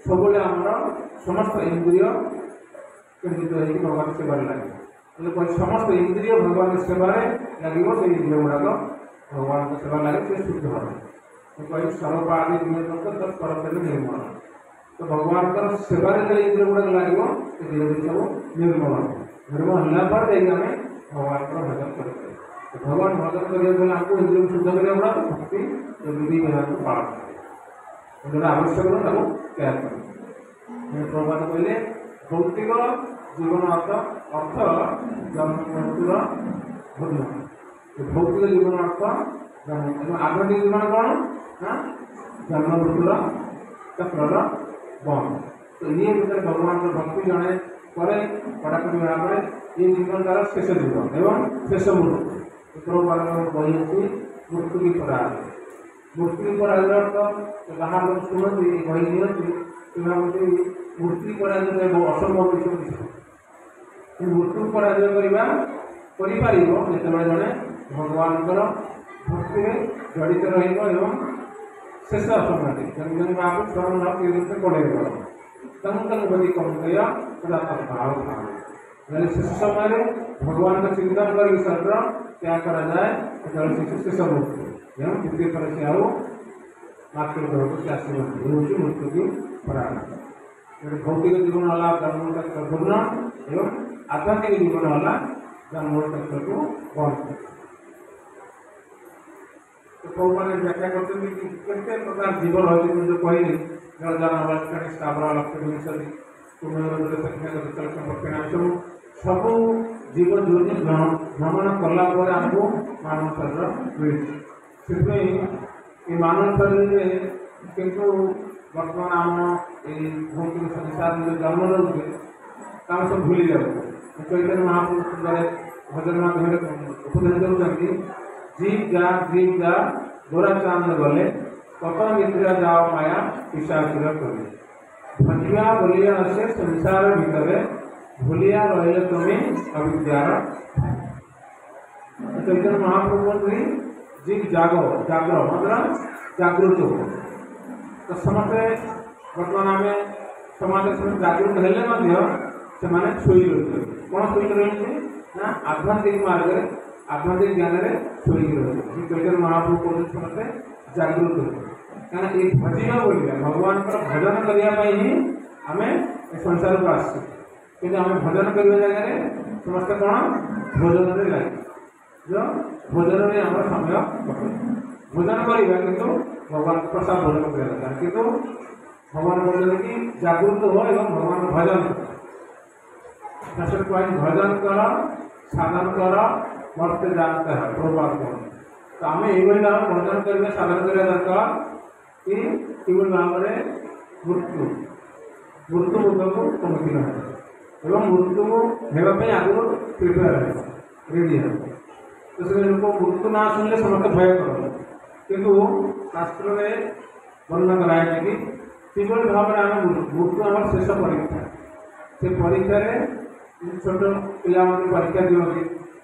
ସବୁବେଳେ ଆମର ସମସ୍ତ ଇନ୍ଦ୍ରିୟ କେନ୍ଦ୍ରିତ ହେଇକି ଭଗବାନ ସେବାରେ ଲାଗିବ। ହେଲେ ସମସ୍ତ ଇନ୍ଦ୍ରିୟ ଭଗବାନଙ୍କ ସେବାରେ ଲାଗିବ, ସେଇ ଇନ୍ଦ୍ରିୟ ଗୁଡ଼ାକ ଭଗବାନଙ୍କ ସେବା ଲାଗେ, ସେ ଶୁଦ୍ଧ ହେବ। ମୁଁ କହିବି ସର୍ବପାଦି ନିୟନ୍ତ୍ରଣ ପରତେବେ ନିର୍ମଳ। ତ ଭଗବାନଙ୍କର ସେବାରେ ଯେତେବେଳେ ଇନ୍ଦ୍ରିୟ ଗୁଡ଼ାକ ଲାଗିବ ସେ ଧୀରେ ଧୀରେ ସବୁ ନିର୍ମଳ ହେବ। ନିର୍ମଳ ହେଲା ପରେ ଯାଇକି ଆମେ ଭଗବାନଙ୍କର ଭଜନ କରିପାରିବା। ଭଗବାନ ଭଜନ କରିବାକୁ ହେଲେ ଆମକୁ ଇନ୍ଦ୍ରିୟକୁ ଶୁଦ୍ଧ କରିବାକୁ ପଡ଼ିବ, ଭକ୍ତି ବିଧି ବିଧାନକୁ ପାଳନ କରିବା, ଯେଉଁଟା ଆବଶ୍ୟକ ନୁହେଁ ତାକୁ ତ୍ୟାଗ କରିବା। ପ୍ରଭୁପାଦ କହିଲେ ଭୌତିକ ଜୀବନ ଅର୍ଥ ଜନ୍ମ ମୃତ୍ୟୁର ଭୋଜନ। ଭୌତିକ ଜୀବନ ଅର୍ଥ ଜନ୍ମ ଏବଂ ଆଧ୍ୟାତ୍ମିକ ଜୀବନ କ'ଣ ନା ଜନ୍ମ ମୃତ୍ୟୁର ଚକ୍ରର ବନ୍ଦ। ତ ଇଏ ଭିତରେ ଭଗବାନଙ୍କର ଭକ୍ତି ଜଣେ ପରେ କଡ଼ାକଡ଼ି ଭାବରେ ଏ ଜୀବନ ତାର ଶେଷ ଜୀବନ ଏବଂ ଶେଷ ମୃତ୍ୟୁ। ପ୍ରଭୁପାଦଙ୍କର ବହି ଅଛି ମୃତ୍ୟୁ କି ପରାଜ। ମୂର୍ତ୍ତି ପରାଜୟ ଅର୍ଥ ବାହାର ଲୋକ ଶୁଣନ୍ତି ବହି ନିଅନ୍ତି ସେ ଭାବନ୍ତି ମୂର୍ତ୍ତି ପରାଜୟ ଅସମ୍ଭବ ବିଷୟ କିଛି। ମୃତ୍ୟୁ ପରାଜୟ କରିପାରିବ ଯେତେବେଳେ ଜଣେ ଭଗବାନଙ୍କର ଭକ୍ତିରେ ଜଡ଼ିତ ରହିବ ଏବଂ ଶେଷ ସମୟରେ ଯେମିତି ମହାପୁରୁଷ ସ୍ମରଣ ତୀର୍ଥ କଳେଇବ ତାଙ୍କୁ ବଲି କମେୟ ପୁରା ଭାବ ହେଲେ ଶେଷ ସମୟରେ ଭଗବାନଙ୍କ ଚିନ୍ତନ କରି ଶରୀର ତ୍ୟାଗ କରାଯାଏ ସେତେବେଳେ ଶେଷ ମୃତ୍ୟୁ। ଏବଂ ଦ୍ୱିତୀୟ ଥର ସେ ଆଉ ମାତୃଗୃହକୁ ସେ ଆସିବନି। ଏ ହେଉଛି ମୃତ୍ୟୁକୁ ପରାୟଣ। ଗୋଟେ ଭୌତିକ ଜୀବନ ହେଲା ଜନ୍ମଚକ୍ର ପୂର୍ଣ୍ଣ ଏବଂ ଆଧ୍ୟାତ୍ମିକ ଜୀବନ ହେଲା ଜନ୍ମଚକ୍ରକୁ ବନ୍ଦ। କେଉଁମାନେ ବ୍ୟାଖ୍ୟା କରୁଛନ୍ତି କି କେତେ ପ୍ରକାର ଜୀବ ରହିଛି ମୁଁ ଯେଉଁ କହିଲି ସ୍ଥାବର ଲକ୍ଷ୍ୟ ବିଂଶତି ସବୁ ସବୁ ଜୀବ ଯୋନି ଭ୍ରମଣ କଲା ପରେ ଆମକୁ ମାନବ ଶରୀର ମିଳିଛି। ସେଥିପାଇଁ ଏ ମାନବ ଶରୀରରେ କିନ୍ତୁ ବର୍ତ୍ତମାନ ଆମ ଏଇ ଭୌତିକ ସଂସାର ଜନ୍ମ ନେଉଛେ ତାଙ୍କୁ ସବୁ ଭୁଲି ଯାଉଛି। ଚୈତନ୍ୟ ମହାପ୍ରଭୁ ସୁନ୍ଦର ଭଜନ ମାଧ୍ୟମରେ ଉପଦେଶ ଦେଉଛନ୍ତି जीव जा गोरा चांद गले कत निद्रा जाओ माया पिशाचिर कले भजिया बोलिया से संसार भितर भूलिया रही तुम्हें अविद्यार। चैतन्य महाप्रभु जीव जागो जागर मतलब जागृत हो। तो समस्ते बर्तमान आम समाज जागृत हेले से शोई रही कौन शोई रही ना आध्यात्मिक मार्ग आध्यात्मिक ज्ञान में शोई रही। चैतन्य महाप्रभु कहते समस्ते जागृत हो क्या ये भजिया बोलिया भगवान भजन करने ही आम संसार को आस आम भजन करने जगह समस्ते कौन भोजन में लगे जो भोजन में आम समय भोजन करवा किंतु भगवान प्रसाद भोजन करता किंतु भगवान बोलते कि जागृत हो एवं भगवान भजन भजन कर साधन कर मरते जानते हैं प्रभाव कर। तो आम ये भजन करें साधन करने दरकार कि भाव में मृत्यु मृत्यु मुद्दा को सम्मुखीन है एवं मृत्यु होगापी आगु प्रिपेयर है रेडी है। तो से लोग मृत्यु ना शुणिले समस्त भय कर किंतु शास्त्र में वर्णना कराए कि किभली भाव में आम मृत्यु आम शेष परीक्षा से परीक्षा छोट पिला परीक्षा दिखती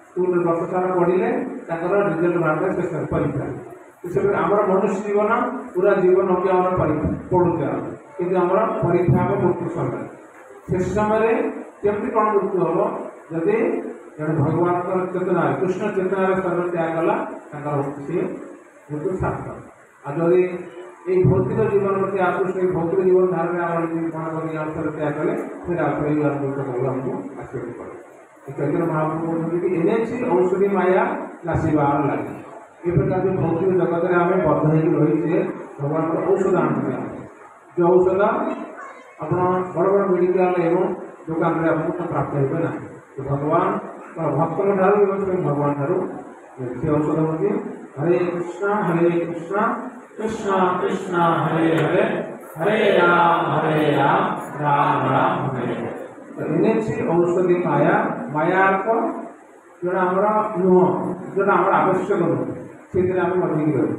स्कूल वर्ष सारा पढ़ले रिजल्ट बाहर शेष परीक्षा से आम मनुष्य जीवन पूरा जीवन कि आम परीक्षा पढ़ुचे कि आम परीक्षा हम मृत्यु समय शेष समय केमती कौन मृत्यु हम जदि जन भगवान चेतना कृष्ण चेतन शरीर त्याग कला सी मृत्यु सार्थक। आदि ये भौतिक जीवन प्रति आकृष्ट भौतिक जीवन धारण में मन कर शरीर त्याग कले फिर आमको आसवाक पड़े। चैतन्य महाप्रभु कहते एने औषधि माया नाशिबार लगे ये प्रकार जो भौतिक जगत में आम बद्ध हो रही है भगवान औषध आनते जो औषध आप बड़ बड़ मेडिकल एवं दुकान में आपको प्राप्त हो ना तो भगवान भक्त ठारू भगवान ठारू से औषध होती हरे कृष्ण कृष्ण कृष्ण हरे हरे हरे राम राम राम हरे। तो इन्हें औषधि माया माया अर्थ जोड़ा नुह जोड़ा आवश्यक नुह से मधिक रही।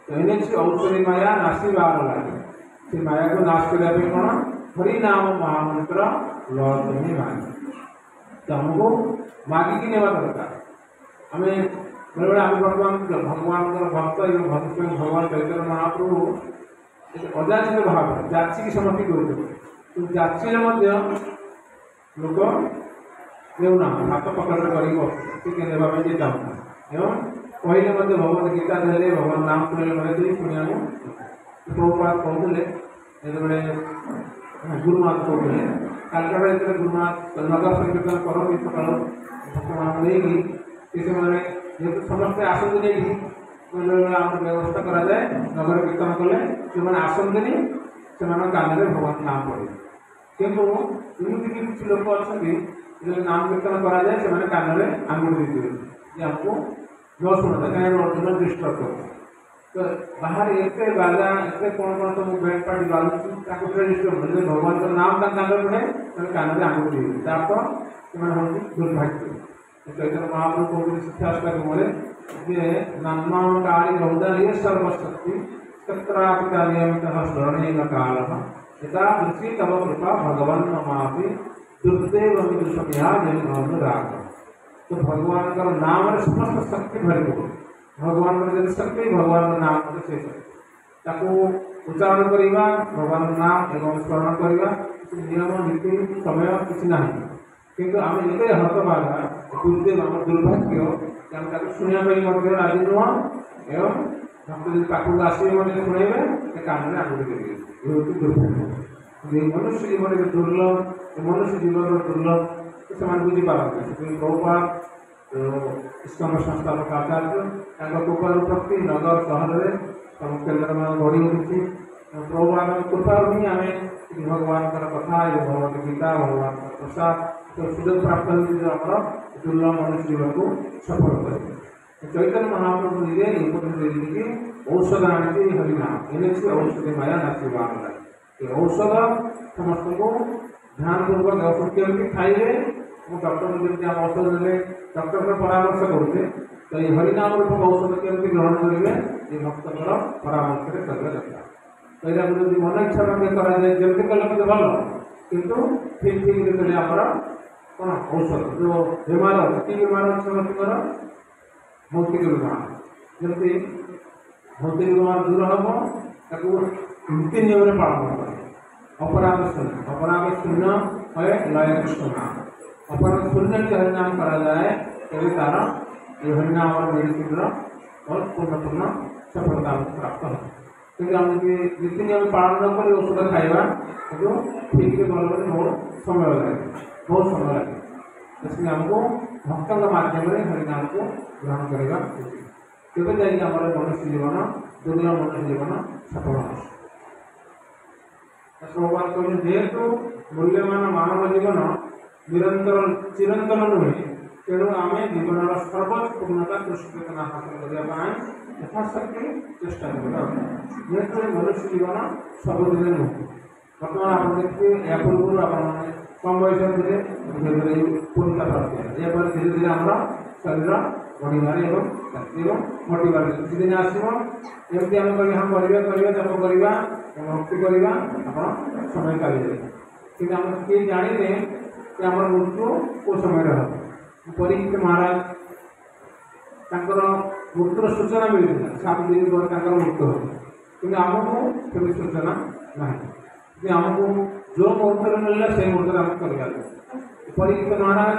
तो इन्हें औषधि माया नाशिबार लगे से माया को नाश करने कौन हरिनाम महामंत्र लौटनी मांगे। तो हमको मागिकी नेवा दरकार आम बेले बेले आम बर्तमान भगवान भक्त एवं भक्त भगवान चैतन्य महाप्रभु अजाचित भाव जाचिकी समाप्ति कर जाचि लोक देना हाथ पकड़ कर चाहूँ एवं कहले भगवत गीता देले भगवान नाम शुणिले कहते शुणा प्रभुपाद कहते जो गुरुनाथ कहते कालकाटा जो गुरुनाथ नगर संकीर्तन करते सकाल जेहतु समस्ते आसती नहीं आम व्यवस्था कराए नगर कीर्तन कले से आसती से कान में भगवान नाम पड़े किंतु एमती किसी लोक अच्छा जो नाम कीर्तन कराए से कान में आंगुठी देते आपको न शुणता कहीं न डिस्टर्ब कर। तो बाहर एत बाजा एत कौन कौन सब बैंड पार्टी बाजू डिस्टर्ब जो भगवान नाम कान में पड़े कान में आंगुठी देते तापर से दुर्भाग्य। चैतन्य महाप्रभु को शिक्षाष्टक बोले जे नाम काली बहुदारी सर्वशक्ति तत्रापिता नियमित स्मरणेन काल यथा दृष्टि तव कृपा भगवान ममापि दुर्देव दुष्मया जन राग। तो भगवान का नाम समस्त शक्ति भरी भगवान जब शक्ति भगवान नाम शेष उच्चारण करवा भगवान नाम एवं स्मरण करवा नियम नीति समय किसी ना किंतु आम एत हतभागा दुर्देव आम दुर्भाग्य शुणा राजी नुह एवं ଭକ୍ତ ଯଦି ପାଖକୁ ଆସିବେ ମଧ୍ୟ ଶୁଣେଇବେ ସେ କାନରେ ଆଙ୍ଗୁଳି ଦେବେ। ଏ ହେଉଛି ଦୁର୍ଭାଗ୍ୟ। এই মনুষ্য জীবনের দুর্লভ, এই মনুষ্য জীবনের দুর্লভ ସେମାନେ ବୁଝିପାରନ୍ତି। ସେଥିପାଇଁ ପ୍ରଭୁପାଦ ଇସ୍କନ ସଂସ୍ଥାପକ ଆଚାର୍ଯ୍ୟ ତାଙ୍କ କୃପାରୁ ପ୍ରତି ନଗର ସହରରେ ସବୁ କେନ୍ଦ୍ରମାନ ଗଢ଼ି ଉଠିଛି। ପ୍ରଭୁପାଦଙ୍କ କୃପାରୁ ହିଁ ଆମେ ଭଗବାନଙ୍କର କଥା ଏବଂ ଭଗବତ ଗୀତା ଭଗବାନଙ୍କର ପ୍ରସାଦ ସୁଯୋଗ ପ୍ରାପ୍ତ ହେଉଛି ଯେ ଆମର ଦୁର୍ଲଭ ମନୁଷ୍ୟ ଜୀବନକୁ ସଫଳ କରିବେ। ଚୈତନ୍ୟ ମହାପ୍ରଭୁ ନିଜେ ଏହି ଉପଦେଶ ଦେଇଛନ୍ତି କି ଔଷଧ ଆଣିଛି ହରିନାମ, ଏନେଛି ଔଷଧି ମାୟା ନାଚିବା ଆମର। ଏ ଔଷଧ ସମସ୍ତଙ୍କୁ ଧ୍ୟାନପୂର୍ବକ ଔଷଧ କେମିତି ଖାଇବେ, ମୁଁ ଡକ୍ଟର ଯେମିତି ଆମ ଔଷଧ ଦେଲେ ଡକ୍ଟରଙ୍କ ପରାମର୍ଶ କରୁଛେ, ତ ଏହି ହରିନାମ ରୂପକ ଔଷଧ କେମିତି ଗ୍ରହଣ କରିବେ ଏ ଭକ୍ତଙ୍କର ପରାମର୍ଶରେ କରିବା ଦରକାର। ତ ଏଇଟାକୁ ଯଦି ମନ ଇଚ୍ଛା ଭାବେ କରାଯାଏ ଯେମିତି କଲେ ମୋତେ ଭଲ, କିନ୍ତୁ ଠିକ୍ ଠିକ୍ ଯେତେବେଳେ ଆମର କ'ଣ ଔଷଧ ଯେଉଁ ବେମାର ଅଛି, କି ବେମାର ଅଛି ସମସ୍ତଙ୍କର ଭୌତିକ ବେମାର, ଯେମିତି ଭୌତିକ ବେମାର ଦୂର ହେବ ତାକୁ ନୀତି ନିୟମରେ ପାଳନ କରେ। ଅପରାଧ ଶୂନ୍ୟ, ଅପରାଧ ଶୂନ୍ୟ ହୁଏ ଲୟ କୃଷ୍ଣ ନାମ। ଅପରାଧ ଶୂନ୍ୟ ଯଦି ହରିନାମ କରାଯାଏ ତେବେ ତାର এই হরিনামর মেডিসিনর ପୂର୍ଣ୍ଣ ସଫଳତା ଆମକୁ ପ୍ରାପ୍ତ ହେବ। କିନ୍ତୁ ଆମେ ଯଦି ନୀତି ନିୟମ ପାଳନ ନ କରି ଔଷଧ ଖାଇବା କିନ୍ତୁ ଠିକ୍ରେ ଭଲ କରି ବହୁତ ସମୟ ଲାଗେ, ବହୁତ ସମୟ ଲାଗେ। ସେଥିପାଇଁ ଆମକୁ ଭକ୍ତଙ୍କ ମାଧ୍ୟମରେ ହରିନାମକୁ ଗ୍ରହଣ କରିବା ଉଚିତ। ତେବେ ଯାଇକି ଆମର ମନୁଷ୍ୟ ଜୀବନ ଦୁର୍ଲଭ ମନୁଷ୍ୟ ଜୀବନ ସଫଳ ହେବ। ଭଗବାନ କହିଲେ ଯେହେତୁ ମୂଲ୍ୟମାନ ମାନବ ଜୀବନ ନିରନ୍ତର ଚିରନ୍ତନ ନୁହେଁ, ତେଣୁ ଆମେ ଜୀବନର ସର୍ବୋଚ୍ଚ ପୂର୍ଣ୍ଣତା କୃଷ୍ଣଚେତନା ହାସଲ କରିବା ପାଇଁ ଯଥାଶକ୍ତି ଚେଷ୍ଟା କରିବା। ଯେହେତୁ ମନୁଷ୍ୟ ଜୀବନ ସବୁଦିନ ନୁହେଁ। ବର୍ତ୍ତମାନ ଆପଣ ଦେଖିବେ ଏହା ପୂର୍ବରୁ ଆପଣମାନେ କମ୍ ବୟସ ଥିଲେ ଧୀରେ ଧୀରେ ପୂର୍ଣ୍ଣତା ପ୍ରାପ୍ତି ହେଲା। ଏହାପରେ ଧୀରେ ଧୀରେ ଆମର ଶରୀର ବଢ଼ିବାରେ ଏବଂ ଘଟିବାରେ କିଛି ଦିନ ଆସିବ। ଏମିତି ଆମେ କହିବା ହଁ କରିବା ଜପ କରିବା ଭକ୍ତି କରିବା, ଆପଣ ସମୟ ଚାଲିଯାଏ। କିନ୍ତୁ ଆମେ କିଏ ଜାଣିଲେ ଯେ ଆମର ମୃତ୍ୟୁ କେଉଁ ସମୟରେ ହେବ। ପରୀକ୍ଷିତ ମହାରାଜ ତାଙ୍କର ମୃତ୍ୟୁର ସୂଚନା ମିଳିଥିଲା, 7 ଦିନ ପରେ ତାଙ୍କର ମୃତ୍ୟୁ ହେବ। କିନ୍ତୁ ଆମକୁ ସେମିତି ସୂଚନା ନାହିଁ। କିନ୍ତୁ ଆମକୁ ଯେଉଁ ମୁହୂର୍ତ୍ତରେ ମିଳିଲା ସେଇ ମୁହୂର୍ତ୍ତରେ ଆମେ କରିବା। ପରୀକ୍ଷିତ ମହାରାଜ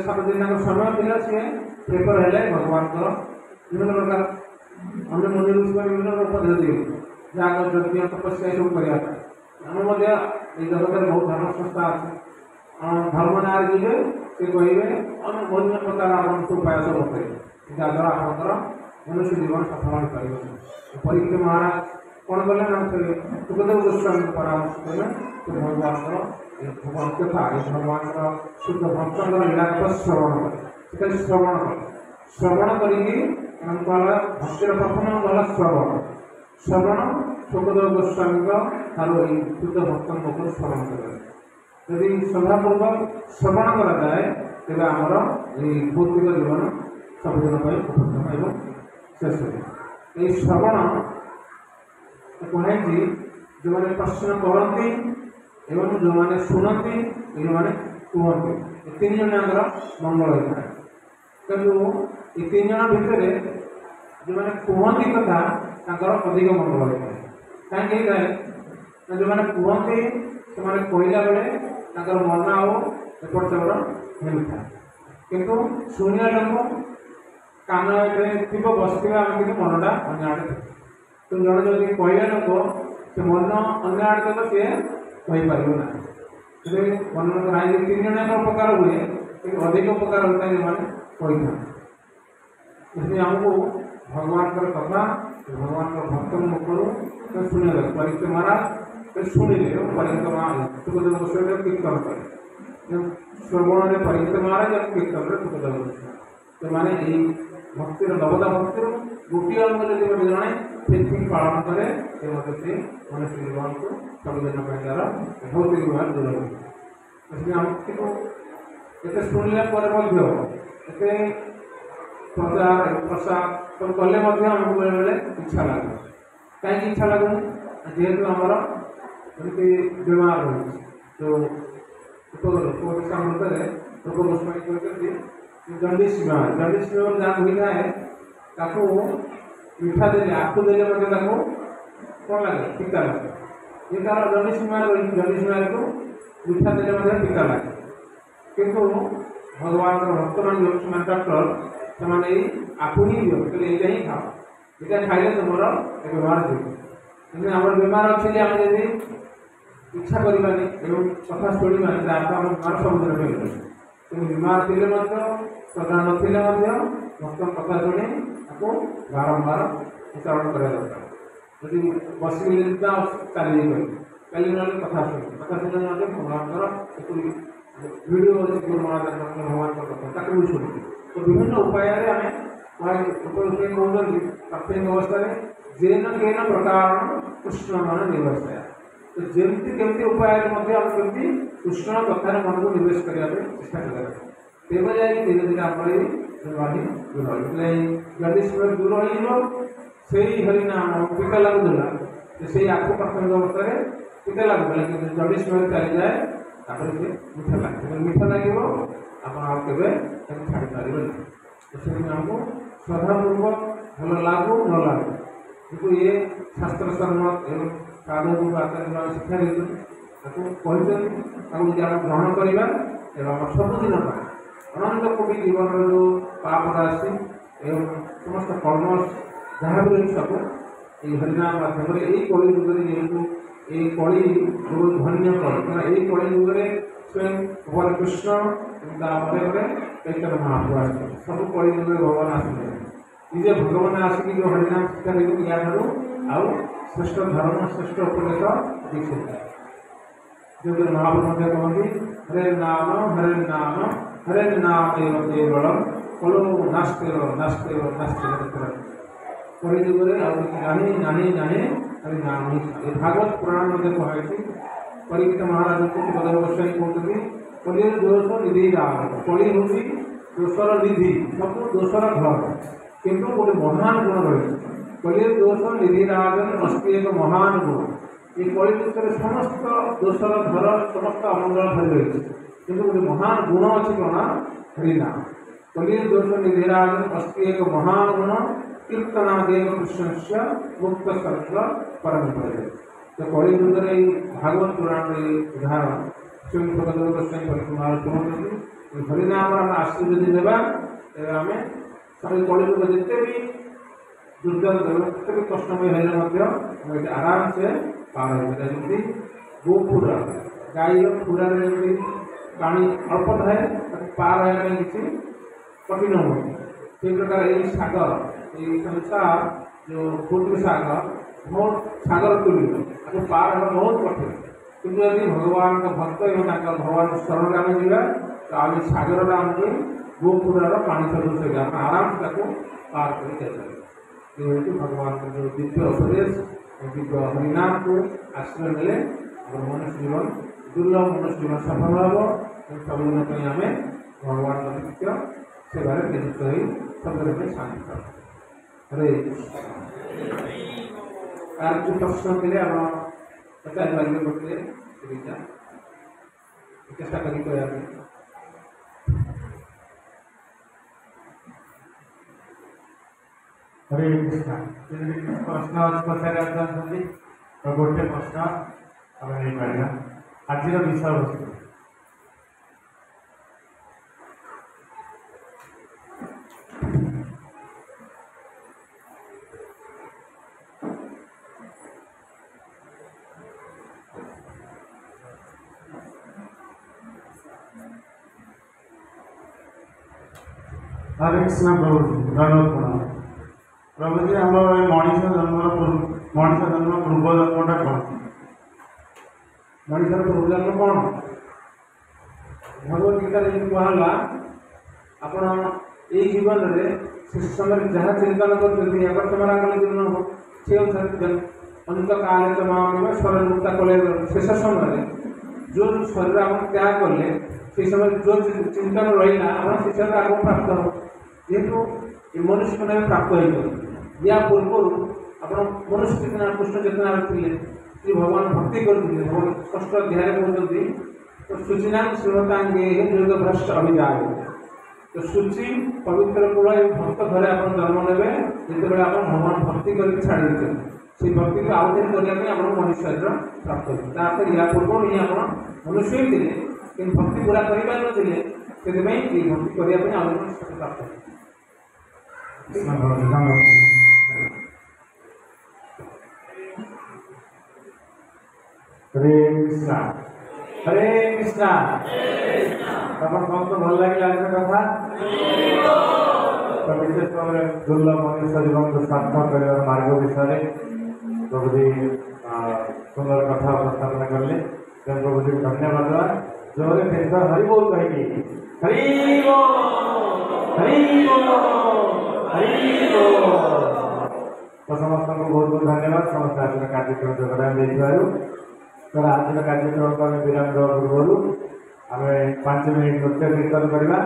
7 ଦିନ ତାଙ୍କର ସମୟ ଥିଲା, ସିଏ ପ୍ରିପେୟାର ହେଲେ ଭଗବାନଙ୍କର ବିଭିନ୍ନ ପ୍ରକାର ଅନ୍ୟ ମନ୍ଦିର ବିଭିନ୍ନ ଉପଦେଶ ଦିଏ, ଯାଗ ଯଜ୍ଞ ତପସ୍ୟା ଏସବୁ କରିବା ପାଇଁ। ଆମେ ମଧ୍ୟ এই ଜଗତରେ ବହୁତ ଧର୍ମ ସଂସ୍ଥା ଅଛି। ଧର୍ମ ନାଁରେ ଯିବେ ସେ କହିବେ ବିଭିନ୍ନ ପ୍ରକାର ଆପଣଙ୍କୁ ଉପାୟ ସବୁ କରିବେ, ଯାହାଦ୍ୱାରା ଆପଣଙ୍କର ମନୁଷ୍ୟ ଜୀବନ ସଫଳ ହୋଇପାରିବ। ପରୀକ୍ଷିତ ମହାରାଜ କ'ଣ କଲେ ନା ସୁଖଦେବ ଗୋସ୍ୱାମୀଙ୍କ ପରାମର୍ଶ କଲେ ସେ ଭଗବାନଙ୍କର ଭଗବାନ କଥା ଏ ଭଗବାନଙ୍କର ଶୁଦ୍ଧ ଭକ୍ତଙ୍କର ଲୀଳାକଥା ଶ୍ରବଣ କଲେ। ସେଟା ଶ୍ରବଣ କରିକି ଭକ୍ତିର ପ୍ରଥମ ଗଲା ଶ୍ରବଣ ସୁଖଦେବ ଗୋସ୍ୱାମୀଙ୍କ ଠାରୁ ଏହି ଶୁଦ୍ଧ ଭକ୍ତଙ୍କ ଉପରେ ଶ୍ରବଣ କରାଯାଏ। ଯଦି ସଦାପୂର୍ବକ ଶ୍ରବଣ କରାଯାଏ ତେବେ ଆମର ଏହି ଭୌତିକ ଜୀବନ ସବୁଦିନ ପାଇଁ ଉପଯୋଗ ଏବଂ ଶେଷ ହୁଏ। ଏହି ଶ୍ରବଣ କୁହାଯାଇଛି ଯେଉଁମାନେ ପ୍ରଶ୍ନ କରନ୍ତି ଏବଂ ଯେଉଁମାନେ ଶୁଣନ୍ତି, ଯେଉଁମାନେ କୁହନ୍ତି, ଏ 3 ଜଣଙ୍କର ମଙ୍ଗଳ ହୋଇଥାଏ। କିନ୍ତୁ ଏ 3 ଜଣ ଭିତରେ ଯେଉଁମାନେ କୁହନ୍ତି କଥା ତାଙ୍କର ଅଧିକ ମଙ୍ଗଳ ହୋଇଥାଏ। କାହିଁକି ହେଇଥାଏ ନା ଯେଉଁମାନେ କୁହନ୍ତି ସେମାନେ କହିଲା ବେଳେ ତାଙ୍କର ମନ ଆଉ ଏପଟ ସେପଟ ହେଉଥାଏ। କିନ୍ତୁ ଶୁଣିବା ଲୋକ କାନ ଏବେ ଥିବ ବସିଥିବା, ଆମେ କିନ୍ତୁ ମନଟା ଅନ୍ୟ ଆଡ଼େ ଥିବ। କିନ୍ତୁ ଜଣେ ଯଦି କହିବା ଲୋକ ସେ ମନ ଅନ୍ୟ ଆଡ଼େ ଦେବ, ସିଏ କହିପାରିବ ନାହିଁ। ସେଥିପାଇଁ ମନ ନାହିଁ 3 ଜଣଙ୍କ ଉପକାର ହୁଏ, କିନ୍ତୁ ଅଧିକ ଉପକାର ହୋଇଥାଏ ଯେଉଁମାନେ କହିଥାନ୍ତି। ସେଥିପାଇଁ ଆମକୁ ଭଗବାନଙ୍କର କଥା ଭଗବାନଙ୍କର ଭକ୍ତଙ୍କ ମୁଖରୁ ଶୁଣିବା। ପରୀକ୍ଷିତ ମହାରାଜ ଶୁଣିଲେ ପରୀକ୍ଷିତ ମହାରାଜ ସୁଖଦେବ ଗୋସ୍ୱାମୀ କୀର୍ତ୍ତନ କଲେ। ଶ୍ରବଣରେ ପରୀକ୍ଷିତ ମହାରାଜ ଏବଂ କୀର୍ତ୍ତନରେ ସୁଖଦେବ ଗୋସ୍ୱାମୀ। ସେମାନେ ଏହି ଭକ୍ତିର ଲବଦା ଭକ୍ତିରୁ ଗୋଟିଏ ଅଙ୍ଗ ଯଦି ଗୋଟେ ଜଣେ ଠିକ୍ ପାଳନ କରେ ସେ ମଧ୍ୟ ସେ ମନୁଷ୍ୟ ଜୀବନକୁ ସବୁଦିନ ପାଇଁ ତାର ଭୌତିକ ବ୍ୟବହାର ଦୂର ହୁଏ। ସେଥିପାଇଁ ଆମକୁ ଏତେ ଶୁଣିଲା ପରେ ମଧ୍ୟ ଏତେ ପ୍ରଚାର ପ୍ରସାର ସବୁ କଲେ ମଧ୍ୟ ଆମକୁ ବେଳେବେଳେ ଇଚ୍ଛା ଲାଗେ। କାହିଁକି ଇଚ୍ଛା ଲାଗୁନି? ଯେହେତୁ ଆମର ଏମିତି ବେମାର ରହିଛି। ଯେଉଁ ଉପଦେଶା ମୃତରେ ଲୋକ ଗୋସ୍ୱାମୀ କହିଛନ୍ତି ଜଣ୍ଡିସ୍ ବେମାର ଯାହାକୁ ହୋଇଥାଏ ତାକୁ ମିଠା ଦେଲେ, ଆଖୁ ଦେଲେ ମଧ୍ୟ ତାକୁ କ'ଣ ଲାଗେ? ପିତା ଲାଗେ। ଯେ ତାର ଜଣ୍ଡିସ୍ ବେମାର ରହିଛି, ଜଣ୍ଡିସ୍ ବେମାରକୁ ମିଠା ଦେଲେ ମଧ୍ୟ ପିତା ଲାଗେ। କିନ୍ତୁ ଭଗବାନଙ୍କର ଭକ୍ତମାନେ ଯେଉଁ ସେମାନେ ଡକ୍ଟର, ସେମାନେ ଏଇ ଆଖୁ ହିଁ ଦିଅନ୍ତି, ଏଇଟା ହିଁ ଖାଅ। এটা খাইলে তোমার বেমার ଯିବ কিন্তু আমার বেমার ଅଛି যে আমি যদি ইচ্ছা করিবানি এবং কথা শুনিবানি তাহলে আমার বেমার ସବୁଦିନ ରହିବ କିନ୍ତୁ ବେମାର ଥିଲେ ମଧ୍ୟ ଶ୍ରଦ୍ଧା ନଥିଲେ ମଧ୍ୟ ଭକ୍ତଙ୍କ କଥା ଶୁଣି ତାକୁ ବାରମ୍ବାର ଉଚ୍ଚାରଣ କରିବା ଦରକାର ଯଦି ବସିକି ଯଦି ଚାଲିଯିବେ କାଲି ନହେଲେ କଥା ଶୁଣିଲେ ମଧ୍ୟ ଭଗବାନଙ୍କର ଭିଡ଼ିଓ ଅଛି ଗୁରୁ ମହାରାଜ ଭଗବାନଙ୍କ କଥା ତାକୁ ବି ଶୁଣିବେ ତ ବିଭିନ୍ନ ଉପାୟରେ ଆମେ କହୁଛନ୍ତି ପ୍ରାଥମିକ ଅବସ୍ଥାରେ ଯେନ କେନ ପ୍ରକାର କୃଷ୍ଣ ମନ ନିବେଶ ତ ଯେମିତି କେମିତି ଉପାୟରେ ମଧ୍ୟ ଆମେ କେମିତି କୃଷ୍ଣ କଥାରେ ମନକୁ ନିବେଶ କରିବା ପାଇଁ ଚେଷ୍ଟା କରିବା ତେବେ ଯାଇକି ଧୀରେ ଧୀରେ ଆମର ଏଇ ବେମାରୀ ଦୂର ହୋଇଥିଲେ ଯଦି ସେ ଦୂର ହୋଇଯିବ ସେଇ ହରିନାମ ପିତା ଲାଗୁଥିଲା ସେଇ ଆଖୁ ପ୍ରାଥମିକ ଅବସ୍ଥାରେ ପିତା ଲାଗୁଥିଲା କିନ୍ତୁ ଯଦି ସମୟ ଚାଲିଯାଏ ତାପରେ ସେ ମିଠା ଲାଗେ ମିଠା ଲାଗିବ ଆପଣ ଆଉ କେବେ ତାକୁ ଛାଡ଼ିପାରିବେନି ତ ସେଥିପାଇଁ ଆମକୁ ଶ୍ରଦ୍ଧାପୂର୍ବକ ଭଲ ଲାଗୁ ନ ଲାଗୁ କିନ୍ତୁ ଏ ଶାସ୍ତ୍ର ସମ୍ମତ ଏବଂ ସାଧୁକୁ ଆଚାର୍ଯ୍ୟ ଶିକ୍ଷା ଦେଇଛନ୍ତି ତାକୁ କହିଛନ୍ତି ତାକୁ ଯଦି ଆମେ ଗ୍ରହଣ କରିବା ଏବଂ ଆମର ସବୁଦିନ ପାଇଁ ଅନନ୍ତ କୋଟି ଜୀବନର ଯେଉଁ ପାପ ରାଶି ଏବଂ ସମସ୍ତ କର୍ମ ଯାହା ବି ରହିଛି ସବୁ এই হরিনাম মাধ্যমে এই কলি যুগরে যেহেতু এই কলি যুগ ধন্য কলি কারণ এই কলি যুগরে স্বয়ং ভগবান কৃষ্ণ এবং তারপরে চৈতন্য মহাপ্রভু আসছে সব কলি যুগরে ভগবান আসলে নিজে ভগবান আসিকি যে হরিনাম শিক্ষা দেবে ইয়াঠাରୁ ଆଉ ଶ୍ରେଷ୍ଠ ଧର୍ମ ଶ୍ରେଷ୍ଠ ଉପଦେଶ ଦୀକ୍ଷିତ ଯେଉଁଥିରେ ମହାପ୍ରଭୁ ମଧ୍ୟ କହନ୍ତି ହରେ ନାମ ଏବ କେବଳମ୍ କଲୋ ନାସ୍ତେବ ନାସ୍ତେବ ନାସ୍ତେବ কলি যুগরে আর নাহি আমি নাম এই ভাগবত পুরাণ মধ্যে কুହାଯାଇଛି পরীক্ষিত মহারাজଙ୍କୁ বদল গোস্বাମী କହୁଛନ୍ତି কলির দোষ নিধি রাম কলি ହେଉଛି দোষର নিধି ସବୁ ଦୋଷର ଘର କିନ୍ତୁ ଗୋଟେ ମହାନ ଗୁଣ ରହିଛି କଲିର ଦୋଷ ନିଧି ରାଜନ ଅସ୍ତି ଏକ ମହାନ ଗୁଣ এই কলি যুগରେ ସମସ୍ତ ଦୋଷର ଘର ସମସ୍ତ ଅମଙ୍ଗଳ ଧରି ରହିଛି କିନ୍ତୁ ଗୋଟେ ମହାନ ଗୁଣ ଅଛି କ'ଣ ହରିନାମ কলির দোষ নিধি রাজନ ଅସ୍ତି ଏକ ମହାନ ଗୁଣ कीर्तनादेव कृष्णस्य मुक्त सर्व परम पदे तो कली युगरे भागवत पुराण उदाहरण स्वयं भगवत गोस्वामी परिकुमार कहते हरिनाम आश्रय यदि देवा तेरे आम सब कली युग जिते भी दुर्गम जिते भी कष्टमय है आराम से पार होती गोपुर गाई पुरा पानी अल्प थाए पार होगा किसी कठिन हो से प्रकार यही सागर ये संसार जो क्षुद्र सागर बहुत सागर तुल्य आपको पार होगा बहुत कठिन किंतु यदि भगवान का भक्त एवं भगवान शरण आम जा तो आम सागर आमको गोपुरार पानी सदृश आप आराम से पार कर भगवान का जो दिव्य उपदेश दिव्य हरिनाम को आश्रय मिले मनुष्य जीवन दुर्लभ मनुष्य जीवन सफल हम सबुदिन आम भगवान का नित्य सेवार नियुक्त हो सबुदिन शांति हरे तार जो प्रश्न मिले आप पचार पारे गोटे चेष्टा कर हरे कृष्ण प्रश्न पचार तो गोटे प्रश्न आम नहीं पारा आज विषय वस्तु हरे कृष्ण प्रभु धन्यवाद प्रणाम प्रभु जी आम मनीष जन्म पूर्व जन्मटा कौन मनुष्य पूर्व जन्म कौन भगवत गीता कहला आप जीवन में से समय जहाँ चिंतन कर जीवन हो से अनुसार अंत काले तमाम शरीर मुक्ता कले शेष समय जो शरीर आप त्याग कले से समय जो चिंतन रहा आप शिक्षा आगे प्राप्त हो जेहेतु मनुष्य मन प्राप्त हो या पूर्व आप मनुष्य चेतना कृष्ण चेतना थे भगवान भक्ति करते भगवान षष्ठ अध्याय कहते तो शुचिना श्रीमतांगे योग भ्रष्ट अभिजात तो शुचि पवित्र कूल भक्त घरे आप जन्म ने जिते आप भगवान भक्ति करके छाड़ी देते से भक्ति को आउ दिन करने आप मनुष्य शरीर प्राप्त हो या पूर्व ही आप मनुष्य ही थे कि भक्ति पूरा कर भक्ति करने आउ दिन प्राप्त हो। हरे कृष्णा हरे कृष्णा अपन कौन तो भल लगे आज कथा तो विशेष भाव में दुर्लभ मनुष्य जीवन को सार्थक कर मार्ग विषय प्रभु जी सुंदर कथा उपस्थापन करले प्रभु जी धन्यवाद देवा जोरे फिर हरि बोल कहेगी हरि बोल हरि बोल हरि बोल। तो समस्त को बहुत बहुत धन्यवाद समस्त आज कार्यक्रम योगदान देथिबारु तो आज कार्यक्रम को विराम देवा पूर्व आम 5 मिनट नृत्य कीर्तन करवा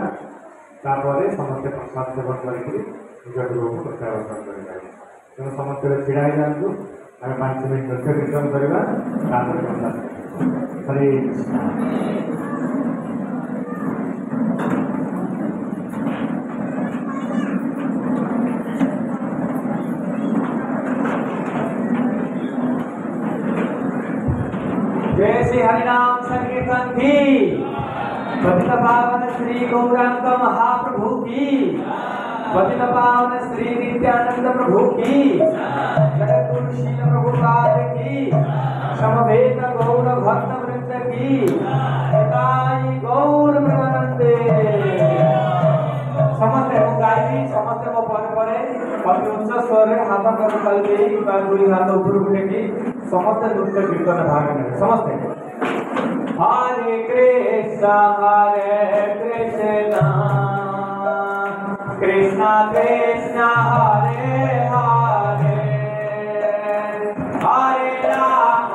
तापर समस्त प्रसाद सेवन करके निज गृह को प्रत्यावर्तन करेंगे तेणु समस्त छिड़ा ही जातु आम 5 मिनट नृत्य कीर्तन करवा तापर प्रसाद हरे कृष्ण। जय श्री हरिनाम संकीर्तन की पतित पावन श्री गौरांग महाप्रभु की पतित पावन श्री नित्यानंद प्रभु की जगतगुरु शील प्रभुपाद की समवेत गौर भक्त वृंद की निताई गौर प्रेमानंदे समस्त गायी समस्त को परे परे अति उच्च स्वर हाथ कर कल दुई हाथ ऊपर उठे समस्त नृत्य कीर्तन भाग में समस्त हरे कृष्ण कृष्ण कृष्ण हरे हरे हरे राम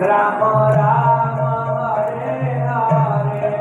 राम राम हरे हरे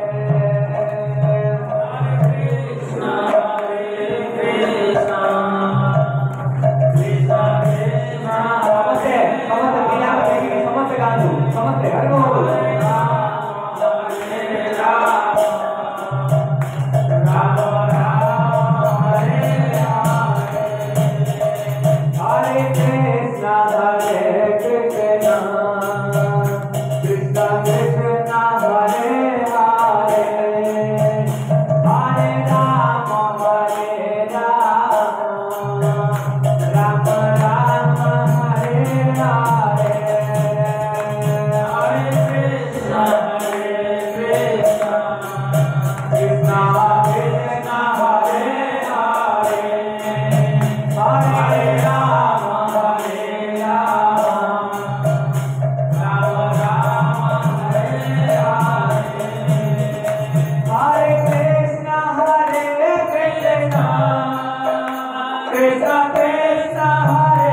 कृष्ण कृष्ण हरे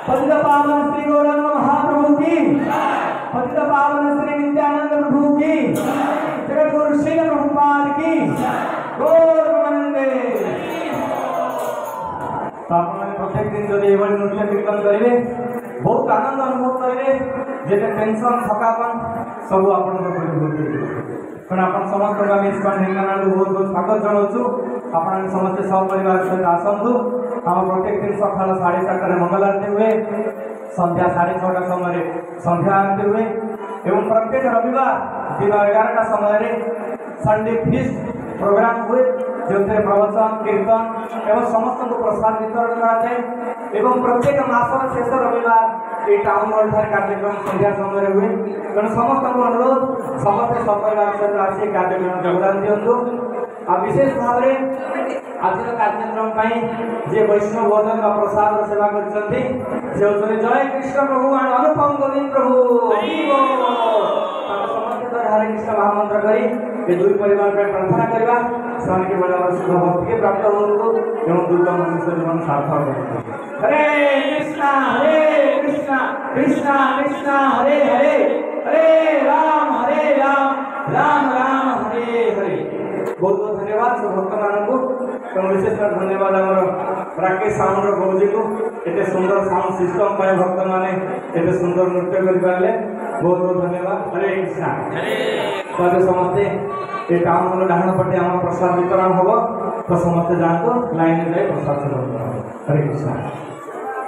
पतित पावन श्री गौरांग महाप्रभु की, पतित पावन श्री नित्यानंद प्रभु की, जगत गुरु श्री प्रभुपाद की, गौर वंदे। तो आप प्रत्येक दिन जब ये नृत्य कीर्तन करेंगे बहुत आनंद अनुभव करेंगे, जेते टेंशन थकापन सब आपण कारण आप समस्त ढेंकानाल बहुत बहुत स्वागत जनाऊँ। आप समस्ते सपरिवार सहित आसतु। आम प्रत्येक दिन सका 4:30 मंगल आरती हुए, संध्या 6:30 समय संध्या आरती हुए एवं प्रत्येक रविवार दिन 11टा समय संडे फीस्ट प्रोग्राम हुए, जो प्रवचन कीर्तन एवं समस्त को प्रसाद वितरण कराए एवं प्रत्येक मासर शेष रविवार ये टाउन हॉल कार्यक्रम संध्या समय हुए। तेणु समस्त को अनुरोध समस्त सपरिवार सहित आसी कार्यक्रम योगदान दिंतु। आ विशेष भाव में आज कार्यक्रम जे वैष्णव भोजन का प्रसाद सेवा करते जय कृष्ण प्रभु एंड अनुपम गोविंद प्रभु समस्त हरे कृष्ण महामंत्र करी ये दुई परिवार पर प्रार्थना करवा सान के बड़ा शुभ भक्ति के प्राप्त हो एवं दुर्गम मनुष्य जीवन सार्थक हो। हरे कृष्णा कृष्णा कृष्णा हरे हरे, हरे राम राम राम हरे हरे। बहुत बहुत धन्यवाद सब भक्त मान विशेषकर धन्यवाद आम राकेश साउंड बाबूजी को एते सुंदर साउंड सिस्टम पर भक्त माने एते सुंदर नृत्य कर पारे बहुत बहुत धन्यवाद। हरे कृष्णा। तो समस्ते ये टाउन हॉल डाहन पटे आम प्रसाद वितरण हम तो समस्ते जातु लाइन में प्रसाद सेवन। हरे कृष्णा।